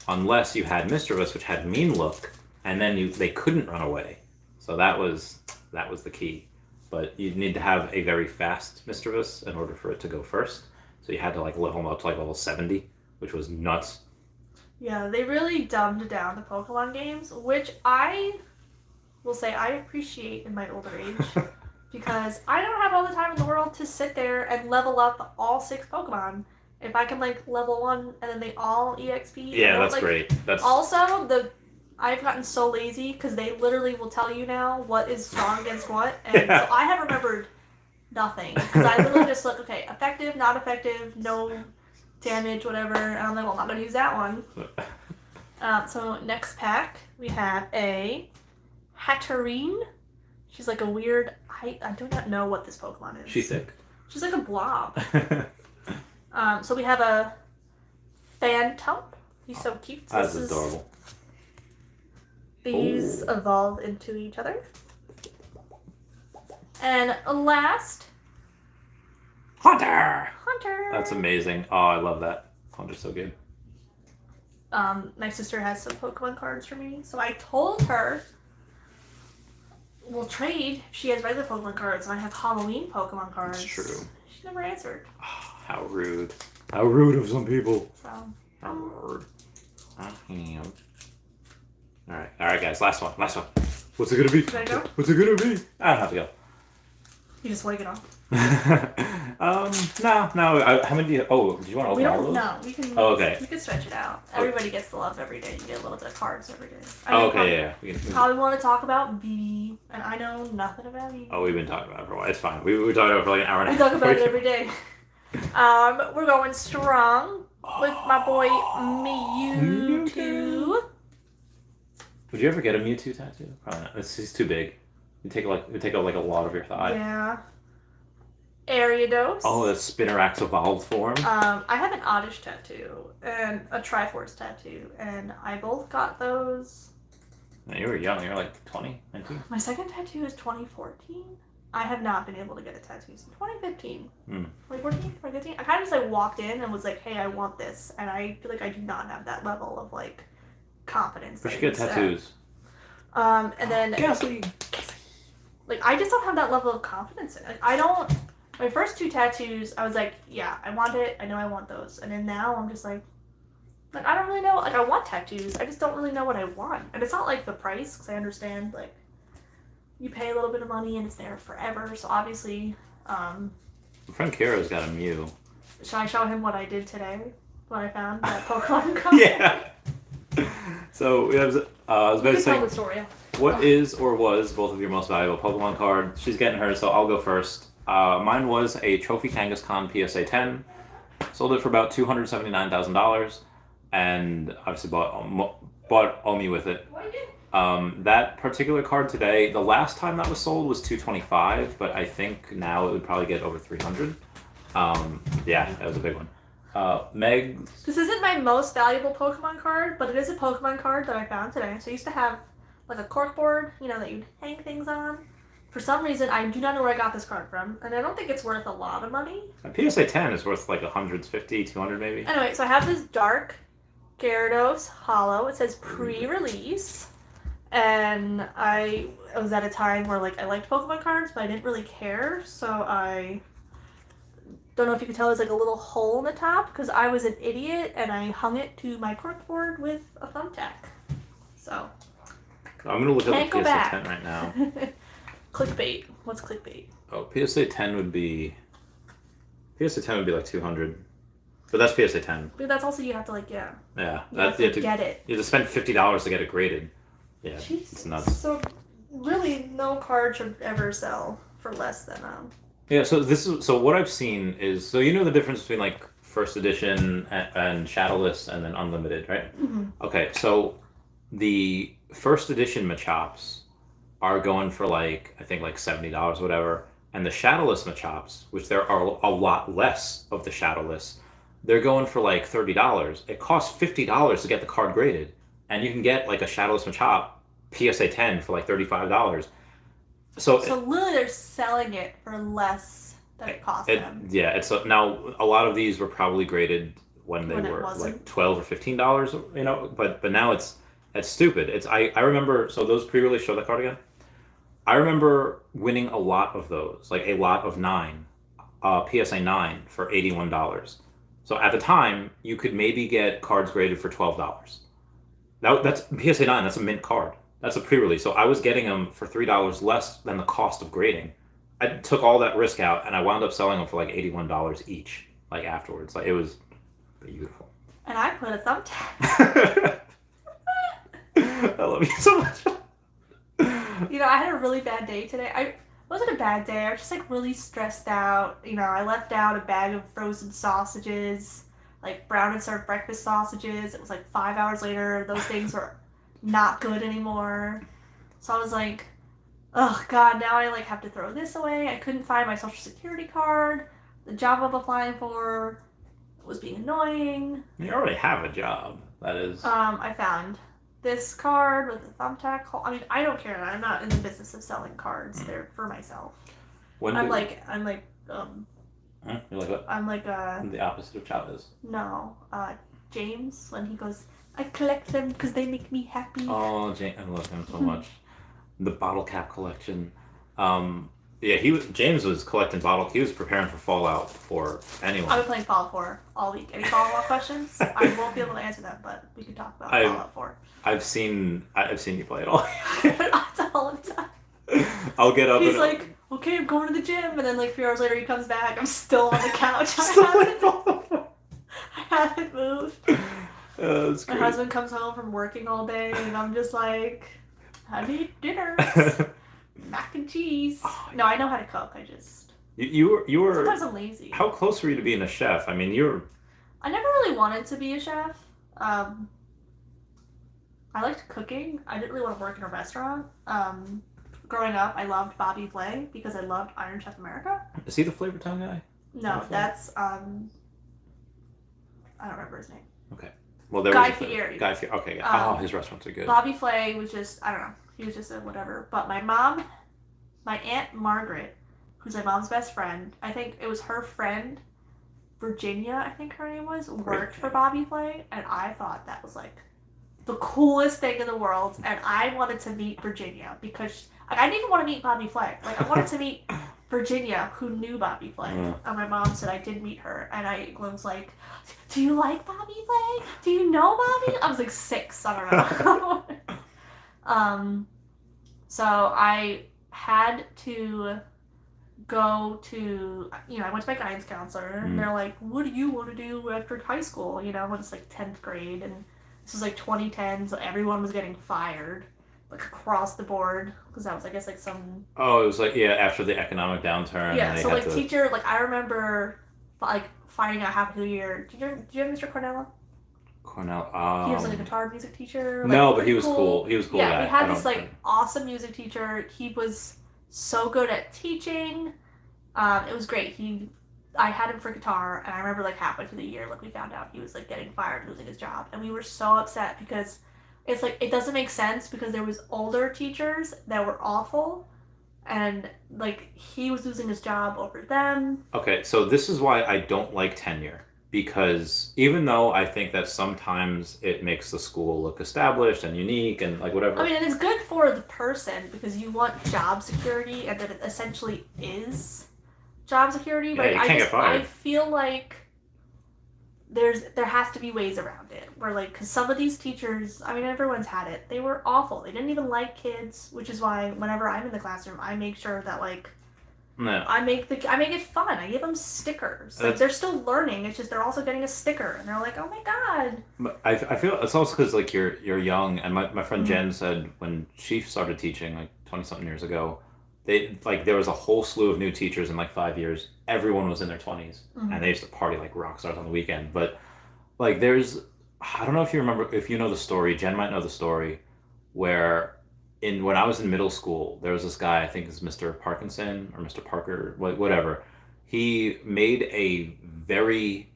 S4: Unless you had Mischievous, which had Mean Look, and then they couldn't run away. So that was the key. But you need to have a very fast Mischievous in order for it to go first. So you had to like level them up to like level 70, which was nuts.
S3: Yeah, they really dumbed down the Pokemon games, which I will say I appreciate in my older age. Because I don't have all the time in the world to sit there and level up all 6 Pokemon. If I can like level 1 and then they all EXP.
S4: Yeah, that's
S3: like,
S4: great. That's
S3: also I've gotten so lazy because they literally will tell you now what is strong against what, and so I have remembered nothing because I literally just look, okay, effective, not effective, no damage, whatever, and I'm like, well, I'm not gonna use that one. So next pack we have a Hatterene. She's like a weird. I do not know what this Pokemon is.
S4: She's sick.
S3: She's like a blob. So we have a Phantump. He's so cute. So
S4: That's adorable.
S3: These evolve into each other. And last,
S4: Hunter!
S3: Hunter.
S4: That's amazing. Oh, I love that. Hunter's so good.
S3: My sister has some Pokemon cards for me, so I told her we'll trade if she has regular Pokemon cards and I have Halloween Pokemon cards.
S4: That's true.
S3: She never answered.
S4: Oh, how rude. How rude of some people.
S3: So.
S4: How rude. Alright guys, last one. What's it gonna be?
S3: Should I go?
S4: What's it gonna be? I don't have to go.
S3: You just wake it up.
S4: No. How many do you? Oh, do you want to open
S3: We
S4: all
S3: don't
S4: those?
S3: know. We can.
S4: Oh, okay.
S3: We can stretch it out.
S4: Okay.
S3: Everybody gets the love every day. You get a little bit of cards every day.
S4: Oh, okay, yeah. We can,
S3: Probably want to talk about Vivi, and I know nothing about Vivi.
S4: we've been talking about it for a while. It's fine. We were talking about it for like an hour and a
S3: We
S4: half.
S3: talk about it every day. We're going strong with my boy Mewtwo.
S4: Would you ever get a Mewtwo tattoo? Probably not. He's too big. It'd take up like a lot of your thigh.
S3: Yeah. Ariados.
S4: Oh, that's Spinnerack's evolved form.
S3: I have an Oddish tattoo and a Triforce tattoo, and I both got those.
S4: No, you were young. You were like 20, 19.
S3: My second tattoo is 2014. I have not been able to get a tattoo since 2015. 2014, 2015. I kind of just like walked in and was like, hey, I want this, and I feel like I do not have that level of like confidence.
S4: We should get tattoos.
S3: And then
S4: Gasoline.
S3: like I just don't have that level of confidence in it. Like, I don't. My first 2 tattoos, I was like, yeah, I want it. I know I want those. And then now I'm just like I don't really know. Like I want tattoos. I just don't really know what I want. And it's not like the price, because I understand like you pay a little bit of money and it's there forever. So obviously,
S4: My friend Kira's got a Mew.
S3: should I show him what I did today? What I found that Pokemon card?
S4: Yeah. So I was
S3: You
S4: about
S3: can
S4: to
S3: tell
S4: say,
S3: the story.
S4: what is or was both of your most valuable Pokemon card? She's getting hers, so I'll go first. Mine was a Trophy Kangaskhan PSA 10. Sold it for about $279,000, and obviously bought Omi with it. That particular card today, the last time that was sold was $225, but I think now it would probably get over $300. Yeah, that was a big one. Meg.
S3: This isn't my most valuable Pokemon card, but it is a Pokemon card that I found today. So I used to have like a corkboard, that you'd hang things on. For some reason, I do not know where I got this card from, and I don't think it's worth a lot of money.
S4: A PSA 10 is worth like 150, 200 maybe.
S3: Anyway, so I have this dark Gyarados Hollow. It says pre-release. And I was at a time where like I liked Pokemon cards, but I didn't really care. So I don't know if you could tell there's like a little hole in the top because I was an idiot and I hung it to my corkboard with a thumbtack. So
S4: I'm gonna look
S3: Can't
S4: up the
S3: go
S4: PSA
S3: back.
S4: 10 right now.
S3: clickbait. What's clickbait?
S4: Oh, PSA 10 would be like 200, but that's PSA 10.
S3: But that's also you have to like
S4: Yeah,
S3: you have
S4: that's
S3: to get it.
S4: You have to spend $50 to get it graded. Yeah,
S3: Jeez.
S4: it's nuts.
S3: So really, no card should ever sell for less than
S4: Yeah, so what I've seen is, so you know the difference between like first edition and shadowless and then unlimited, right?
S3: Mm-hmm.
S4: Okay, so the first edition Machops are going for like, I think like $70 or whatever, and the shadowless Machops, which there are a lot less of the shadowless, they're going for like $30. It costs $50 to get the card graded, and you can get like a shadowless Machop PSA 10 for like $35. So
S3: literally they're selling it for less than it cost them.
S4: Yeah, now a lot of these were probably graded when they
S3: When it
S4: were
S3: wasn't.
S4: like $12 or $15, you know, but now it's stupid. I remember, so those pre-release, show that card again. I remember winning a lot of those, like a lot of PSA 9 for $81. So at the time, you could maybe get cards graded for $12. That's PSA 9, that's a mint card. That's a pre-release. So I was getting them for $3 less than the cost of grading. I took all that risk out, and I wound up selling them for like $81 each, like afterwards. Like, it was beautiful.
S3: And I put a thumbtack.
S4: I love you so much.
S3: You know, I had a really bad day today. It wasn't a bad day. I was just like really stressed out. You know, I left out a bag of frozen sausages, like brown and served breakfast sausages. It was like 5 hours later. Those things were not good anymore. So I was like, oh God, now I like have to throw this away. I couldn't find my social security card. The job I'm applying for was being annoying.
S4: You already have a job. That is.
S3: I found this card with a thumbtack hole. I mean, I don't care. I'm not in the business of selling cards. They're for myself.
S4: When
S3: I'm
S4: do-
S3: like
S4: Huh? You're like what?
S3: I'm like
S4: The opposite of Chavez.
S3: no, James when he goes, I collect them because they make me happy.
S4: Oh, James, I love him so much. The bottle cap collection. Yeah, James was collecting bottle. He was preparing for Fallout for anyone.
S3: I've been playing Fallout 4 all week. Any follow-up questions? I won't be able to answer them, but we can talk about Fallout 4.
S4: I've seen you play it all.
S3: That's all the time.
S4: I'll get up.
S3: He's
S4: and
S3: like, okay, I'm going to the gym, and then like 3 hours later he comes back. I'm still on the couch.
S4: Still
S3: I haven't moved.
S4: That's
S3: My
S4: great.
S3: husband comes home from working all day, and I'm just like, how do you eat dinner? Mac and cheese.
S4: Oh,
S3: No, I know how to cook. I just
S4: you were.
S3: sometimes I'm lazy.
S4: How close were you to being a chef? I mean,
S3: I never really wanted to be a chef. I liked cooking. I didn't really want to work in a restaurant. Growing up, I loved Bobby Flay because I loved Iron Chef America.
S4: Is he the Flavor Town guy?
S3: No,
S4: Okay.
S3: that's I don't remember his name.
S4: Well, there
S3: Guy
S4: was
S3: Fieri.
S4: Guy Fieri. Okay. His restaurants are good.
S3: Bobby Flay was just, I don't know, he was just a whatever. But my Aunt Margaret, who's my mom's best friend, I think it was her friend, Virginia, I think her name was, worked for Bobby Flay, and I thought that was like the coolest thing in the world, and I wanted to meet Virginia because like, I didn't even want to meet Bobby Flay. Like I wanted to meet Virginia, who knew Bobby Flay,
S4: Yeah.
S3: and my mom said I did meet her, and I was like, do you like Bobby Flay? Do you know Bobby? I was like 6, I don't know. So I had to go to, I went to my guidance counselor, and they're like, what do you want to do after high school? When it's like 10th grade, and this was like 2010, so everyone was getting fired, like across the board, because that was, I guess, like some...
S4: Oh, it was like, yeah, after the economic downturn.
S3: Yeah,
S4: they
S3: so
S4: had
S3: like
S4: to...
S3: teacher, like I remember, like finding out halfway through the year. Do you have Mr. Cornell?
S4: Cornell.
S3: He was like a guitar music teacher. Like,
S4: No, but
S3: pretty
S4: he was cool. He was cool.
S3: Yeah,
S4: guy.
S3: we had
S4: I
S3: this
S4: don't
S3: like
S4: think-
S3: awesome music teacher. He was so good at teaching. It was great. I had him for guitar, and I remember like halfway through the year, like we found out he was like getting fired, losing his job, and we were so upset because it's like it doesn't make sense because there was older teachers that were awful, and like he was losing his job over them.
S4: Okay, so this is why I don't like tenure. because even though I think that sometimes it makes the school look established and unique and like whatever.
S3: I mean, and it's good for the person because you want job security, and that it essentially is job security. But
S4: Yeah, you can't get fired.
S3: I feel like there has to be ways around it. Where like, because some of these teachers, I mean, everyone's had it. They were awful. They didn't even like kids, which is why whenever I'm in the classroom, I make sure that like.
S4: No.
S3: I make it fun. I give them stickers. Like they're still learning. It's just they're also getting a sticker, and they're like, "Oh my god!"
S4: But I feel it's also because like you're young, and my friend Jen said when she started teaching like 20-something years ago, they like there was a whole slew of new teachers in like 5 years. Everyone was in their 20s, and they used to party like rock stars on the weekend. But like I don't know if you remember, if you know the story. Jen might know the story, where when I was in middle school, there was this guy, I think it's Mr. Parkinson or Mr. Parker, whatever. He made a very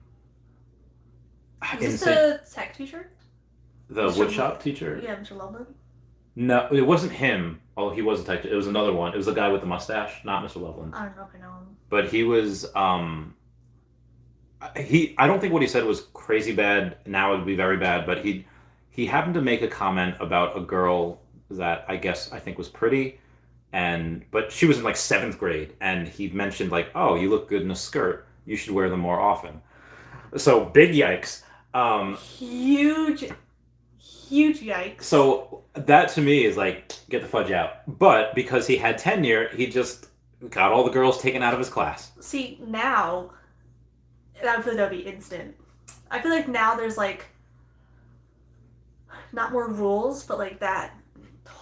S3: Is this the tech teacher?
S4: The
S3: Mr.
S4: woodshop teacher?
S3: Yeah, Mr. Loveland.
S4: No, it wasn't him. Oh, he was a tech. It was another one. It was the guy with the mustache, not Mr. Loveland.
S3: I don't know if I know him.
S4: But he was I don't think what he said was crazy bad. Now it would be very bad, but he happened to make a comment about a girl that I think was pretty, but she was in like 7th grade, and he mentioned like, "Oh, you look good in a skirt. You should wear them more often." So big yikes.
S3: Huge yikes.
S4: So that to me is like, get the fudge out. But because he had tenure, he just got all the girls taken out of his class.
S3: See, now I feel like that would be instant. I feel like now there's like not more rules, but like that.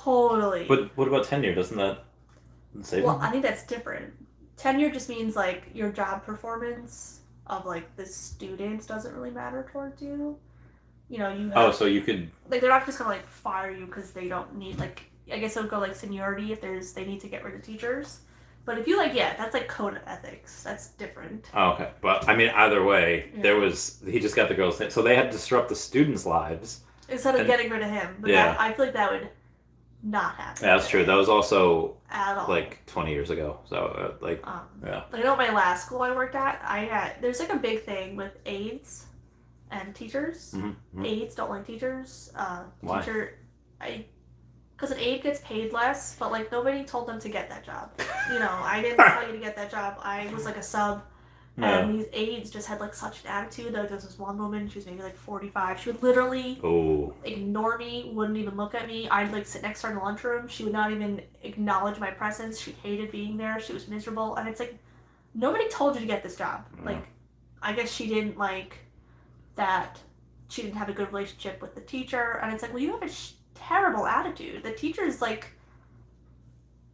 S3: Totally.
S4: But what about tenure? Doesn't that say?
S3: Well, I think that's different. Tenure just means like your job performance of like the students doesn't really matter towards you. You know, you have,
S4: so you could
S3: like they're not just gonna like fire you because they don't need like, I guess it would go like seniority if they need to get rid of teachers. But if you like, yeah, that's like code of ethics. That's different.
S4: Oh, okay. But I mean, either way,
S3: Yeah.
S4: he just got the girls. So they had to disrupt the students' lives
S3: Instead of getting rid of him. But
S4: Yeah.
S3: I feel like that would not happen.
S4: Yeah, that's true. That was also
S3: At all.
S4: like 20 years ago. So yeah.
S3: Like I know at my last school I worked at, there's like a big thing with aides and teachers.
S4: Mm-hmm.
S3: Aides don't like teachers.
S4: Why?
S3: Because an aide gets paid less, but like nobody told them to get that job. You know, I didn't tell you to get that job. I was like a sub. And these aides just had like such an attitude. Like, there's this one woman, she was maybe like 45. She would literally ignore me, wouldn't even look at me. I'd like sit next to her in the lunchroom. She would not even acknowledge my presence. She hated being there. She was miserable. And it's like, nobody told you to get this job. Like, I guess she didn't like that. She didn't have a good relationship with the teacher. And it's like, well, you have a terrible attitude. The teacher's like,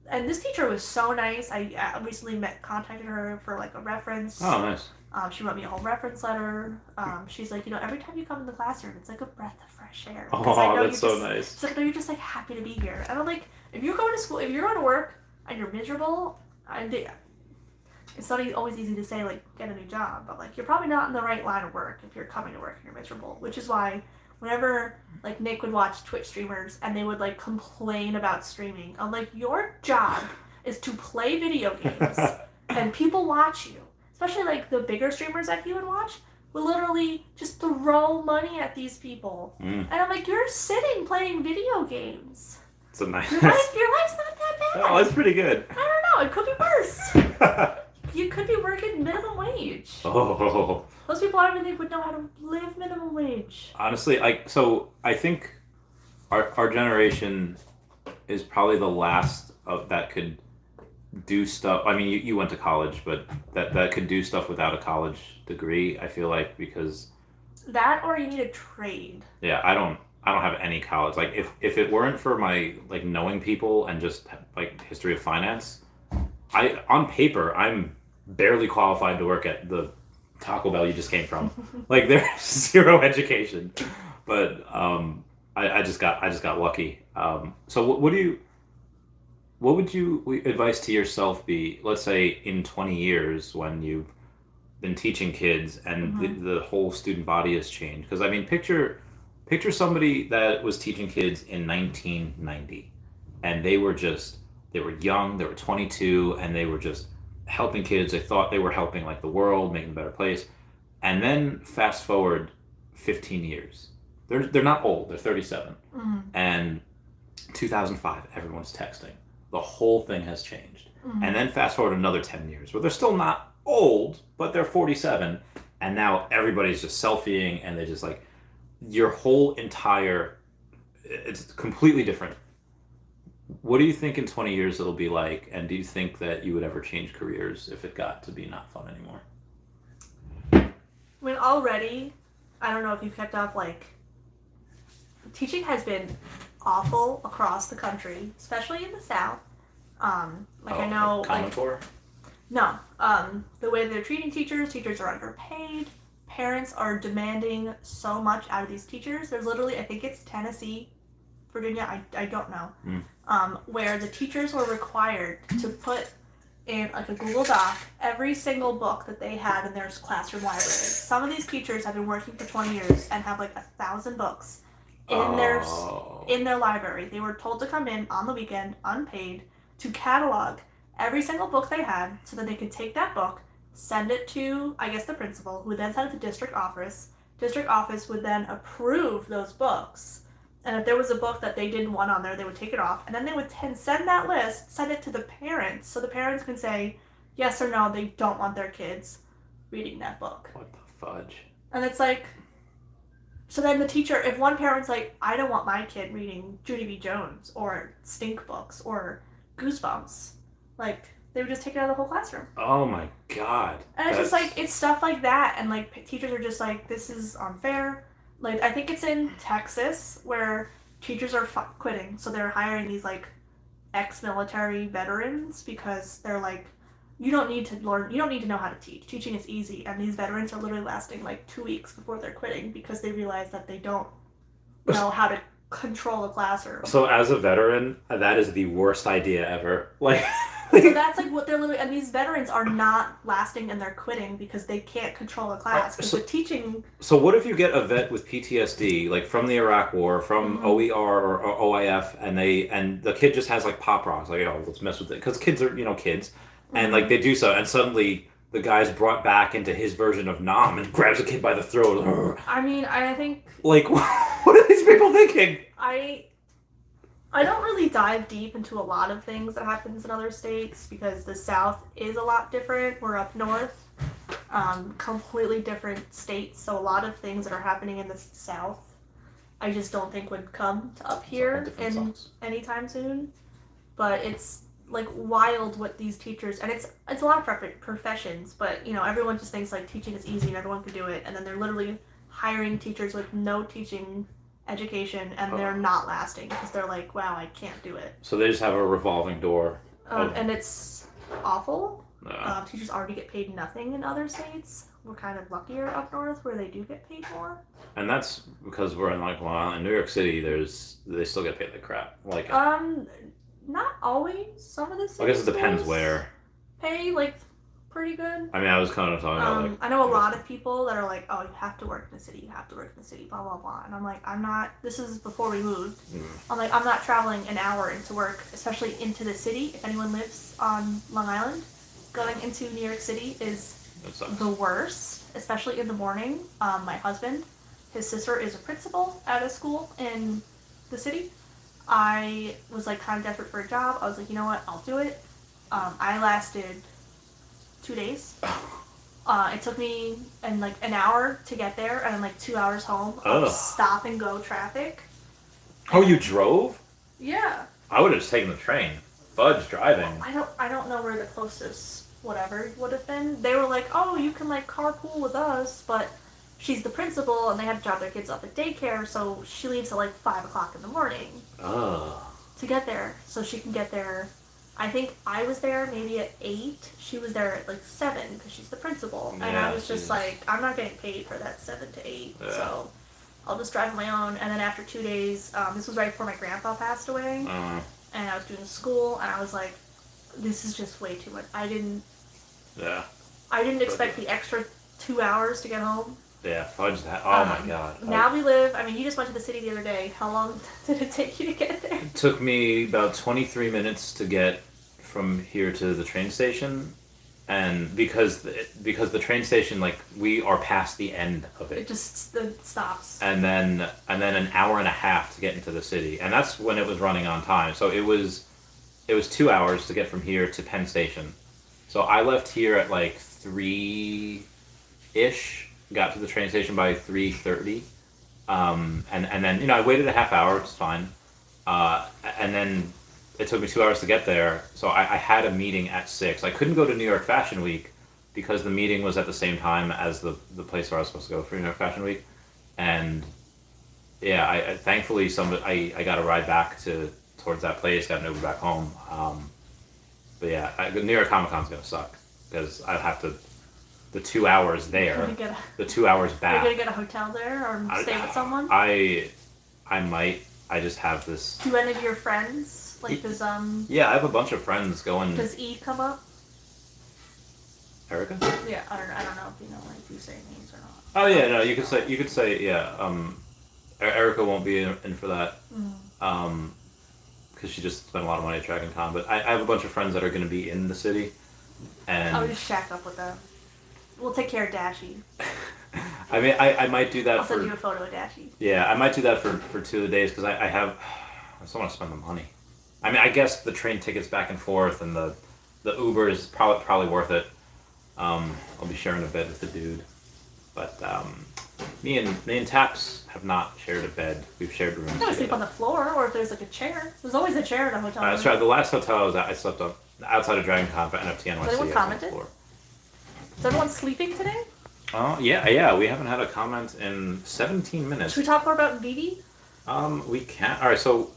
S3: and this teacher was so nice. I recently contacted her for like a reference.
S4: Oh, nice.
S3: She wrote me a whole reference letter. She's like, you know, every time you come in the classroom, it's like a breath of fresh air.
S4: Oh, that's so nice.
S3: She's like, no, you're just like happy to be here. And I'm like, if you're going to school, if you're going to work and you're miserable, it's not always easy to say like get a new job, but like you're probably not in the right line of work if you're coming to work and you're miserable. Which is why whenever like Nick would watch Twitch streamers and they would like complain about streaming, I'm like, your job is to play video games and people watch you. Especially like the bigger streamers that he would watch would literally just throw money at these people. And I'm like, you're sitting playing video games.
S4: It's a nice.
S3: Your life's not that bad.
S4: Oh, it's pretty good.
S3: I don't know. It could be worse. You could be working minimum wage.
S4: Oh.
S3: Most people I don't even think would know how to live minimum wage.
S4: Honestly, I think our generation is probably the last that could do stuff. I mean, you went to college, but that could do stuff without a college degree. I feel like because
S3: that, or you need a trade.
S4: Yeah, I don't have any college. Like if it weren't for my like knowing people and just like history of finance, on paper I'm barely qualified to work at the Taco Bell you just came from. Like there's zero education, but I just got lucky. So what would you advice to yourself be? Let's say in 20 years when you've been teaching kids and the whole student body has changed. Because I mean, picture somebody that was teaching kids in 1990, and they were young, they were 22, and they were just helping kids. They thought they were helping like the world, making a better place. And then fast forward 15 years. They're not old. They're 37.
S3: Mm-hmm.
S4: And 2005, everyone's texting. The whole thing has changed.
S3: Mm-hmm.
S4: And then fast forward another 10 years where they're still not old, but they're 47. And now everybody's just selfieing and they're just like, your whole entire, it's completely different. What do you think in 20 years it'll be like? And do you think that you would ever change careers if it got to be not fun anymore?
S3: I mean, already, I don't know if you've kept up, like, teaching has been awful across the country, especially in the South. I know, like, no, the way they're treating teachers are underpaid. Parents are demanding so much out of these teachers. There's literally, I think it's Tennessee, Virginia, I don't know, where the teachers were required to put in like a Google Doc every single book that they had in their classroom library. Some of these teachers have been working for 20 years and have like 1,000 books in their library. They were told to come in on the weekend, unpaid, to catalog every single book they had so that they could take that book, send it to, I guess, the principal, who would then send it to district office. District office would then approve those books. And if there was a book that they didn't want on there, they would take it off. And then they would send that list, send it to the parents, so the parents can say yes or no, they don't want their kids reading that book.
S4: What the fudge?
S3: And it's like, so then the teacher, if one parent's like, I don't want my kid reading Judy B. Jones or Stink books or Goosebumps, like, they would just take it out of the whole classroom.
S4: Oh my God.
S3: And it's just like, it's stuff like that. And like, teachers are just like, this is unfair. Like, I think it's in Texas where teachers are quitting. So they're hiring these like ex-military veterans because they're like, you don't need to learn, you don't need to know how to teach. Teaching is easy. And these veterans are literally lasting like 2 weeks before they're quitting because they realize that they don't know how to control a classroom.
S4: So as a veteran, that is the worst idea ever. Like,
S3: so that's like what they're literally, and these veterans are not lasting and they're quitting because they can't control a class. Because the teaching.
S4: So what if you get a vet with PTSD, like from the Iraq War, from OER or OIF, and the kid just has like pop rocks, like, let's mess with it, because kids are, kids, and like they do so, and suddenly the guy's brought back into his version of Nam and grabs a kid by the throat.
S3: I mean, I think.
S4: Like, what are these people thinking?
S3: I don't really dive deep into a lot of things that happens in other states because the South is a lot different. We're up north, completely different states. So a lot of things that are happening in the South, I just don't think would come to up here anytime soon. But it's like wild what these teachers, and it's a lot of professions, but everyone just thinks like teaching is easy and everyone could do it, and then they're literally hiring teachers with no teaching education and they're not lasting because they're like, wow, I can't do it.
S4: So they just have a revolving door.
S3: And it's awful.
S4: Yeah.
S3: Teachers already get paid nothing in other states. We're kind of luckier up north where they do get paid more.
S4: And that's because we're in in New York City, they still get paid like crap. Like
S3: not always. Some of the cities
S4: I guess it depends where.
S3: Pay like pretty good.
S4: I mean, I was kind of talking about like.
S3: I know a lot of people that are like, oh, you have to work in the city, blah blah blah, and I'm like, I'm not. This is before we moved. I'm like, I'm not traveling an hour into work, especially into the city. If anyone lives on Long Island, going into New York City is the worst, especially in the morning. My husband, his sister is a principal at a school in the city. I was like kind of desperate for a job. I was like, you know what, I'll do it. I lasted 2 days. It took me like an hour to get there and then like 2 hours home of stop and go traffic.
S4: Oh, you drove?
S3: Yeah.
S4: I would have just taken the train. Fudge driving.
S3: I don't know where the closest whatever would have been. They were like, oh, you can like carpool with us, but she's the principal and they have to drop their kids off at daycare, so she leaves at like 5 o'clock in the morning to get there, so she can get there. I think I was there maybe at 8. She was there at like 7 because she's the principal. And I was just like, I'm not getting paid for that 7 to 8. Yeah. So I'll just drive on my own. And then after 2 days, this was right before my grandpa passed away. And I was doing school and I was like, this is just way too much. I didn't expect the extra 2 hours to get home.
S4: Yeah, fudge that. Oh my God.
S3: Now we live, you just went to the city the other day. How long did it take you to get there?
S4: It took me about 23 minutes to get from here to the train station, and because the train station, like, we are past the end of
S3: It
S4: it,
S3: just stops.
S4: and then an hour and a half to get into the city, and that's when it was running on time. So it was 2 hours to get from here to Penn Station. So I left here at like 3-ish, got to the train station by 3:30, and then I waited a half hour, which is fine, and then it took me 2 hours to get there. So I had a meeting at 6. I couldn't go to New York Fashion Week because the meeting was at the same time as the place where I was supposed to go for New York Fashion Week, and yeah, I thankfully I got a ride back towards that place, got an Uber back home. But yeah, New York Comic Con's gonna suck because I'd have to the 2 hours there, the 2 hours
S3: Are
S4: back.
S3: you gonna get a hotel there or stay with someone?
S4: I might. I just have this.
S3: Do any of your friends does
S4: Yeah, I have a bunch of friends going.
S3: does E come up?
S4: Erica?
S3: Yeah, I don't know if you know if you say names or not.
S4: Oh yeah, no, you could say yeah. Erica won't be in for that. Because she just spent a lot of money at Dragon Con. But I have a bunch of friends that are going to be in the city, and
S3: I'll just shack up with them. We'll take care of Dashie.
S4: I mean, I might do that
S3: I'll
S4: for.
S3: send you a photo of Dashie.
S4: Yeah, I might do that for 2 of the days because I just want to spend the money. I mean, I guess the train tickets back and forth and the Uber is probably worth it. I'll be sharing a bed with the dude, but me and Taps have not shared a bed. We've shared rooms.
S3: I'm gonna sleep on the floor, or if there's like a chair. There's always a chair at a hotel.
S4: That's right. The last hotel I was at, I slept on outside of Dragon Con for NFT NYC.
S3: Has anyone
S4: on the
S3: commented?
S4: floor.
S3: Is everyone sleeping today?
S4: Oh yeah. We haven't had a comment in 17 minutes.
S3: Should we talk more about Vivi?
S4: We can't. All right. So,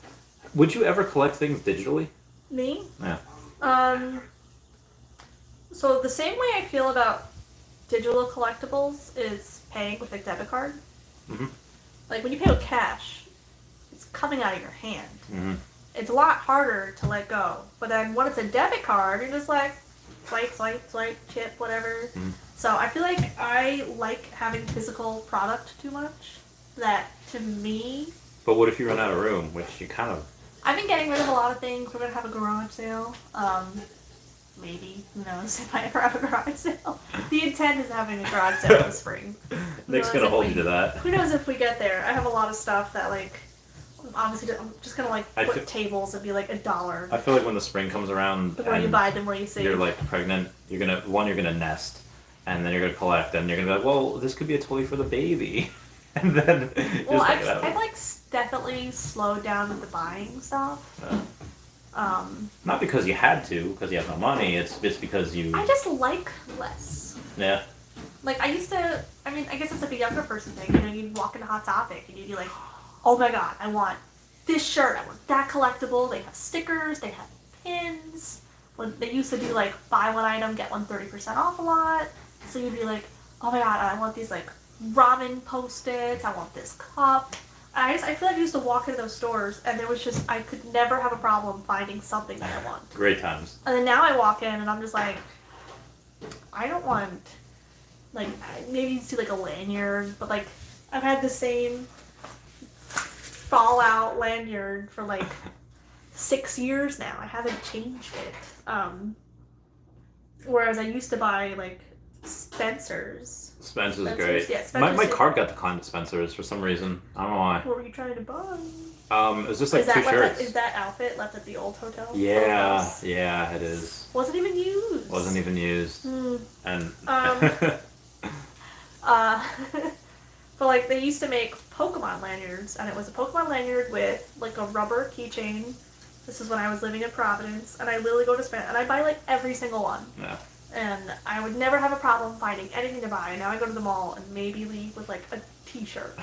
S4: would you ever collect things digitally?
S3: Me?
S4: Yeah.
S3: So the same way I feel about digital collectibles is paying with a debit card.
S4: Mhm.
S3: Like when you pay with cash, it's coming out of your hand.
S4: Mhm.
S3: It's a lot harder to let go. But then when it's a debit card, you're just like swipe, chip, whatever.
S4: Mhm.
S3: So I feel like I like having physical product too much. That to me,
S4: But what if you run out of room, which you kind of.
S3: I've been getting rid of a lot of things. We're gonna have a garage sale. Maybe, who knows if I ever have a garage sale. The intent is having a garage sale in the spring.
S4: Nick's
S3: knows
S4: gonna
S3: if
S4: hold
S3: we-
S4: you to that.
S3: Who knows if we get there? I have a lot of stuff that obviously I'm just gonna
S4: I
S3: put
S4: feel-
S3: tables and be like $1.
S4: I feel like when the spring comes around,
S3: The more you
S4: and
S3: buy, the more you save.
S4: you're like pregnant, you're gonna nest, and then you're gonna collect, and you're gonna be like, well, this could be a toy for the baby, and then
S3: Well,
S4: just
S3: I've definitely slowed down with the buying stuff.
S4: not because you had to, because you have no money. It's just because you.
S3: I just like less.
S4: Yeah.
S3: Like I used to. I mean, I guess it's like a younger person thing. You know, you'd walk into Hot Topic and you'd be like, "Oh my God, I want this shirt. I want that collectible. They have stickers. They have pins." When they used to do like buy one item get one 30% off a lot. So you'd be like, "Oh my God, I want these like ramen post-its. I want this cup." I feel like I used to walk into those stores and there was just I could never have a problem finding something that I want.
S4: Great times.
S3: And then now I walk in and I'm just like, I don't want, like, maybe you see like a lanyard, but like, I've had the same Fallout lanyard for like 6 years now. I haven't changed it. Whereas I used to buy like Spencer's.
S4: Spencer's
S3: Spencer's,
S4: great.
S3: yeah,
S4: my
S3: Spencer's-
S4: card got declined to Spencer's for some reason. I don't know why.
S3: What were you trying to buy?
S4: It was just like two shirts.
S3: Is that outfit left at the old hotel?
S4: Yeah,
S3: House?
S4: yeah, it is.
S3: Wasn't even used.
S4: Wasn't even used.
S3: Hmm.
S4: And
S3: But like they used to make Pokemon lanyards, and it was a Pokemon lanyard with like a rubber keychain. This is when I was living in Providence, and I literally go to spend, and I buy like every single one.
S4: yeah.
S3: And I would never have a problem finding anything to buy. And now I go to the mall and maybe leave with like a T-shirt.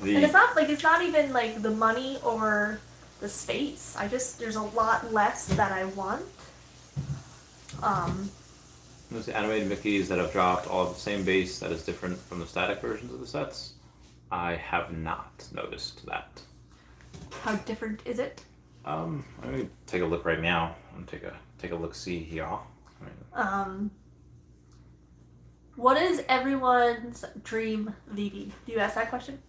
S3: And it's not even like the money or the space. There's a lot less that I want.
S4: Those animated Mickeys that have dropped all of the same base that is different from the static versions of the sets. I have not noticed that.
S3: How different is it?
S4: Let me take a look right now. I'm gonna take a look see here.
S3: What is everyone's dream Vivi? Do you ask that question?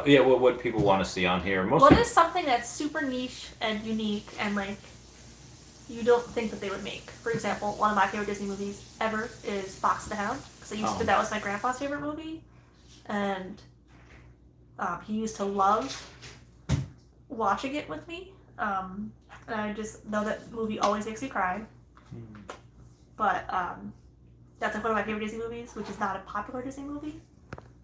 S4: Yeah, what people want to see on here.
S3: What is something that's super niche and unique and like you don't think that they would make. For example, one of my favorite Disney movies ever is Fox and the Hound, because that was my grandpa's favorite movie, and he used to love watching it with me. And I just know that movie always makes me cry. But that's like one of my favorite Disney movies, which is not a popular Disney movie.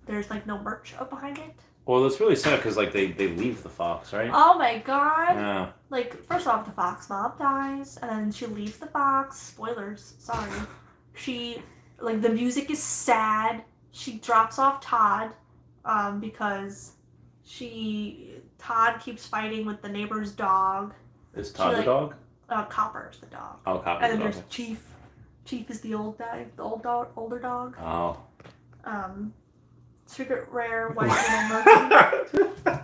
S3: There's like no merch up behind it.
S4: Well, it's really sad because like they leave the fox, right?
S3: Oh my god!
S4: Yeah.
S3: Like, first off, the fox mom dies, and then she leaves the fox. Spoilers, sorry. She, like, the music is sad. She drops off Todd, because Todd keeps fighting with the neighbor's dog.
S4: Is Todd the dog?
S3: Copper's the dog.
S4: Oh, Copper's
S3: And then
S4: the dog.
S3: there's Chief. Chief is the old guy, the older dog.
S4: Oh.
S3: Secret rare white little monkey.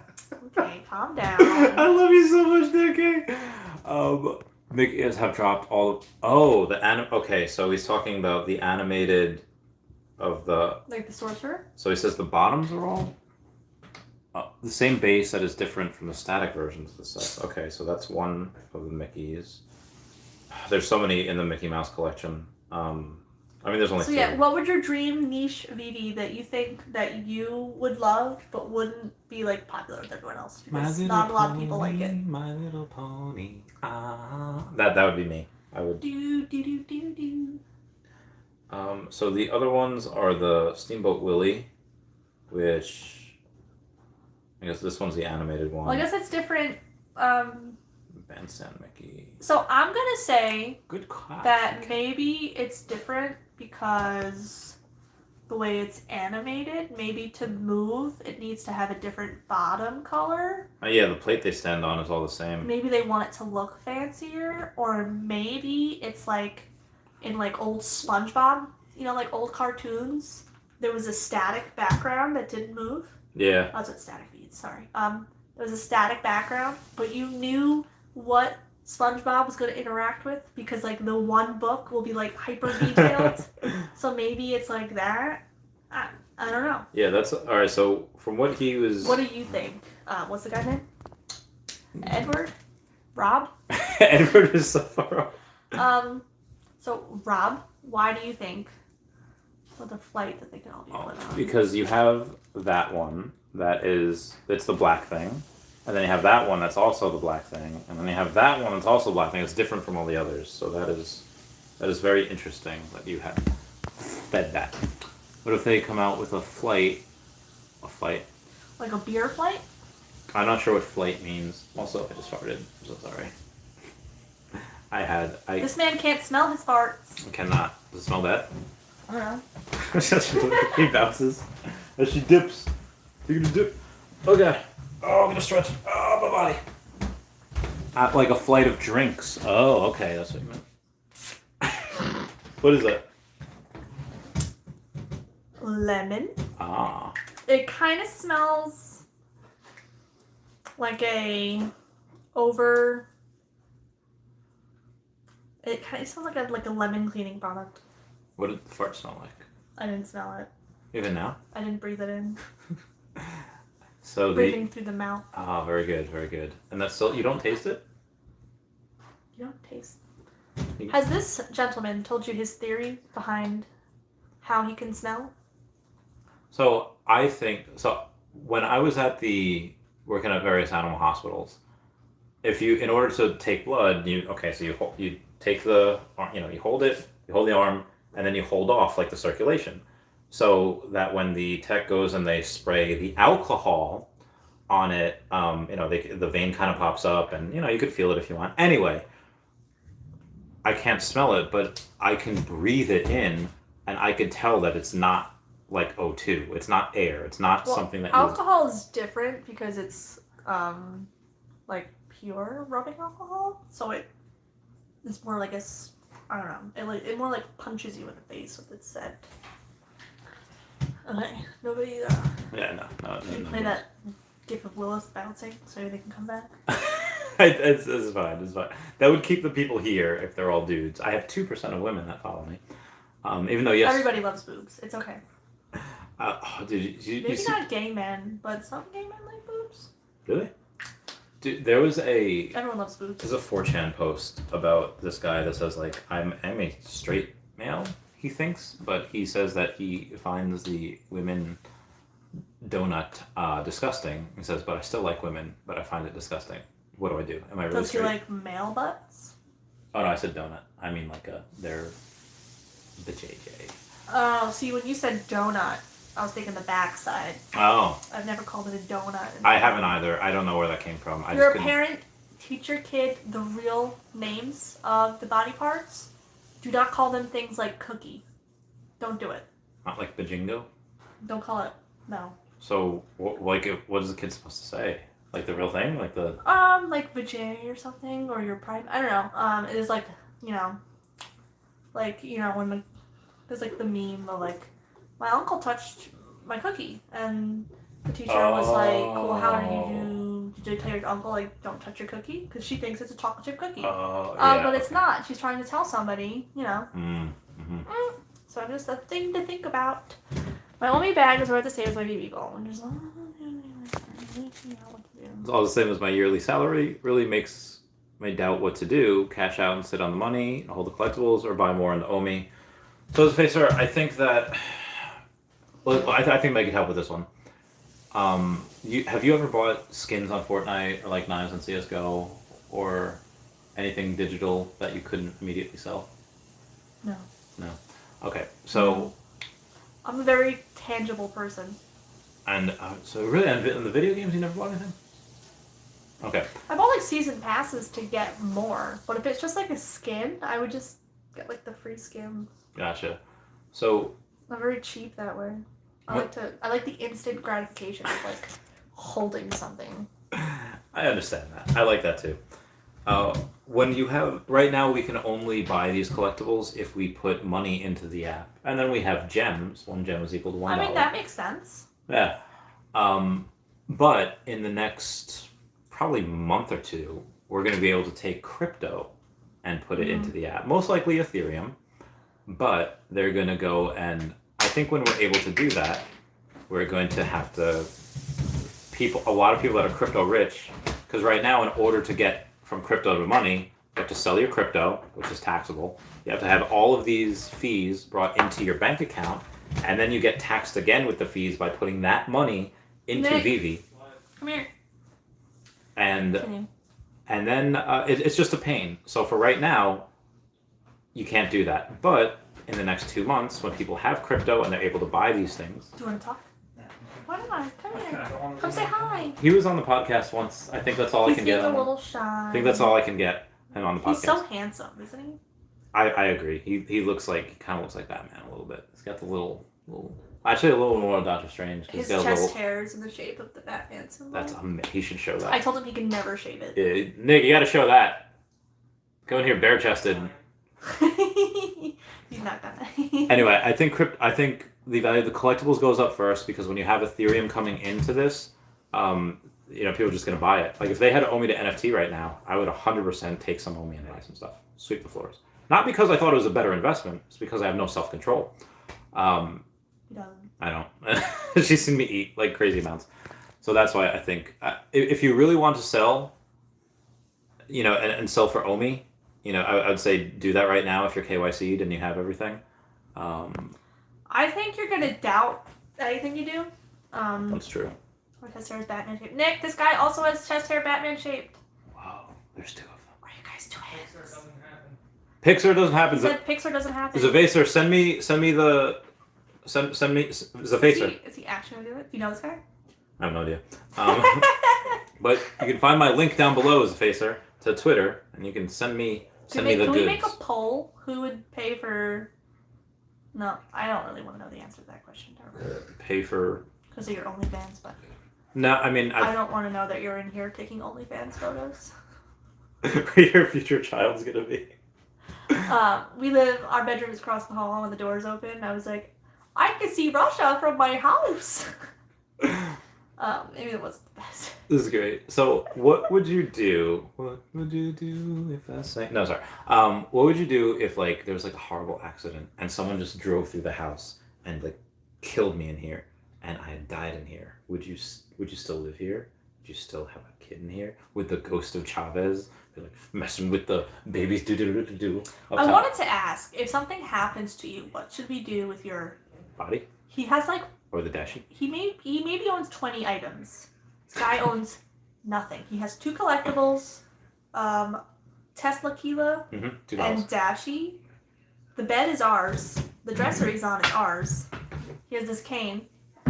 S3: Okay, calm down.
S4: I love you so much, Nicky. Mickey have dropped all of... Okay, so he's talking about the animated of the...
S3: Like the sorcerer?
S4: So he says the bottoms are all... the same base that is different from the static versions of the set. Okay, so that's one of the Mickeys. There's so many in the Mickey Mouse collection. I mean, there's only three.
S3: What would your dream niche Vivi that you think that you would love but wouldn't be like popular with everyone else? Because not a lot of people like it.
S4: My Little Pony. That would be me. I would.
S3: Do.
S4: So the other ones are the Steamboat Willie, which I guess this one's the animated one.
S3: Well, I guess it's different.
S4: Bandstand Mickey.
S3: So I'm gonna say
S4: Good class.
S3: that maybe it's different because the way it's animated, maybe to move, it needs to have a different bottom color.
S4: Yeah, the plate they stand on is all the same.
S3: Maybe they want it to look fancier, or maybe it's like in like old SpongeBob, like old cartoons. There was a static background that didn't move.
S4: Yeah.
S3: That's what static means, sorry. There was a static background, but you knew what SpongeBob was going to interact with because like the one book will be like hyper detailed. So maybe it's like that. I don't know.
S4: Yeah, that's all right. So from what he was,
S3: What do you think? What's the guy's name? Edward? Rob?
S4: Edward is so far off.
S3: So Rob, why do you think for the flight that they can all be put on?
S4: Because you have that one it's the black thing. And then you have that one that's also the black thing, and then you have that one that's also the black thing. It's different from all the others, so that is very interesting that you have fed that. What if they come out with a flight?
S3: Like a beer flight?
S4: I'm not sure what flight means. Also, I just farted. I'm so sorry.
S3: This man can't smell his farts.
S4: I cannot. Does it smell bad?
S3: I don't know.
S4: He bounces as she dips. You're gonna dip. Okay. Oh, I'm gonna stretch. Oh, my body. Like a flight of drinks. Oh, okay, that's what you meant. What is that?
S3: Lemon.
S4: Ah.
S3: It kind of smells like It kind of smells like a lemon cleaning product.
S4: What did the fart smell like?
S3: I didn't smell it.
S4: Even now?
S3: I didn't breathe it in.
S4: So
S3: Breathing through the mouth.
S4: Ah, very good, very good. And that's still, you don't taste it?
S3: You don't taste. Has this gentleman told you his theory behind how he can smell?
S4: So when I was working at various animal hospitals, in order to take blood, you take you hold the arm, and then you hold off like the circulation. So that when the tech goes and they spray the alcohol on it, the vein kind of pops up, and you could feel it if you want. Anyway, I can't smell it, but I can breathe it in, and I could tell that it's not like O2. It's not air. It's not something that
S3: alcohol is different because it's like pure rubbing alcohol, so it's more like I don't know. It more like punches you in the face with its scent. Okay, nobody.
S4: Yeah, no.
S3: Can you play that gif of Willis bouncing so they can come back?
S4: It's fine. It's fine. That would keep the people here if they're all dudes. I have 2% of women that follow me. Even though
S3: everybody loves boobs. It's okay.
S4: Did you
S3: Maybe not gay men, but some gay men like boobs.
S4: Really? Dude, there was a
S3: Everyone loves boobs.
S4: there's a 4chan post about this guy that says like I'm a straight male, he thinks, but he says that he finds the women donut disgusting. He says, but I still like women, but I find it disgusting. What do I do? Am I really
S3: Does he
S4: straight?
S3: like male butts?
S4: Oh no, I said donut. I mean like they're the JJ.
S3: Oh, see, when you said donut, I was thinking the backside.
S4: Oh,
S3: I've never called it a donut.
S4: I haven't either. I don't know where that came from. I
S3: You're
S4: just
S3: a
S4: couldn't.
S3: parent, teach your kid the real names of the body parts. Do not call them things like cookie. Don't do it.
S4: Not like bajingo.
S3: Don't call it. No.
S4: So what is the kid supposed to say? Like the real thing? Like the
S3: Like vajay or something, or your pride. I don't know. It is like, when there's like the meme of like, my uncle touched my cookie, and the teacher was like, well, how did you tell your uncle like don't touch your cookie? Because she thinks it's a chocolate chip cookie.
S4: yeah,
S3: But it's not. She's trying to tell somebody,
S4: Mm-hmm.
S3: So just a thing to think about. My only bag is worth the same as my BB goal. And just
S4: It's all the same as my yearly salary. Really makes me doubt what to do. Cash out and sit on the money, hold the collectibles, or buy more in the OMI. So as a facer, I think that. Well, I think Meg could help with this one. Have you ever bought skins on Fortnite or like knives on CS:GO or anything digital that you couldn't immediately sell?
S3: No.
S4: No. Okay, so
S3: I'm a very tangible person.
S4: and so really in the video games you never bought anything. Okay.
S3: I bought like season passes to get more, but if it's just like a skin, I would just get like the free skin.
S4: Gotcha. So
S3: I'm very cheap that way. I like the instant gratification of like holding something.
S4: I understand that. I like that too. When you have right now, we can only buy these collectibles if we put money into the app, and then we have gems. 1 gem is equal to $1.
S3: I mean, that makes sense.
S4: Yeah. But in the next probably month or two, we're going to be able to take crypto and put it into the app. Most likely Ethereum, but they're going to go and I think when we're able to do that, we're going to have to a lot of people that are crypto rich, because right now in order to get from crypto to money, you have to sell your crypto, which is taxable. You have to have all of these fees brought into your bank account, and then you get taxed again with the fees by putting that money into
S3: Nick.
S4: Vivi.
S3: Come here.
S4: And
S3: Continue.
S4: then it's just a pain. So for right now, you can't do that. But in the next 2 months, when people have crypto and they're able to buy these things.
S3: Do you want to talk? Why not? Come here. Come say hi.
S4: He was on the podcast once. I think that's all I
S3: He's
S4: can
S3: being
S4: get.
S3: a little shy.
S4: I think that's all I can get him on the podcast.
S3: He's so handsome, isn't he?
S4: I agree. He kind of looks like Batman a little bit. He's got the little actually a little more Doctor Strange.
S3: His
S4: He's got
S3: chest
S4: a little.
S3: hair is in the shape of the Batman symbol.
S4: That's he should show that.
S3: I told him he can never shave it.
S4: Yeah, Nick, you got to show that. Go in here bare chested.
S3: He's not gonna.
S4: Anyway, I think the value of the collectibles goes up first because when you have Ethereum coming into this, people are just gonna buy it. Like if they had OMI to NFT right now, I would 100% take some OMI and buy some stuff, sweep the floors. Not because I thought it was a better investment, it's because I have no self-control.
S3: He doesn't.
S4: I don't. She's seen me eat like crazy amounts, so that's why I think if you really want to sell, and sell for OMI. I would say do that right now if you're KYC'd and you have everything.
S3: I think you're gonna doubt anything you do.
S4: That's true.
S3: Or chest hair is Batman shaped. Nick, this guy also has chest hair Batman shaped.
S4: Wow, there's 2 of them.
S3: What are you guys doing?
S4: Pixar doesn't happen.
S3: He said Pixar doesn't happen.
S4: Zavacer, send me Zavacer.
S3: Is he actually gonna do it? Do you know this guy?
S4: I have no idea. But you can find my link down below, Zavacer, to Twitter, and you can send me the
S3: Can
S4: goods.
S3: we make a poll? Who would pay for? No, I don't really want to know the answer to that question.
S4: Pay for?
S3: Because of your OnlyFans, but
S4: No, I mean
S3: I don't want to know that you're in here taking OnlyFans photos.
S4: where your future child's gonna be.
S3: Our bedroom is across the hall and the door's open. I was like, I can see Russia from my house. Maybe it wasn't the best.
S4: This is great. So, what would you do? What would you do if I sang? No, sorry. What would you do if there was a horrible accident and someone just drove through the house and killed me in here and I had died in here? Would you still live here? Would you still have a kid in here with the ghost of Chavez? Be like messing with the babies. Do.
S3: I wanted to ask, if something happens to you, what should we do with your
S4: body
S3: He has like
S4: or the dashi.
S3: he maybe owns 20 items. This guy owns nothing. He has 2 collectibles, Tesla Kiva
S4: $2.
S3: and Dashi. The bed is ours. The dresser he's on is ours. He has this cane.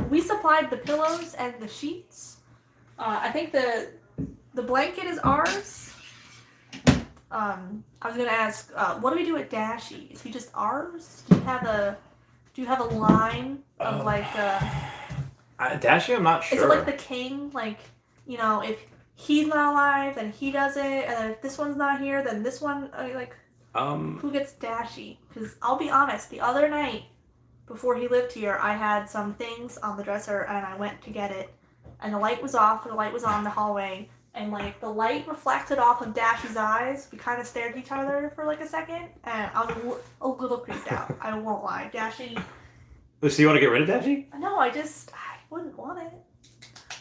S3: We supplied the pillows and the sheets. I think the blanket is ours. I was gonna ask, what do we do with Dashi? Is he just ours? Do you have a line of
S4: Dashi, I'm not sure.
S3: Is it like the king? Like, you know, if he's not alive, then he does it, and if this one's not here, then this one, who gets Dashi? Because I'll be honest, the other night, before he lived here, I had some things on the dresser, and I went to get it, and the light was off, and the light was on in the hallway, and, like, the light reflected off of Dashi's eyes. We kind of stared at each other for, like, a second, and I was a little creeped out. I won't lie. Dashi...
S4: So you want to get rid of Dashi?
S3: No, I wouldn't want it.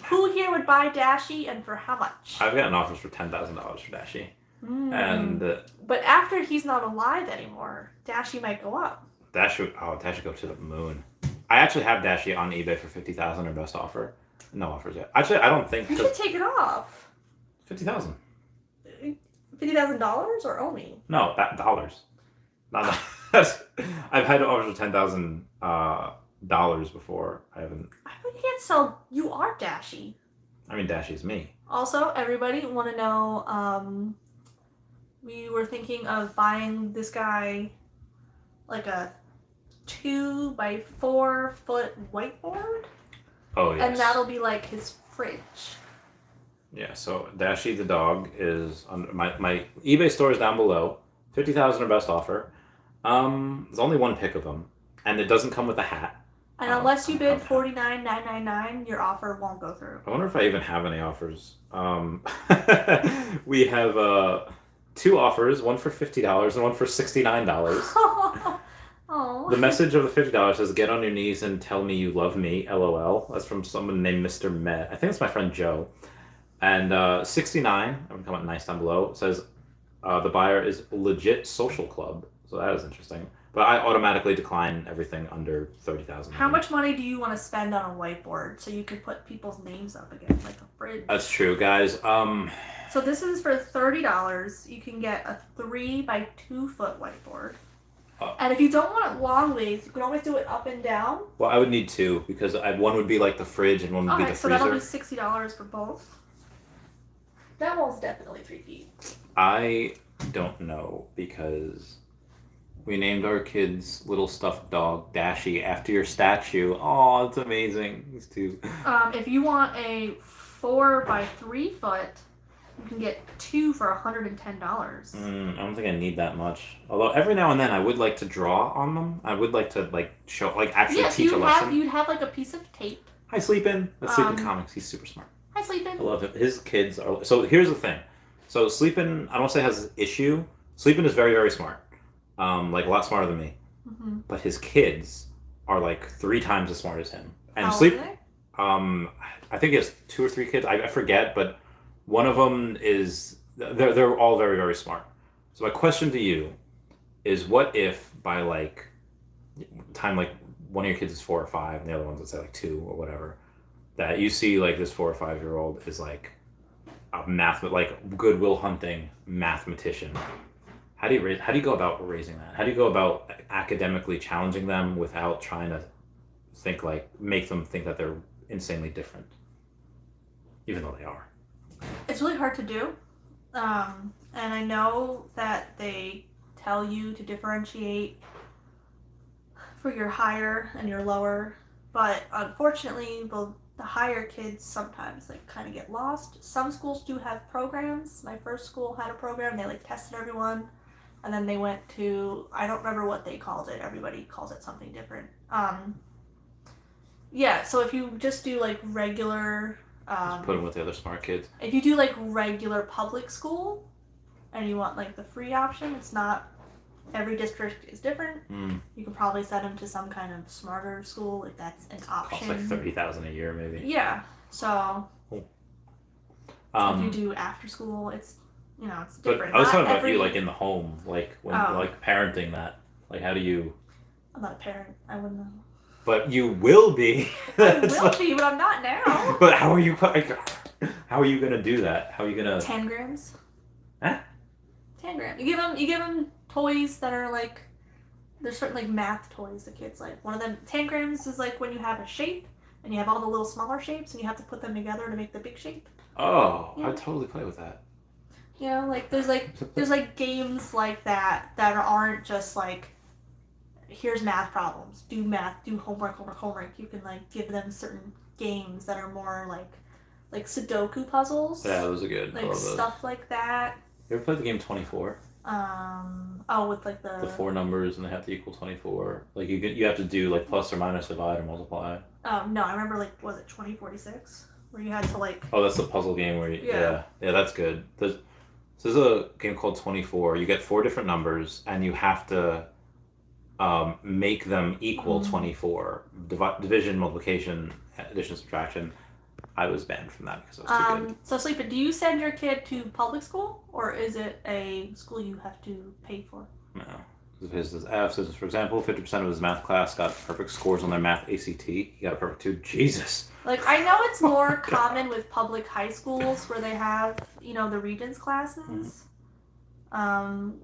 S3: Who here would buy Dashi, and for how much?
S4: I've gotten offers for $10,000 for Dashi. And...
S3: but after he's not alive anymore, Dashi might go up.
S4: Dashi go to the moon. I actually have Dashi on eBay for $50,000 or best offer. No offers yet. Actually, I don't think...
S3: You can take it off.
S4: $50,000.
S3: $50,000 or owe me?
S4: No, dollars. Not that. I've had offers of $10,000 before. I haven't.
S3: I thought you can't sell. You are Dashi.
S4: I mean, Dashi's me.
S3: Also, everybody want to know. We were thinking of buying this guy, like a 2x4-foot whiteboard.
S4: Oh yes.
S3: And that'll be like his fridge.
S4: Yeah. So Dashi the dog is on my eBay store is down below. $50,000 or best offer. There's only one pick of them, and it doesn't come with a hat.
S3: And unless you bid $49,999, your offer won't go through.
S4: I wonder if I even have any offers. We have 2 offers, one for $50 and one for $69.
S3: Oh.
S4: The message of the $50 says, "Get on your knees and tell me you love me, LOL." That's from someone named Mr. Met. I think it's my friend Joe. And 69, I'm going to comment nice down below, says, the buyer is legit social club. So that is interesting. But I automatically decline everything under $30,000.
S3: How much money do you want to spend on a whiteboard so you could put people's names up again, like a fridge?
S4: That's true, guys.
S3: So this is for $30. You can get a 3x2-foot whiteboard. And if you don't want it long ways, you can always do it up and down.
S4: Well, I would need 2 because one would be like the fridge and one would be the freezer.
S3: So that'll be $60 for both. That wall's definitely 3 feet.
S4: I don't know because we named our kid's little stuffed dog Dashi after your statue. Oh, it's amazing. These 2.
S3: If you want a 4x3-foot, you can get 2 for $110.
S4: I don't think I need that much. Although every now and then I would like to draw on them. I would like to show actually teach a lesson.
S3: You'd have like a piece of tape.
S4: Hi, Sleepin'. Let's Sleepin' Comics. He's super smart.
S3: Hi, Sleepin'.
S4: I love him. His kids are... So here's the thing. So Sleepin', I don't say has an issue. Sleepin' is very, very smart. A lot smarter than me.
S3: Mm-hmm.
S4: But his kids are 3 times as smart as him. And
S3: How old are they?
S4: I think he has 2 or 3 kids. I forget, but one of them is... They're all very, very smart. So my question to you is, what if by time one of your kids is 4 or 5 and the other one's let's say 2 or whatever, that you see this 4 or 5-year-old is a Goodwill Hunting mathematician. How do you go about raising that? How do you go about academically challenging them without trying to make them think that they're insanely different, even though they are?
S3: It's really hard to do. And I know that they tell you to differentiate for your higher and your lower, but unfortunately, the higher kids sometimes kind of get lost. Some schools do have programs. My first school had a program. They tested everyone, and then they went to, I don't remember what they called it. Everybody calls it something different. Yeah. So if you just do regular,
S4: Just put them with the other smart kids.
S3: if you do regular public school, and you want the free option, it's not. Every district is different. You can probably send them to some kind of smarter school if that's an option.
S4: Costs $30,000 a year, maybe.
S3: Yeah. So.
S4: Cool.
S3: If you do after school, it's it's
S4: But
S3: different.
S4: I was
S3: Not
S4: talking about
S3: every-
S4: you, like in the home, like when
S3: Oh.
S4: like parenting that. Like, how do you?
S3: I'm not a parent. I wouldn't know.
S4: But you will be.
S3: I
S4: That's
S3: will
S4: like-
S3: be, but I'm not now.
S4: But how are you? How are you gonna do that? How are you gonna?
S3: 10 grams.
S4: Huh?
S3: 10 grams. You give them toys that are like, there's certain like math toys the kids like. One of them, 10 grams is like when you have a shape and you have all the little smaller shapes and you have to put them together to make the big shape.
S4: Oh,
S3: Yeah.
S4: I'd totally play with that.
S3: Like there's like games like that aren't just like, here's math problems, do math, do homework. You can like give them certain games that are more like Sudoku puzzles.
S4: Yeah, those are good. I
S3: Like
S4: love those.
S3: stuff like that.
S4: You ever played the game 24?
S3: With like
S4: The 4 numbers and they have to equal 24. Like you have to do like plus or minus, divide or multiply.
S3: No, I remember like, was it 2046? Where you had to like,
S4: Oh, that's the puzzle game where you,
S3: Yeah.
S4: yeah, that's good. There's a game called 24. You get 4 different numbers and you have to make them equal 24. Division, multiplication, addition, subtraction. I was banned from that because I was too good.
S3: so Sleepin', do you send your kid to public school or is it a school you have to pay for?
S4: No. If his is F, so for example, 50% of his math class got perfect scores on their math ACT. He got a perfect 2. Jesus.
S3: Like, I know it's more common with public high schools where they have, the Regents classes.
S4: Listen,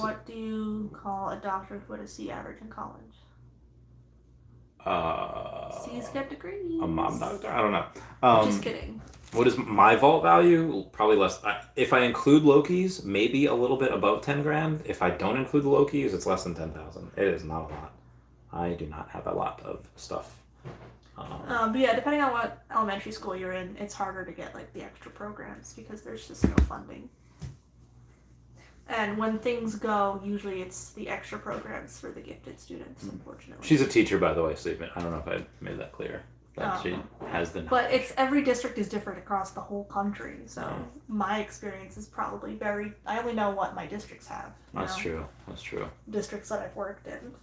S3: What do you call a doctor with a C average in college? C's get degrees.
S4: a mom doctor? I don't know.
S3: Just kidding.
S4: What is my vault value? Probably less. If I include Loki's, maybe a little bit above 10 grand. If I don't include the Loki's, it's less than 10,000. It is not a lot. I do not have a lot of stuff.
S3: But yeah, depending on what elementary school you're in, it's harder to get like the extra programs because there's just no funding. And when things go, usually it's the extra programs for the gifted students, unfortunately.
S4: She's a teacher, by the way, Sleeping. I don't know if I made that clear. That she has the.
S3: But every district is different across the whole country, so my experience is probably I only know what my districts have.
S4: That's true. That's true.
S3: Districts that I've worked in.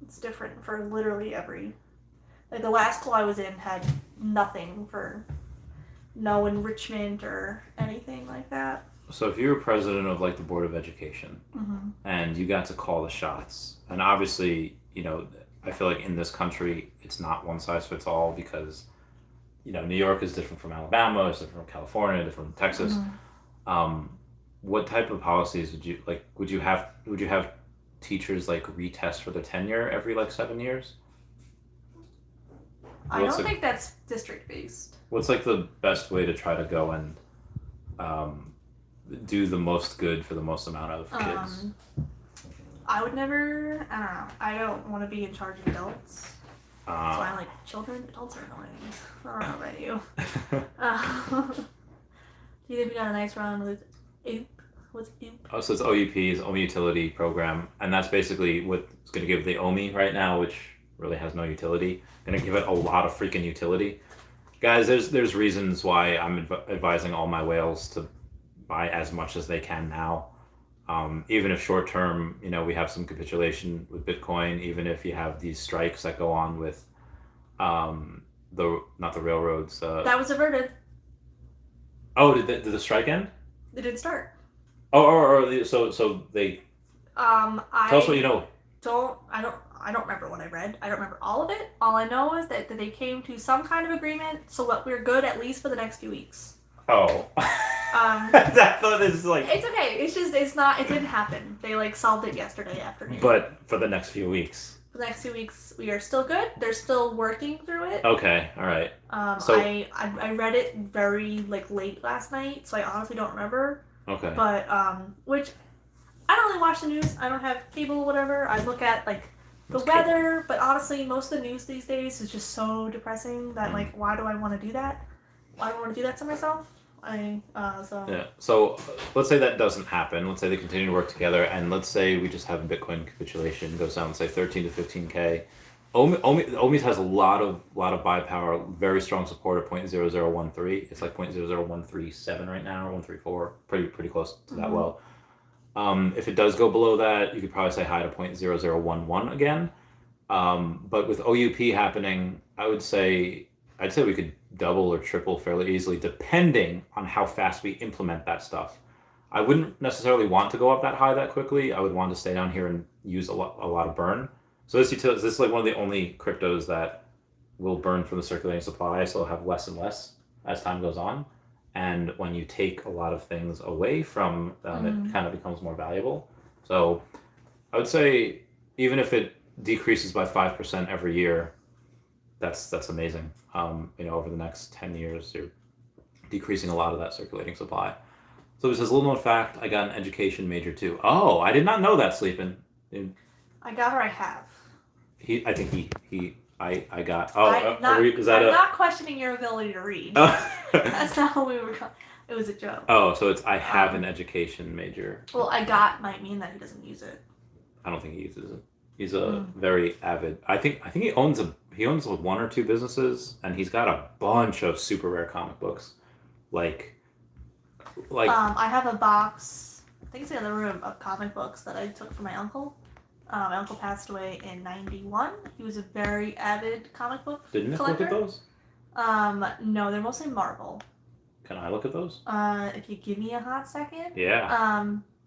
S3: It's different for literally every. Like the last school I was in had nothing for no enrichment or anything like that.
S4: So if you were president of like the Board of Education and you got to call the shots, and obviously, I feel like in this country, it's not one size fits all because, New York is different from Alabama, it's different from California, different from Texas. What type of policies would you like? Would you have teachers like retest for their tenure every like 7 years?
S3: I don't think that's district based.
S4: What's like the best way to try to go and do the most good for the most amount of kids?
S3: I would never. I don't know. I don't want to be in charge of adults. So I like children. Adults are annoying. I don't know about you. Do you think we got a nice round with OOP? What's OOP?
S4: Oh, so it's OUP's OMI Utility Program, and that's basically what's going to give the OMI right now, which really has no utility. Going to give it a lot of freaking utility. Guys, there's reasons why I'm advising all my whales to buy as much as they can now. Even if short term, we have some capitulation with Bitcoin, even if you have these strikes that go on with not the railroads.
S3: That was averted.
S4: Oh, did the strike end?
S3: It did start.
S4: So they
S3: I
S4: tell us what you know.
S3: I don't remember what I read. I don't remember all of it. All I know is that they came to some kind of agreement, so what we're good at least for the next few weeks.
S4: Oh. I thought this is like.
S3: It's okay. It didn't happen. They like solved it yesterday afternoon.
S4: But for the next few weeks.
S3: For the next 2 weeks, we are still good. They're still working through it.
S4: Okay, all right.
S3: So I read it very like late last night, so I honestly don't remember.
S4: Okay.
S3: But which I don't really watch the news. I don't have cable or whatever. I look at like the weather, but honestly, most of the news these days is just so depressing that like, why do I want to do that? Why do I want to do that to myself?
S4: Yeah. So let's say that doesn't happen. Let's say they continue to work together, and let's say we just have a Bitcoin capitulation goes down, let's say 13 to 15K. OMI has a lot of buy power, very strong support at 0.0013. It's like 0.00137 right now, or 134, pretty close to that low. If it does go below that, you could probably say high to 0.0011 again. But with OUP happening, I would say I'd say we could double or triple fairly easily, depending on how fast we implement that stuff. I wouldn't necessarily want to go up that high that quickly. I would want to stay down here and use a lot of burn. So this is like one of the only cryptos that will burn from the circulating supply, so it'll have less and less as time goes on. And when you take a lot of things away from them, it kind of becomes more valuable. So I would say even if it decreases by 5% every year, that's amazing. Over the next 10 years, you're decreasing a lot of that circulating supply. So this is a little known fact. I got an education major too. Oh, I did not know that, Sleepin'.
S3: I got or I have.
S4: I got.
S3: I'm
S4: Oh,
S3: not questioning your ability to read.
S4: Oh.
S3: That's not how we were. It was a joke.
S4: Oh, so it's I have an education major.
S3: Well, I got might mean that he doesn't use it.
S4: I don't think he uses it. He's a very avid. I think he owns one or two businesses, and he's got a bunch of super rare comic books, like.
S3: I have a box. I think it's in the other room of comic books that I took from my uncle. My uncle passed away in '91. He was a very avid comic book
S4: Didn't
S3: collector.
S4: Nick look at those?
S3: No, they're mostly Marvel.
S4: Can I look at those?
S3: If you give me a hot second.
S4: Yeah.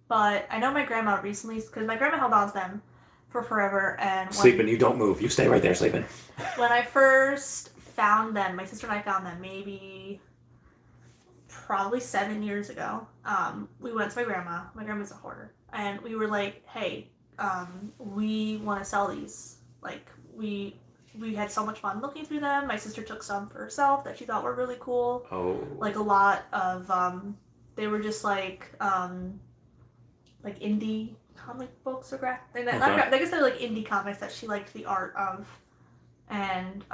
S3: But I know my grandma recently, because my grandma held on to them for forever, and
S4: Sleeping, you don't move. You stay right there, Sleeping.
S3: When I first found them, my sister and I found them probably 7 years ago. We went to my grandma. My grandma's a hoarder, and we were like, "Hey, we want to sell these. Like, we had so much fun looking through them. My sister took some for herself that she thought were really cool.
S4: Oh.
S3: Like a lot of they were just like indie comic books or I guess they're like indie comics that she liked the art of, and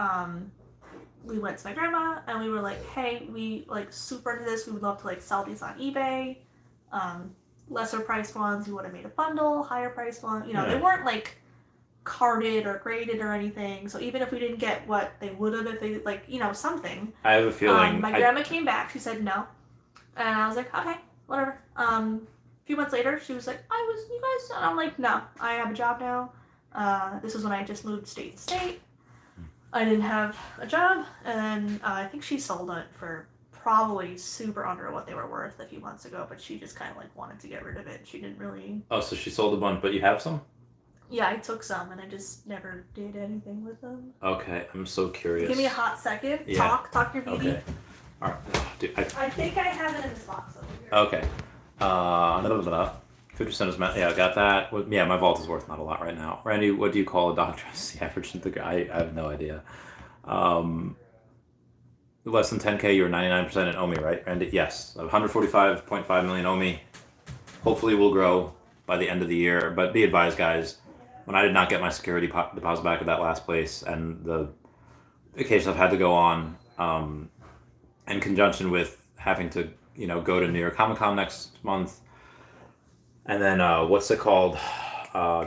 S3: we went to my grandma and we were like, hey, we like super into this. We would love to like sell these on eBay. Lesser priced ones, we would have made a bundle. Higher priced ones, they weren't like carded or graded or anything. So even if we didn't get what they would have, if they something.
S4: I have a feeling.
S3: My grandma came back. She said no, and I was like, okay, whatever. A few months later, she was like, you guys, and I'm like, no, I have a job now. This was when I just moved state to state. I didn't have a job, and I think she sold it for probably super under what they were worth a few months ago, but she just kind of like wanted to get rid of it. She didn't really.
S4: Oh, so she sold a bunch, but you have some?
S3: Yeah, I took some, and I just never did anything with them.
S4: Okay, I'm so curious.
S3: Give me a hot second.
S4: Yeah.
S3: Talk your Vivi.
S4: Okay. All right. Oh, dude,
S3: I think I have it in this box over here.
S4: Okay. 50% is yeah, I got that. Yeah, my vault is worth not a lot right now. Randy, what do you call a dog dress? The average. I have no idea. Less than 10K, you're 99% in OMI, right, Randy? Yes. 145.5 million OMI. Hopefully will grow by the end of the year. But be advised, guys, when I did not get my security deposit back at that last place, and the occasions I've had to go on, in conjunction with having to, go to New York Comic Con next month, and then what's it called?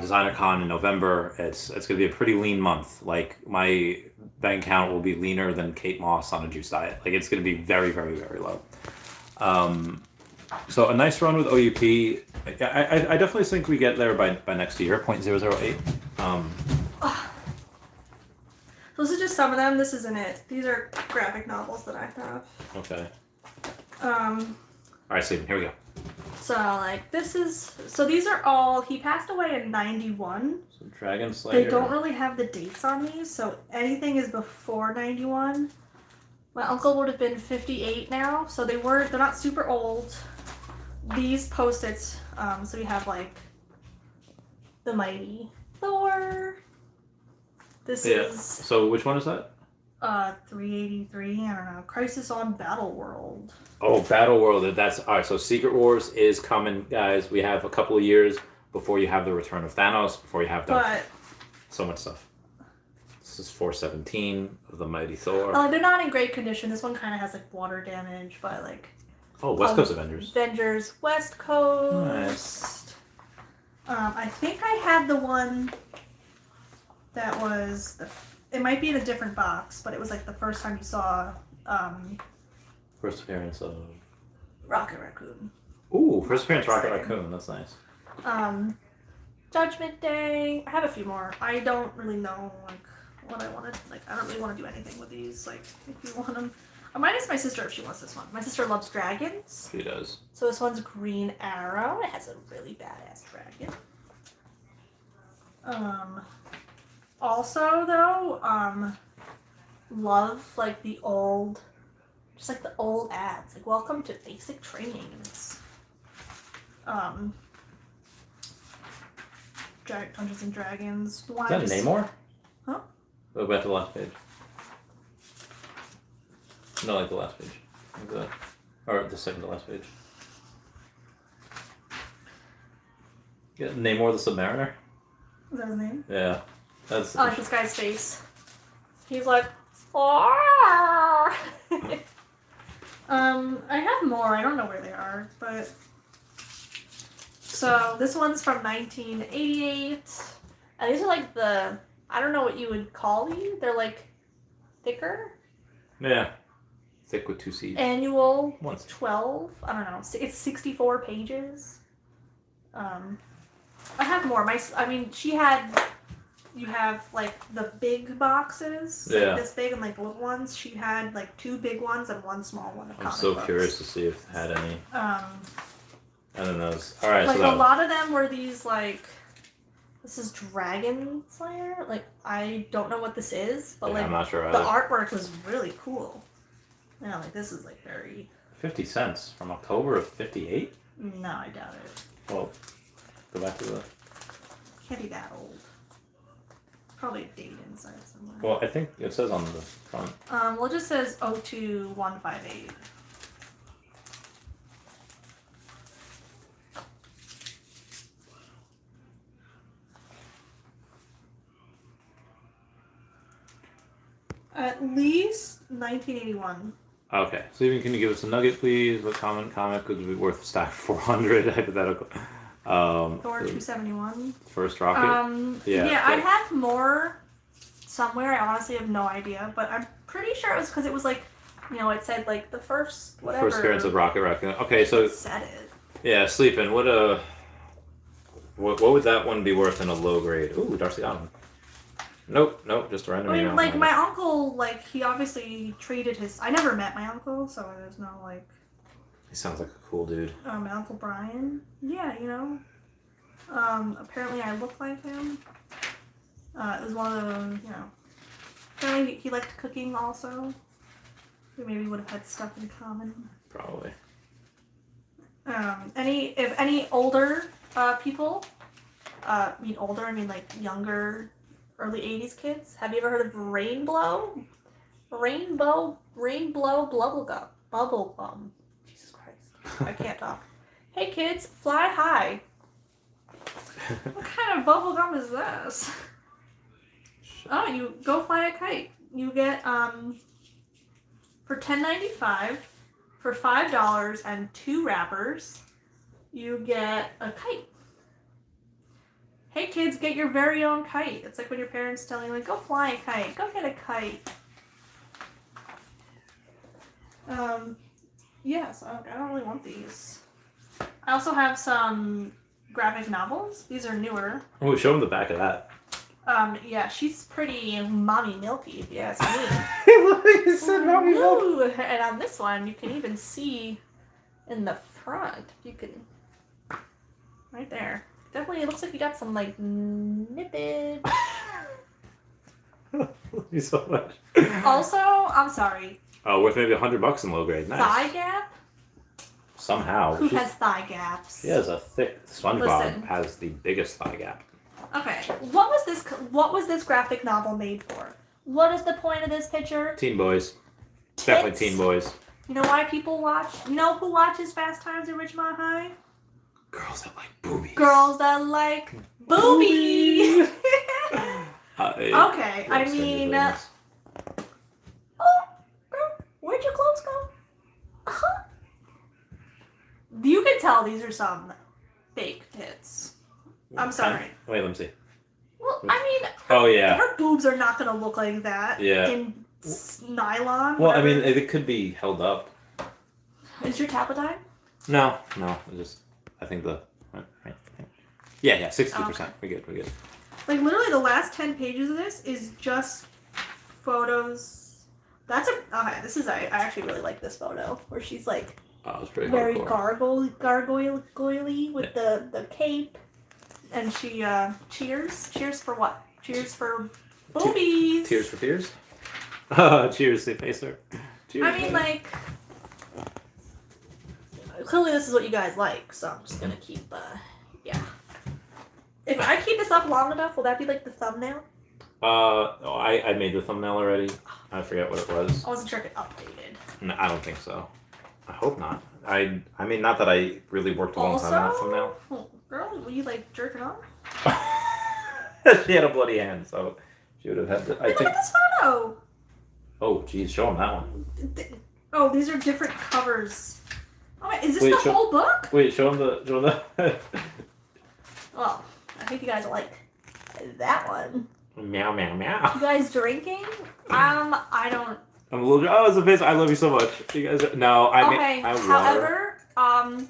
S4: Designer Con in November. It's going to be a pretty lean month. Like, my bank account will be leaner than Kate Moss on a juice diet. Like, it's going to be very, very, very low. So a nice run with OUP. I definitely think we get there by next year, 0.008.
S3: So this is just some of them. This isn't it. These are graphic novels that I have.
S4: Okay.
S3: All
S4: right, Stephen, here we go.
S3: So these are all. He passed away in '91.
S4: So Dragon Slayer.
S3: They don't really have the dates on these, so anything is before '91. My uncle would have been 58 now, so they're not super old. These Post-its, so we have like the Mighty Thor. This is.
S4: So which one is that?
S3: 383. I don't know. Crisis on Battle World.
S4: Oh, Battle World. That's all right. So Secret Wars is coming, guys. We have a couple of years before you have the return of Thanos. Before you have so much stuff. This is 417 of the Mighty Thor.
S3: They're not in great condition. This one kind of has like water damage, but like.
S4: Oh, West Coast Avengers.
S3: Avengers West Coast. Nice. I think I had the one that was it might be in a different box, but it was like the first time you saw
S4: first appearance of
S3: Rocket Raccoon.
S4: Ooh, first appearance Rocket Raccoon. That's nice.
S3: Judgment Day. I have a few more. I don't really know like what I wanted. Like, I don't really want to do anything with these. Like, if you want them, I might ask my sister if she wants this one. My sister loves dragons.
S4: She does.
S3: So this one's Green Arrow. It has a really badass dragon. Also though, love like the old, just like the old ads. Like, welcome to basic trainings. Dungeons and Dragons. The one
S4: Is that Namor?
S3: Huh?
S4: Go back to the last page. No, like the last page. Like that. Or the second to last page. Yeah, Namor the Submariner?
S3: Is that his name?
S4: Yeah. That's
S3: I like this guy's face. He's like, "Arr!" I have more. I don't know where they are, but so this one's from 1988, and these are like the, I don't know what you would call these. They're like thicker.
S4: Yeah. Thick with 2 C's.
S3: Annual
S4: Once.
S3: 12. I don't know. It's 64 pages. I have more. You have like the big boxes, like
S4: Yeah.
S3: this big and like little ones. She had like 2 big ones and 1 small one. Of
S4: I'm
S3: comic
S4: so
S3: books.
S4: curious to see if it had any. I don't know. Alright,
S3: Like
S4: so
S3: a
S4: that
S3: lot of them were these like, this is Dragon Slayer. Like, I don't know what this is, but
S4: yeah,
S3: like
S4: I'm not sure
S3: the
S4: either.
S3: artwork was really cool. Yeah, like this is like very.
S4: 50 cents from October of 58?
S3: No, I doubt it.
S4: Well, go back to the.
S3: Can't be that old. Probably a date inside somewhere.
S4: Well, I think it says on the front.
S3: Well, it just says 02158. At least 1981.
S4: Okay, so even can you give us a nugget, please? What comic would be worth a stack of 400? Hypothetical.
S3: Thor
S4: the
S3: 271.
S4: First rocket.
S3: Yeah, I
S4: but-
S3: have more somewhere. I honestly have no idea, but I'm pretty sure it was because it was like, you know, it said like the first whatever.
S4: First appearance of Rocket Raccoon. Okay, so
S3: It said it.
S4: yeah, sleeping. What would that one be worth in a low grade? Ooh, Darcy Allen. Nope, just a random.
S3: I mean,
S4: email.
S3: like my uncle, like he obviously treated his. I never met my uncle, so there's no like.
S4: He sounds like a cool dude.
S3: My Uncle Brian. Yeah, you know. Apparently I look like him. It was one of the, you know. Apparently he liked cooking also. We maybe would have had stuff in common.
S4: Probably.
S3: If any older people, I mean like younger, early 80s kids, have you ever heard of Rainbow Bubble Gum? Jesus Christ. I can't talk. Hey kids, fly high. What kind of bubble gum is this? Oh, you go fly a kite. You get for $10.95 for $5 and 2 wrappers, you get a kite. Hey kids, get your very own kite. It's like when your parents tell you, like, go fly a kite, go get a kite. Yeah, so I don't really want these. I also have some graphic novels. These are newer.
S4: Oh, show him the back of that.
S3: Yeah, she's pretty mommy milky, if you ask me.
S4: He said mommy milk.
S3: Ooh, and on this one, you can even see in the front. You can, right there. Definitely, it looks like you got some like nippage.
S4: Thank you so much.
S3: Also, I'm sorry.
S4: Oh, worth maybe $100 in low grade. Nice.
S3: Thigh gap.
S4: Somehow.
S3: Who has thigh gaps?
S4: He has a thick. SpongeBob
S3: Listen.
S4: has the biggest thigh gap.
S3: Okay, what was this graphic novel made for? What is the point of this picture?
S4: Teen boys.
S3: Tits?
S4: Definitely teen boys.
S3: You know why people watch? You know who watches Fast Times at Ridgemont High?
S4: Girls that like boobies.
S3: Girls that like boobies.
S4: Okay,
S3: I mean, oh, girl, where'd your clothes go? Uh-huh. You can tell these are some fake tits. I'm sorry.
S4: Wait, let me see.
S3: Well, I mean,
S4: Oh yeah.
S3: her boobs are not gonna look like that.
S4: Yeah.
S3: In nylon.
S4: Well, I mean,
S3: whatever.
S4: it could be held up.
S3: Is your tablet time?
S4: No. I think the. Yeah, 60%.
S3: Okay.
S4: We're good.
S3: Like literally, the last 10 pages of this is just photos. That's a okay. This is I actually really like this photo where she's like
S4: Oh, it's pretty
S3: very
S4: hardcore.
S3: gargoyle with the cape, and she cheers for what? Cheers for boobies.
S4: Tears for fears. Cheers, they face her. Cheers.
S3: I mean,
S4: man.
S3: like, clearly this is what you guys like, so I'm just gonna keep, yeah. If I keep this up long enough, will that be like the thumbnail?
S4: I made the thumbnail already. I forget what it was.
S3: I wasn't sure if it updated.
S4: No, I don't think so. I hope not. I mean, not that I really worked a long time on that thumbnail.
S3: Oh, girl, were you like jerking off?
S4: She had a bloody hand, so she would have had to. I
S3: Look
S4: think.
S3: at this photo.
S4: Oh, geez, show him that one.
S3: Oh, these are different covers. Oh, wait, is this
S4: Wait,
S3: the whole book?
S4: Wait, show him the.
S3: Well, I think you guys will like that one.
S4: Meow meow meow.
S3: You guys drinking? I don't.
S4: I'm a little. Oh, it's a face. I love you so much. You guys. No, I mean.
S3: Okay.
S4: I water.
S3: However,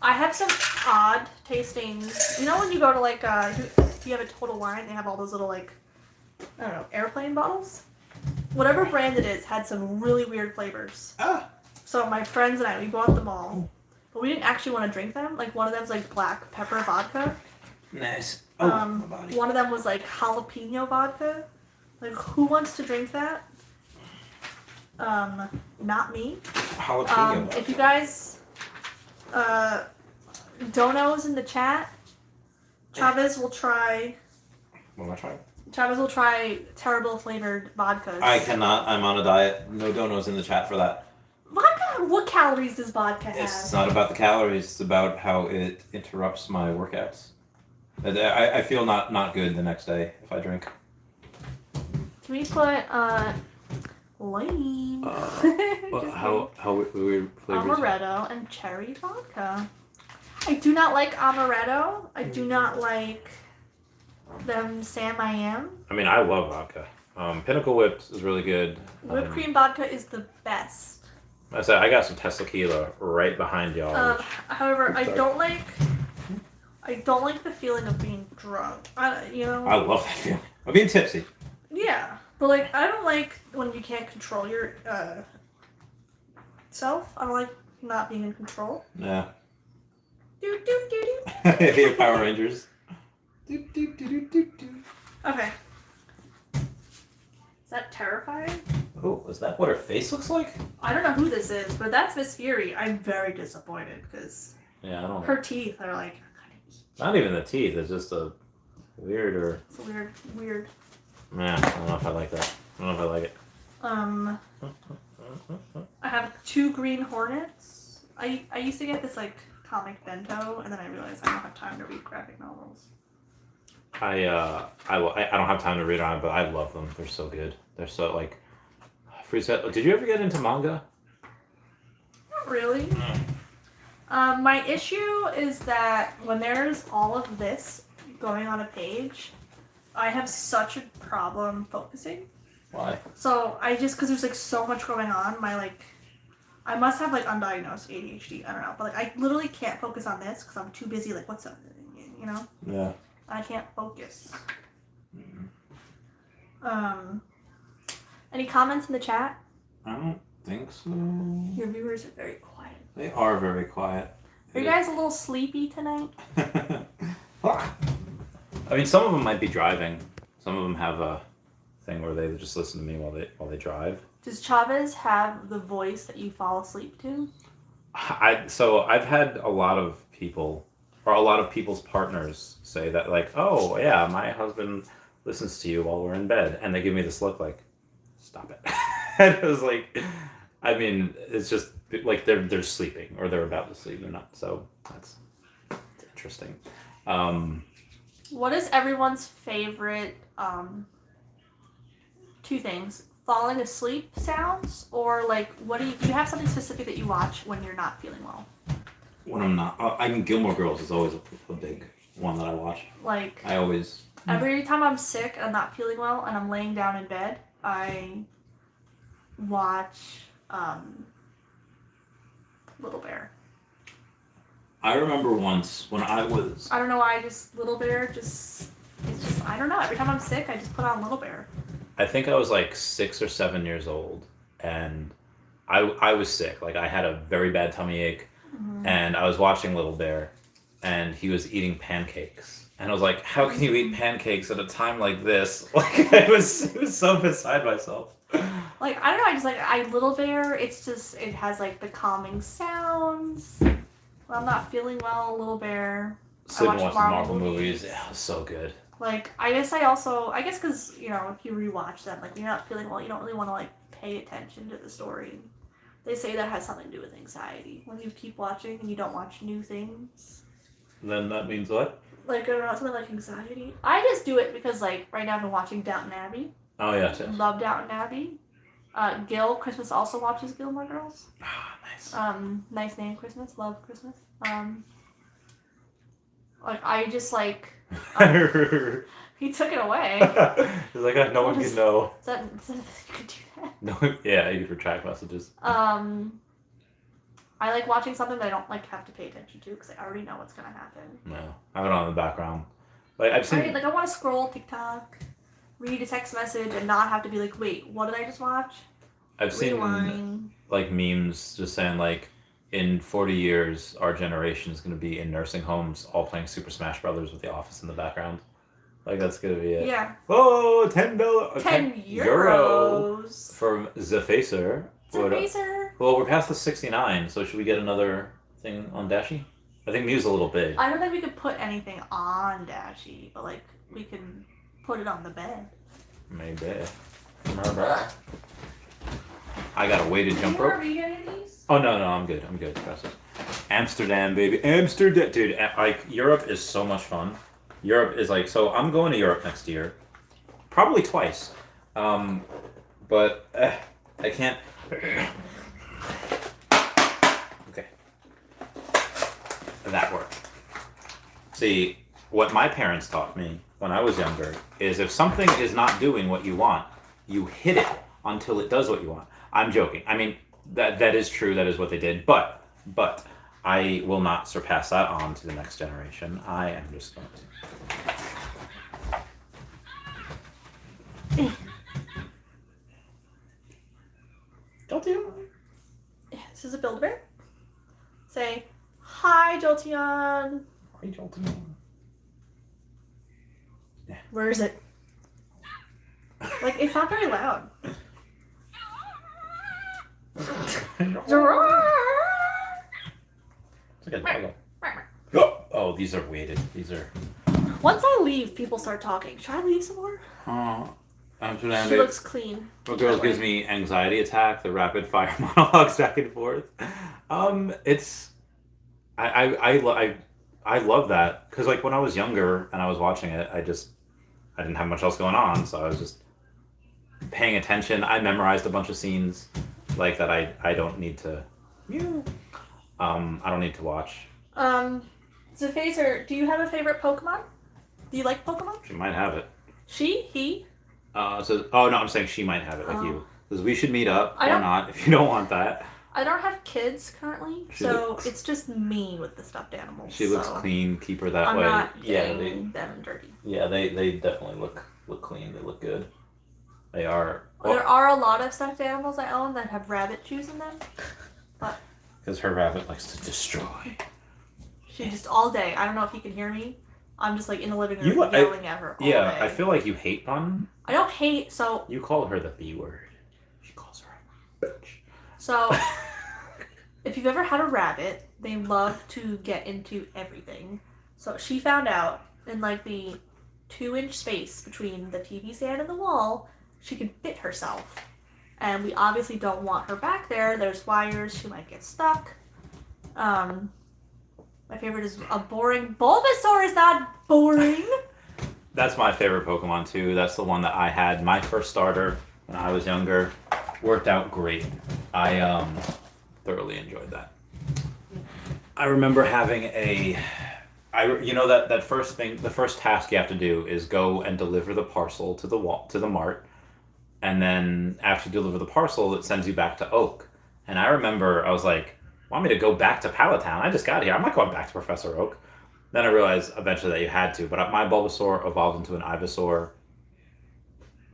S3: I have some odd tasting. You know when you go to like if you have a Total Wine, they have all those little like I don't know airplane bottles. Whatever brand it is had some really weird flavors.
S4: Ah.
S3: So my friends and I we bought them all, but we didn't actually want to drink them. Like one of them's like black pepper vodka.
S4: Nice. Oh, my body.
S3: One of them was like jalapeno vodka. Like who wants to drink that? Not me.
S4: Jalapeno.
S3: If you guys donos in the chat, Chavez will try
S4: What am I trying?
S3: Chavez will try terrible flavored vodkas.
S4: I cannot. I'm on a diet. No donos in the chat for that.
S3: Vodka, what calories does vodka have?
S4: It's not about the calories. It's about how it interrupts my workouts. I feel not good the next day if I drink.
S3: Can we put lime?
S4: How weird flavors?
S3: Amaretto and cherry vodka. I do not like amaretto. I do not like them Sam I Am.
S4: I mean, I love vodka. Pinnacle Whipped is really good.
S3: Whipped cream vodka is the best.
S4: I said I got some tequila right behind y'all.
S3: However, I don't like the feeling of being drunk. You know.
S4: I love that feeling. I'm being tipsy.
S3: Yeah, but like I don't like when you can't control your self. I don't like not being in control.
S4: Yeah.
S3: Do do do do.
S4: Your Power Rangers.
S3: Okay. Is that terrifying?
S4: Oh, is that what her face looks like?
S3: I don't know who this is, but that's Miss Fury. I'm very disappointed because
S4: Yeah, I don't.
S3: her teeth are like
S4: Not even the teeth. It's just a weirder.
S3: it's weird.
S4: Yeah, I don't know if I like that. I don't know if I like it.
S3: I have 2 green hornets. I used to get this like comic bento, and then I realized I don't have time to read graphic novels.
S4: I don't have time to read on it, but I love them. They're so good. They're so like. Did you ever get into manga?
S3: Not really.
S4: No.
S3: My issue is that when there's all of this going on a page, I have such a problem focusing.
S4: Why?
S3: So I just, because there's like so much going on, I must have like undiagnosed ADHD. I don't know, but like I literally can't focus on this because I'm too busy. Like what's up, you know?
S4: Yeah.
S3: I can't focus. Any comments in the chat?
S4: I don't think so.
S3: Your viewers are very quiet.
S4: They are very quiet.
S3: Are you guys a little sleepy tonight?
S4: I mean, some of them might be driving. Some of them have a thing where they just listen to me while they drive.
S3: Does Chavez have the voice that you fall asleep to?
S4: So I've had a lot of people, or a lot of people's partners say that, like, oh yeah, my husband listens to you while we're in bed, and they give me this look like, stop it. And it was like, I mean, it's just like they're sleeping or they're about to sleep. They're not. So that's interesting.
S3: What is everyone's favorite 2 things? Falling asleep sounds, or like do you have something specific that you watch when you're not feeling well?
S4: When I'm not, I mean, Gilmore Girls is always a big one that I watch.
S3: Like
S4: I always.
S3: every time I'm sick, I'm not feeling well, and I'm laying down in bed, I watch Little Bear.
S4: I remember once when I was.
S3: I don't know why, just Little Bear, just it's just, I don't know. Every time I'm sick, I just put on Little Bear.
S4: I think I was like 6 or 7 years old, and I was sick. Like I had a very bad tummy ache, and I was watching Little Bear, and he was eating pancakes, and I was like, "How can you eat pancakes at a time like this?" Like it was so beside myself.
S3: Like, I don't know, I just like, Little Bear, it's just, it has like the calming sounds. When I'm not feeling well, Little Bear.
S4: Sit and watch the Marvel movies. Yeah, it was so good.
S3: Like, I guess because, you know, if you rewatch them, like, you're not feeling well, you don't really want to, like, pay attention to the story. They say that has something to do with anxiety. When you keep watching and you don't watch new things.
S4: Then that means what?
S3: Like, I don't know, something like anxiety. I just do it because, like, right now I've been watching Downton Abbey.
S4: Oh, yes.
S3: Love Downton Abbey. Gil, Christmas also watches Gilmore Girls.
S4: Ah, nice.
S3: Nice name, Christmas. Love Christmas. Like, I just, like... he took it away.
S4: He's like, no one can know.
S3: Is that you could do that?
S4: No, yeah, you could retract messages.
S3: I like watching something that I don't, like, have to pay attention to because I already know what's gonna happen.
S4: No, I have it on in the background. Like, I've seen...
S3: I want to scroll TikTok, read a text message, and not have to be like, wait, what did I just watch?
S4: I've seen,
S3: Rewind.
S4: like, memes just saying, like, in 40 years, our generation is going to be in nursing homes all playing Super Smash Brothers with The Office in the background. Like, that's going to be it.
S3: Yeah.
S4: Oh, $10.
S3: 10
S4: euro
S3: euros.
S4: from Zafacer.
S3: Zafacer.
S4: Well, we're past the 69, so should we get another thing on Dashi? I think Mew's a little big.
S3: I don't think we could put anything on Dashi, but, like, we can put it on the bed.
S4: Maybe. I got a weighted jump rope.
S3: Are you getting these?
S4: Oh, no, I'm good. Trust it. Amsterdam, baby. Amsterdam. Dude, like, Europe is so much fun. Europe is like, so I'm going to Europe next year. Probably twice. But I can't. Okay. That worked. See, what my parents taught me when I was younger is if something is not doing what you want, you hit it until it does what you want. I'm joking. I mean, that is true. That is what they did. But I will not surpass that on to the next generation. I am just going to. Don't you?
S3: This is a Build-A-Bear. Say, hi, Jolteon.
S4: Hi, Jolteon.
S3: Where is it? Like, it's not very loud.
S4: It's like a dog. Oh, these are weighted. These are.
S3: Once I leave, people start talking. Should I leave some more?
S4: Amsterdam.
S3: She looks clean.
S4: What girls gives me anxiety attack, the rapid fire monologues back and forth. It's I love that because like when I was younger and I was watching it, I didn't have much else going on, so I was just paying attention. I memorized a bunch of scenes like that. I don't need to. I don't need to watch.
S3: Zafacer, do you have a favorite Pokemon? Do you like Pokemon?
S4: She might have it.
S3: She? He?
S4: I'm saying she might have it like you. Because we should meet up or not if you don't want that.
S3: I don't have kids currently, it's just me with the stuffed animals.
S4: She looks clean. Keep her that
S3: I'm
S4: way.
S3: not getting them dirty.
S4: Yeah, they definitely look clean. They look good. They are.
S3: Well, there are a lot of stuffed animals I own that have rabbit shoes in them, but
S4: because her rabbit likes to destroy.
S3: She just all day. I don't know if you can hear me. I'm just like in the living room yelling at her all day.
S4: I feel like you hate Bun.
S3: I don't hate, so...
S4: You call her the B word. She calls her a bitch.
S3: So, if you've ever had a rabbit, they love to get into everything. So she found out in like the 2-inch space between the TV stand and the wall, she could fit herself. And we obviously don't want her back there. There's wires, she might get stuck. My favorite is a boring... Bulbasaur is not boring!
S4: That's my favorite Pokemon too. That's the one that I had. My first starter when I was younger. Worked out great. I thoroughly enjoyed that. I remember having that first thing, the first task you have to do is go and deliver the parcel to the mart. And then after you deliver the parcel, it sends you back to Oak. And I remember I was like, want me to go back to Palatown? I just got here. I'm not going back to Professor Oak. Then I realized eventually that you had to. But my Bulbasaur evolved into an Ivysaur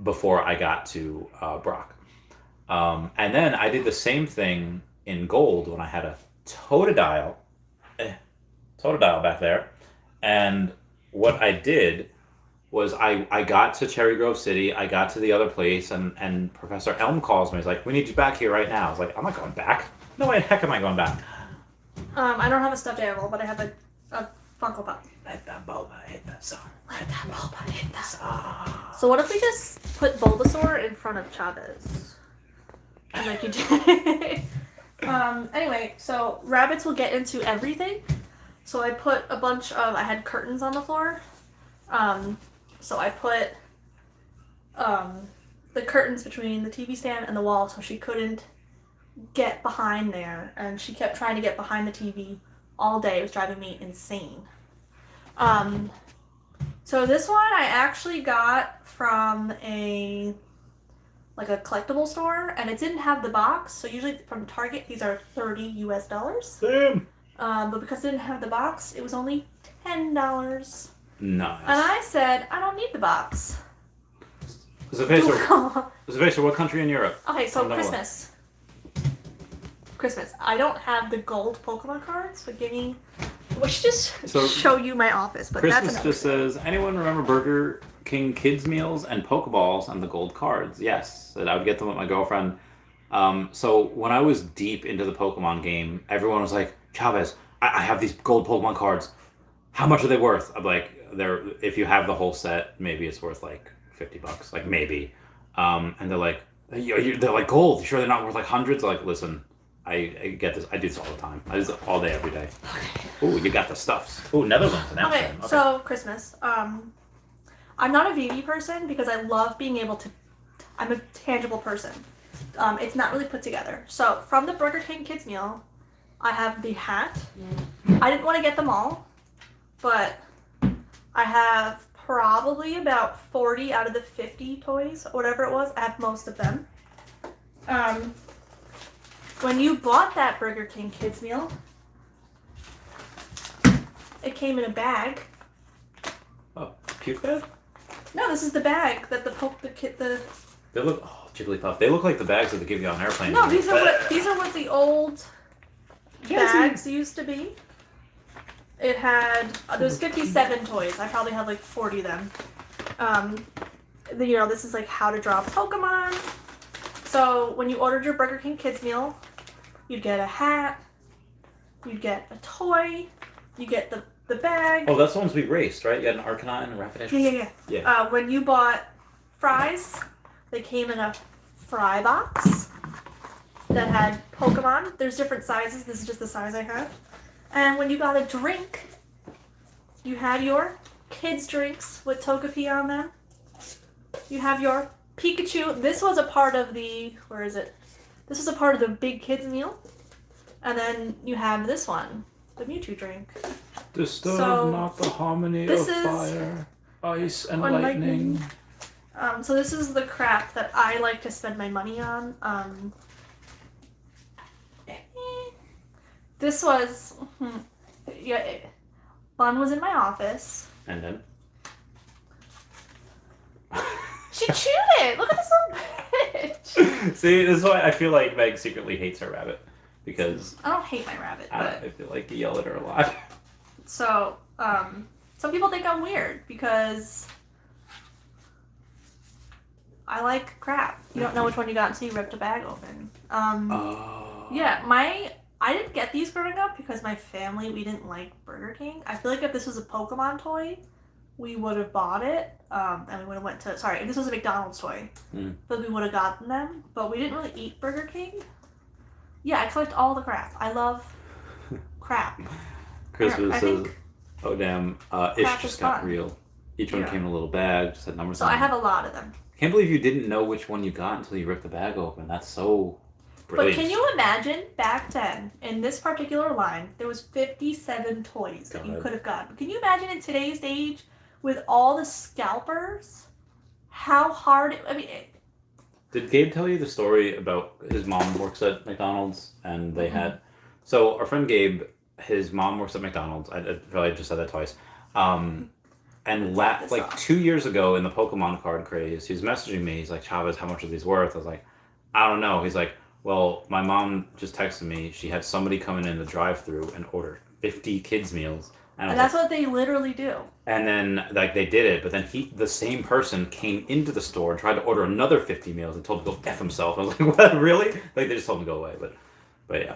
S4: before I got to Brock. And then I did the same thing in Gold when I had a Totodile back there. And what I did was I got to Cherry Grove City, I got to the other place, and Professor Elm calls me. He's like, we need you back here right now. I was like, I'm not going back. No way the heck am I going back?
S3: I don't have a stuffed animal, but I have a Funko Pop.
S4: Let that Bulba hit the sun.
S3: Let that Bulba hit the
S4: sun.
S3: So what if we just put Bulbasaur in front of Chavez? And like you did. Anyway, so rabbits will get into everything. So I put a bunch of, I had curtains on the floor. So I put the curtains between the TV stand and the wall so she couldn't get behind there. And she kept trying to get behind the TV all day. It was driving me insane. So this one I actually got from a collectible store, and it didn't have the box. So usually from Target, these are $30 US.
S4: Same.
S3: But because it didn't have the box, it was only $10.
S4: Nice.
S3: And I said, I don't need the box.
S4: Zavesa, what country in Europe?
S3: Okay, so Christmas. I don't have the gold Pokemon cards, but give me. We should just show you my office. But
S4: Christmas
S3: that's
S4: just says, anyone remember Burger King kids meals and Pokeballs and the gold cards? Yes, and I would get them with my girlfriend. So when I was deep into the Pokemon game, everyone was like, Chavez, I have these gold Pokemon cards. How much are they worth? I'm like, if you have the whole set, maybe it's worth like $50, like maybe. And they're like, they're like gold. You sure they're not worth like hundreds? Like, listen, I get this. I do this all the time. I do this all day, every day. Okay. Ooh, you got the stuffs. Ooh, Netherlands.
S3: Okay, so Christmas. I'm not a Vivi person because I love being able to. I'm a tangible person. It's not really put together. So from the Burger King kids meal, I have the hat. I didn't want to get them all, but I have probably about 40 out of the 50 toys, or whatever it was. I have most of them. When you bought that Burger King kids meal, it came in a bag.
S4: Oh, puke bag?
S3: No, this is the bag that
S4: They look Jigglypuff. They look like the bags that they give you on airplanes.
S3: No, these are what the old bags used to be. It had there was 57 toys. I probably had like 40 of them. This is like how to draw Pokemon. So when you ordered your Burger King kids meal, you'd get a hat, you'd get a toy, you get the bag.
S4: Oh, that's the ones we raced, right? You had an Arcanine and a Rapidash?
S3: Yeah. When you bought fries, they came in a fry box that had Pokemon. There's different sizes. This is just the size I have. And when you got a drink, you had your kids' drinks with Togepi on them. You have your Pikachu. This was a part of the, where is it? This was a part of the big kids meal. And then you have this one, the Mewtwo drink.
S4: Disturb not the harmony of fire, ice, and lightning.
S3: So this is the crap that I like to spend my money on. This was, Bun was in my office.
S4: And then?
S3: She chewed it! Look at this little bitch!
S4: See, this is why I feel like Meg secretly hates her rabbit. Because...
S3: I don't hate my rabbit, but...
S4: I feel like you yell at her a lot.
S3: So, some people think I'm weird because I like crap. You don't know which one you got until you ripped a bag open. Yeah, I didn't get these growing up because my family, we didn't like Burger King. I feel like if this was a Pokemon toy, we would have bought it, and we would have went to, if this was a McDonald's toy, then we would have gotten them, but we didn't really eat Burger King. Yeah, I collect all the crap. I love crap.
S4: Christmas says, oh damn, Ish just got real. Each one came in a little bag, just had numbers on it.
S3: So I have a lot of them.
S4: Can't believe you didn't know which one you got until you ripped the bag open. That's so brilliant.
S3: But can you imagine, back then, in this particular line, there was 57 toys that you could have gotten. Can you imagine in today's age, with all the scalpers, how hard,
S4: Did Gabe tell you the story about his mom works at McDonald's and they had... So our friend Gabe his mom works at McDonald's. I probably just said that twice. And
S3: This
S4: like
S3: off.
S4: 2 years ago in the Pokemon card craze, he was messaging me. He's like, Chavez, how much are these worth? I was like, I don't know. He's like, well, my mom just texted me. She had somebody coming in the drive-thru and order 50 kids meals. And I
S3: And
S4: was
S3: that's what they literally do.
S4: and then like they did it, but then the same person came into the store and tried to order another 50 meals and told him to go F himself. I was like, what, really? Like they just told him to go away. But yeah.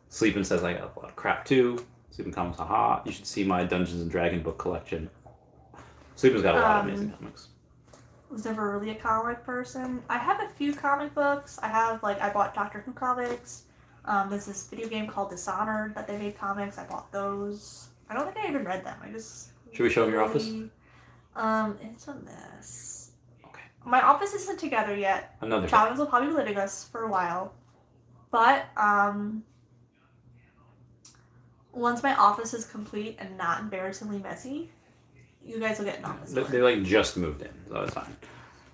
S4: Sleeping says I got a lot of crap too. Sleeping comments, haha. You should see my Dungeons and Dragon book collection. Sleeping's got a lot of amazing comics.
S3: Was never really a comic person. I have a few comic books. I bought Doctor Who comics. There's this video game called Dishonored that they made comics. I bought those. I don't think I even read them.
S4: Should we show them your office?
S3: It's a mess.
S4: Okay.
S3: My office isn't together yet.
S4: Another
S3: Chavez will probably be living us for a while. But, once my office is complete and not embarrassingly messy, you guys will get an office.
S4: They like just moved in, so it's fine.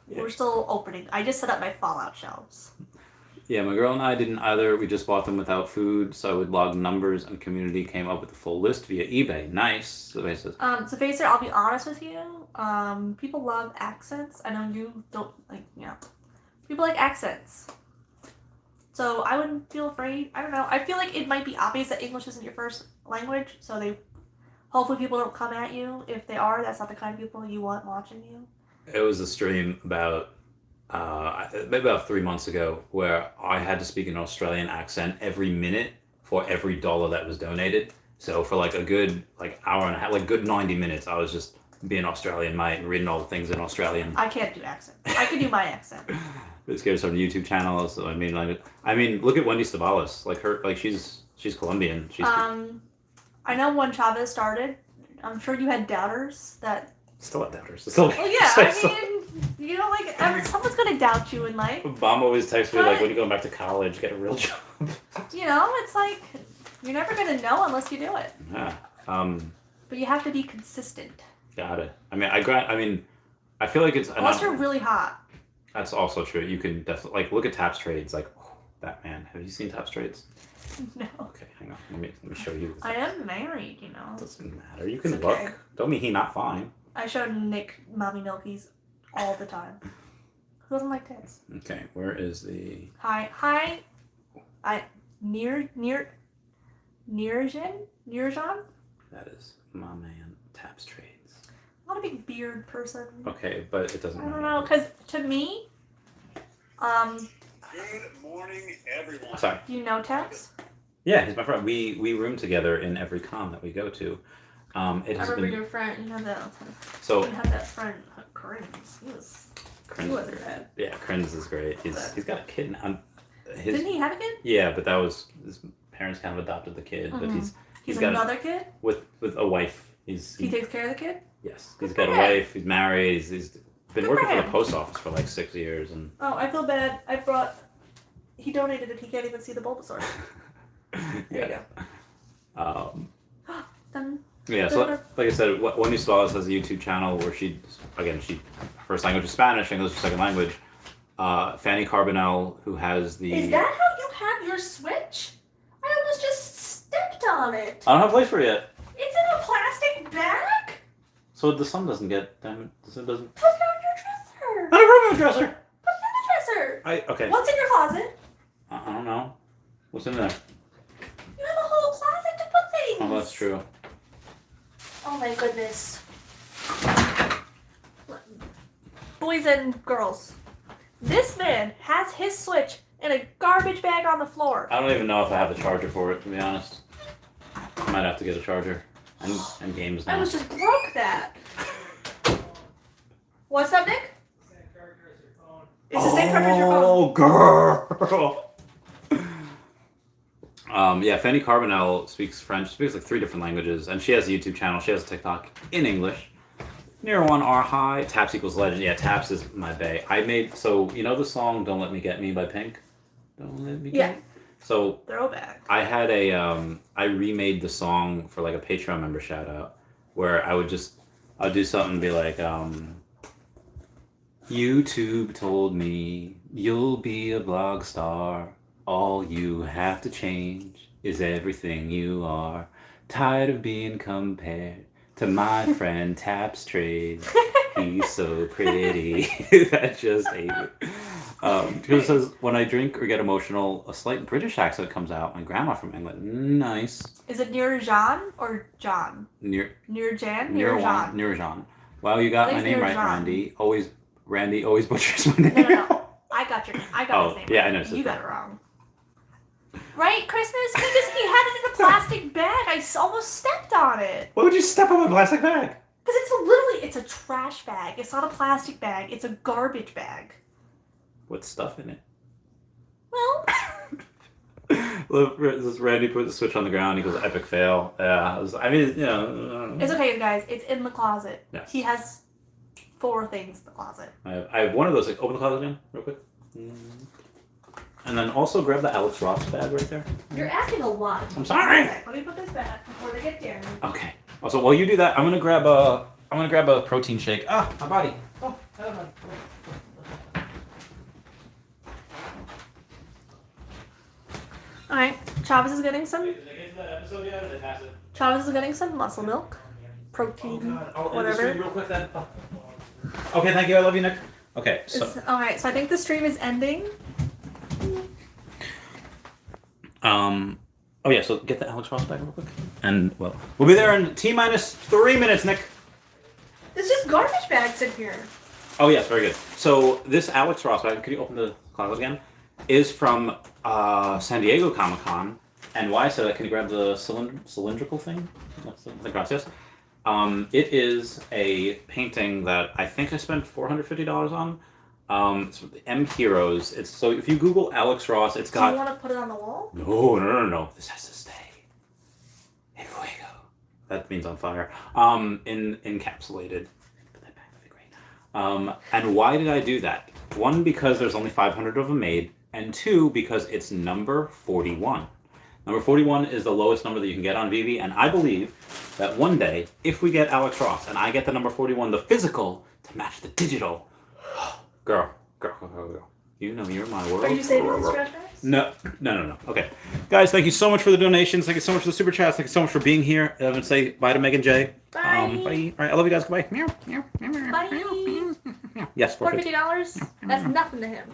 S4: Yeah.
S3: We're still opening. I just set up my Fallout shelves.
S4: Yeah, my girl and I didn't either. We just bought them without food, so I would log numbers, and community came up with a full list via eBay. Nice. So it says,
S3: So basically, I'll be honest with you. People love accents. I know you don't like, people like accents. So I wouldn't feel afraid. I don't know. I feel like it might be obvious that English isn't your first language, so hopefully people don't come at you. If they are, that's not the kind of people you want watching you.
S4: it was a stream about maybe about 3 months ago where I had to speak an Australian accent every minute for every dollar that was donated. So for like a good hour and a half, like good 90 minutes, I was just being Australian mate and reading all the things in Australian.
S3: I can't do accent. I can do my accent.
S4: It's good on YouTube channels. So I mean, look at Wendy Stibalis. She's Colombian. She's
S3: I know when Chavez started, I'm sure you had doubters that.
S4: still at doubters.
S3: Well, yeah, I mean, someone's gonna doubt you in life.
S4: Mom always texts me like, when you going back to college, get a real job.
S3: It's like you're never gonna know unless you do it.
S4: Yeah.
S3: But you have to be consistent.
S4: Got it. I mean, I feel like it's.
S3: Unless you're really hot.
S4: That's also true. You can definitely look at Taps Trades. Batman. Have you seen Taps Trades?
S3: No.
S4: Okay, hang on. Let me show you.
S3: I am married,
S4: Doesn't matter. You can
S3: It's
S4: look.
S3: okay.
S4: Don't mean he not fine.
S3: I showed Nick Mommy Milkies all the time. Who doesn't like tits?
S4: Okay, where is the?
S3: Hi. Nirjan?
S4: That is my man. Taps Trades.
S3: I'm not a big beard person.
S4: Okay, but it doesn't
S3: I don't
S4: matter.
S3: know, because to me,
S2: Good morning, everyone.
S4: Sorry.
S3: do you know Tex?
S4: Yeah, he's my friend. We room together in every con that we go to. It
S3: I
S4: has
S3: remember
S4: been
S3: your friend. You had that friend, Crins. He was rad.
S4: Yeah, Crins is great. He's got a kid now.
S3: Didn't he have a kid?
S4: Yeah, but that was his parents kind of adopted the kid, but
S3: He's
S4: got
S3: another kid?
S4: with a wife.
S3: He takes care of the kid?
S4: Yes, he's
S3: Good
S4: got a
S3: for him.
S4: wife. He's married. He's been
S3: Good
S4: working
S3: for
S4: for the
S3: him.
S4: post office for like 6 years, and
S3: Oh, I feel bad. He donated it. He can't even see the Bulbasaur. There you go. Then
S4: Yeah, so like I said, Wendy Stibalis has a YouTube channel where she first language is Spanish, English is second language. Fanny Carbonell, who has the.
S3: Is that how you have your Switch? I almost just stepped on it.
S4: I don't have a place for it yet,
S3: It's in a plastic bag?
S4: so the sun doesn't get. Damn it, the sun doesn't.
S3: Put it on your dresser.
S4: I don't have a dresser.
S3: Put it in the dresser.
S4: Okay.
S3: What's in your closet?
S4: I don't know. What's in there?
S3: You have a whole closet to put things.
S4: Oh, that's true.
S3: Oh my goodness. Boys and girls, this man has his Switch in a garbage bag on the floor.
S4: I don't even know if I have the charger for it, to be honest. I might have to get a charger and games
S3: I
S4: now.
S3: almost just broke that. What's up, Nick? It's the same charger as your phone.
S4: Oh, girl. Yeah, Fanny Carbonell speaks French, speaks like 3 different languages, and she has a YouTube channel. She has a TikTok in English. Near one R high. Taps equals legend. Yeah, Taps is my bae. The song "Don't Let Me Get Me" by Pink. Don't let me get.
S3: Yeah.
S4: So
S3: Throwback.
S4: I had I remade the song for like a Patreon member shout out, where I'd do something and be like, YouTube told me you'll be a blog star. All you have to change is everything you are. Tired of being compared to my friend Taps Trade. He's so pretty. That just ate it. Because it says, when I drink or get emotional, a slight British accent comes out. My grandma from England. Nice.
S3: Is it near Jean or John?
S4: Near
S3: Jan?
S4: near
S3: Jean?
S4: one. Near Jean. Wow, you got
S3: I
S4: my
S3: think
S4: name
S3: it's
S4: right,
S3: near
S4: Randy. Randy always butchers my name.
S3: No. I got
S4: Oh,
S3: his name.
S4: yeah,
S3: right.
S4: I know, it's
S3: You
S4: just
S3: got
S4: that.
S3: it wrong. Right, Christmas? He had it in a plastic bag. I almost stepped on it.
S4: Why would you step on my plastic bag?
S3: Because it's a trash bag. It's not a plastic bag. It's a garbage bag.
S4: With stuff in it.
S3: Well,
S4: Look, this Randy put the switch on the ground. He goes, epic fail. Yeah, I mean, you know.
S3: it's okay, guys. It's in the closet.
S4: Yes.
S3: He has 4 things in the closet.
S4: I have one of those. Like, open the closet again, real quick. And then also grab the Alex Ross bag right there.
S3: You're asking a lot.
S4: I'm sorry.
S3: Let me put this back before they get there.
S4: Okay. Also, while you do that, I'm gonna grab a protein shake. Ah, my body. Oh, hello, buddy.
S3: All right, Chavez is getting some. Chavez is getting some muscle milk, protein, whatever.
S4: Real quick then. Oh. Okay, thank you. I love you, Nick. Okay, so.
S3: All right, so I think the stream is ending.
S4: Oh yeah, so get the Alex Ross bag real quick. And well, we'll be there in T-minus 3 minutes, Nick.
S3: There's just garbage bags in here.
S4: Oh yes, very good. So this Alex Ross bag, could you open the closet again? Is from San Diego Comic Con. And why I said that, can you grab the cylindrical thing? That's the gracias. It is a painting that I think I spent $450 on. It's from the M Heroes. It's so if you Google Alex Ross, it's
S3: Do
S4: got.
S3: you want to put it on the wall?
S4: No. This has to stay. En fuego. That means on fire. Encapsulated. Put that back. That'd be great. And why did I do that? 1, because there's only 500 of them made, and 2, because it's number 41. Number 41 is the lowest number that you can get on Vivi, and I believe that one day, if we get Alex Ross and I get the number 41, the physical, to match the digital. Girl. You know you're my world.
S3: Are you saving the scratch bags?
S4: No. Okay. Guys, thank you so much for the donations. Thank you so much for the super chats. Thank you so much for being here. I'm going to say bye to Meg and Jay.
S3: Bye.
S4: Bye. All right, I love you guys. Goodbye.
S3: Bye.
S4: Yes, perfect.
S3: $450? That's nothing to him.